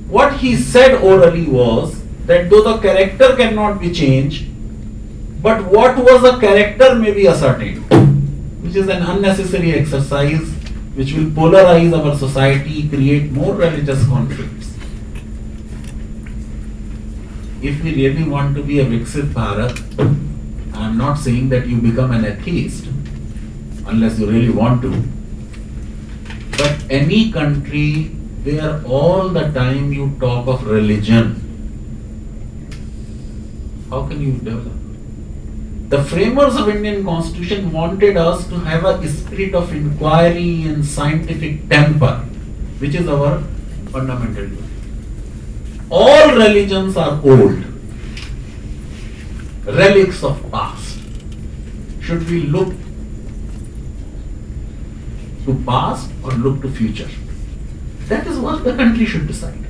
what he said orally was that though the character cannot be changed, but what was the character may be ascertained, which is an unnecessary exercise which will polarize our society, create more religious conflicts. If we really want to be a Viksit Bharat, I am not saying that you become an atheist, unless you really want to. But any country where all the time you talk of religion, how can you develop? The framers of Indian Constitution wanted us to have a spirit of inquiry and scientific temper, which is our fundamental duty. All religions are old, relics of past. Should we look to past or look to future? That is what the country should decide.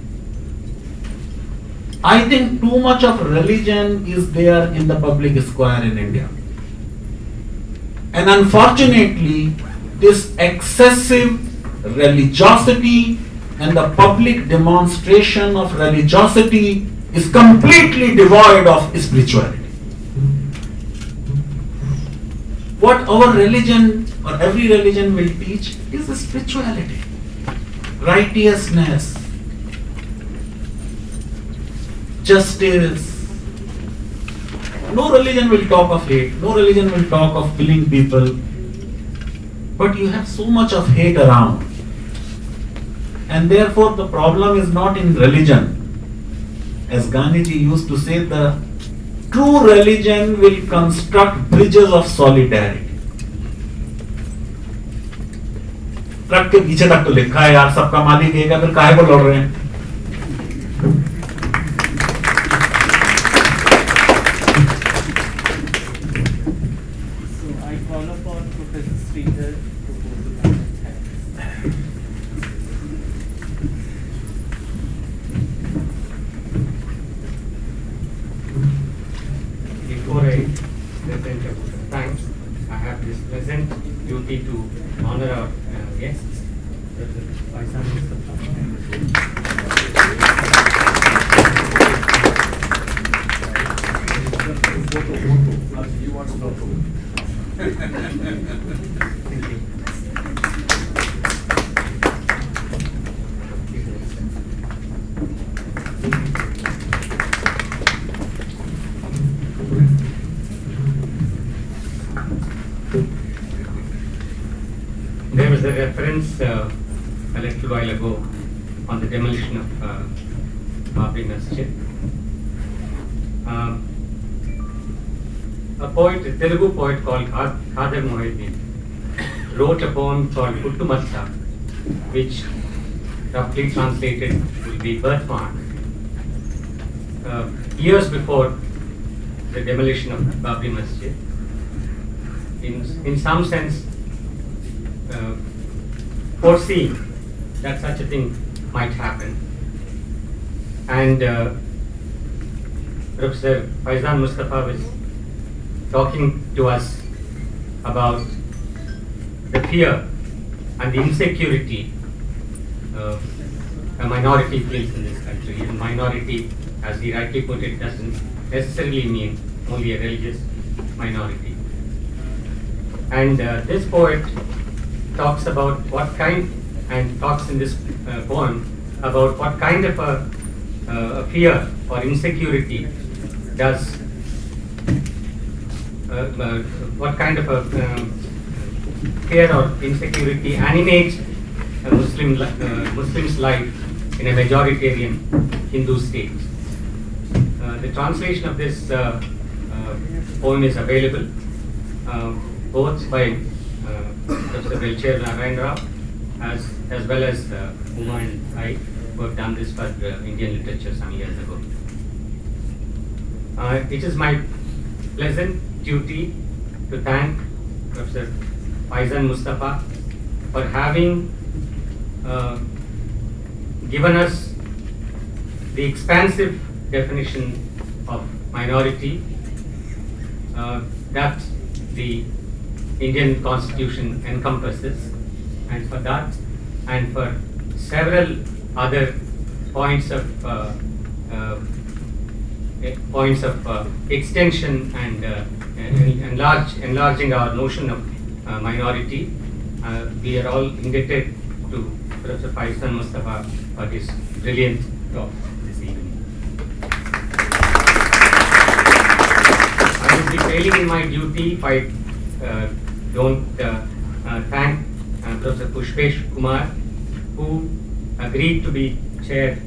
I think too much of religion is there in the public square in India. And unfortunately, this excessive religiosity and the public demonstration of religiosity is completely devoid of spirituality. What our religion or every religion will teach is spirituality, righteousness, justice. No religion will talk of hate, no religion will talk of killing people, but you have so much of hate around. And therefore the problem is not in religion. As Gandhiji used to say, the true religion will construct bridges of solidarity. Truck के पीछे तक तो लिखा है यार, सबका मालिक एक है, फिर काहे को लड़ रहे हैं? So I call upon Professor Sridhar to hold the line. Before I present about the times, I have this present duty to honor our guests. Faizan You want to photo? Thank you. There was a reference a little while ago on the demolition of Babri Masjid. A poet, a Telugu poet called Khader Mohiuddin, wrote a poem called Puttumatta, which roughly translated will be birthmark. Years before the demolition of Babri Masjid, in some sense foreseeing that such a thing might happen. And Professor Faizan Mustafa was talking to us about the fear and the insecurity a minority feels in this country. And minority, as he rightly put it, doesn't necessarily mean only a religious minority. And this poet talks about what kind, and talks in this poem about what kind of a fear or insecurity does, what kind of a fear or insecurity animates a Muslim's life in a majoritarian Hindu state. The translation of this poem is available both by Professor Belcher Narayan Rao as well as Uma and I, who have done this for Indian literature some years ago. It is my pleasant duty to thank Professor Faizan Mustafa for having given us the expansive definition of minority that the Indian Constitution encompasses, and for that and for several other points of extension and enlarging our notion of minority. We are all indebted to Professor Faizan Mustafa for his brilliant talk this evening. I will be failing in my duty if I don't thank Professor Pushpesh Kumar, who agreed to be chair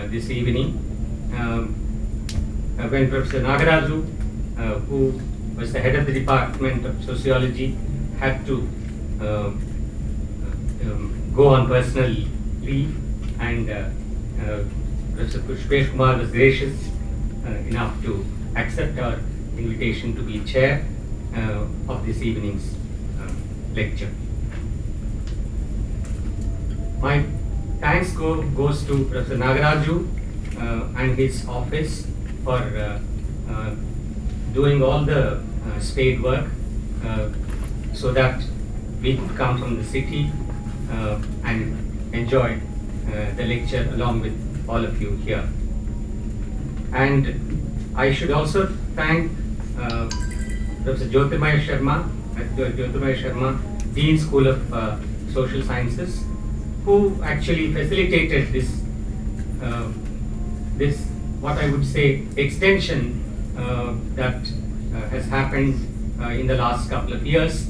this evening. When Professor Nagaraju, who was the head of the Department of Sociology, had to go on personal leave, and Professor Pushpesh Kumar was gracious enough to accept our invitation to be chair of this evening's lecture. My thanks goes to Professor Nagaraju and his office for doing all the spade work so that we could come from the city and enjoy the lecture along with all of you here. And I should also thank Professor Jyotirmaya Sharma, Dean School of Social Sciences, who actually facilitated this what I would say extension that has happened in the last couple of years,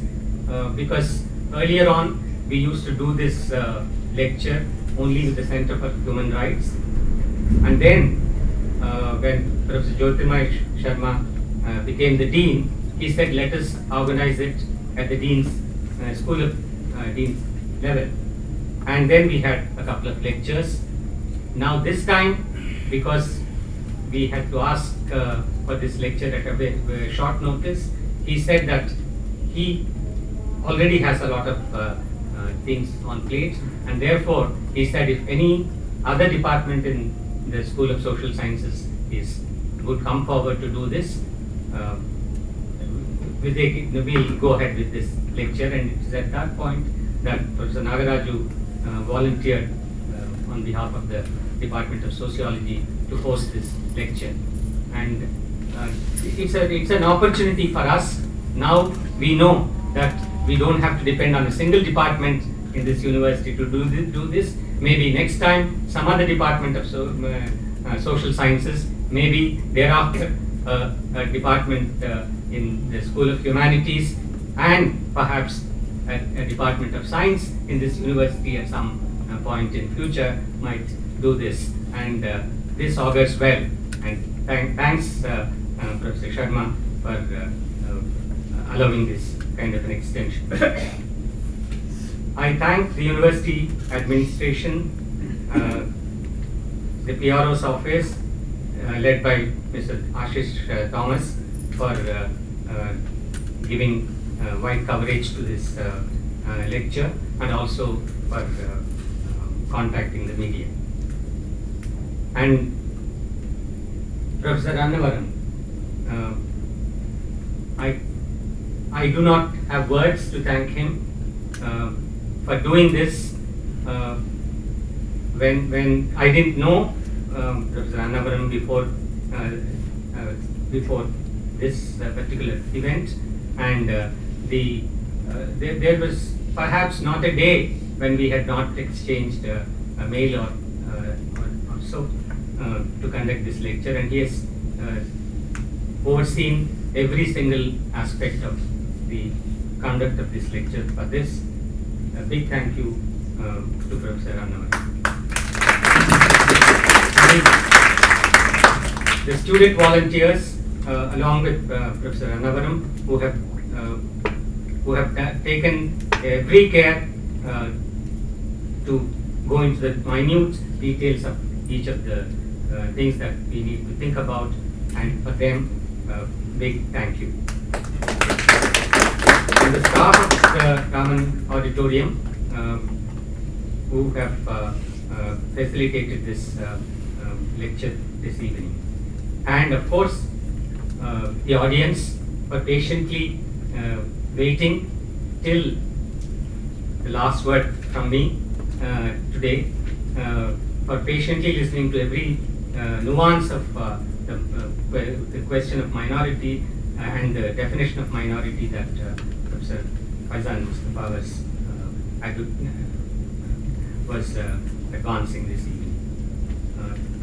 because earlier on we used to do this lecture only with the Center for Human Rights, and then when Professor Jyotirmaya Sharma became the dean, he said, let us organize it at the dean's school of dean's level, and then we had a couple of lectures. Now this time, because we had to ask for this lecture at a very short notice, he said that he already has a lot of things on plate, and therefore he said if any other department in the School of Social Sciences would come forward to do this, we'll go ahead with this lecture. And it is at that point that Professor Nagaraju volunteered on behalf of the Department of Sociology to host this lecture. And it's an opportunity for us. Now we know that we don't have to depend on a single department in this university to do this. Maybe next time some other department of social sciences, maybe thereafter a department in the School of Humanities, and perhaps a department of science in this university at some point in future might do this, and this augurs well. And thanks, Professor Sharma, for allowing this kind of an extension. I thank the university administration, the PRO's office, led by Mr. Ashish Thomas, for giving wide coverage to this lecture, and also for contacting the media. And Professor Annavaram, I do not have words to thank him for doing this when I didn't know Professor Annavaram before this particular event, and there was perhaps not a day when we had not exchanged a mail or so to conduct this lecture, and he has overseen every single aspect of the conduct of this lecture. For this, a big thank you to Professor Annavaram. The student volunteers, along with Professor Annavaram, who have taken every care to go into the minute details of each of the things that we need to think about, and for them, big thank you. And the staff of the Raman Auditorium, who have facilitated this lecture this evening. And of course, the audience for patiently waiting till the last word from me today, for patiently listening to every nuance of the question of minority and the definition of minority that Professor Faizan Mustafa was advancing this evening.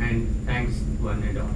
And thanks one and all.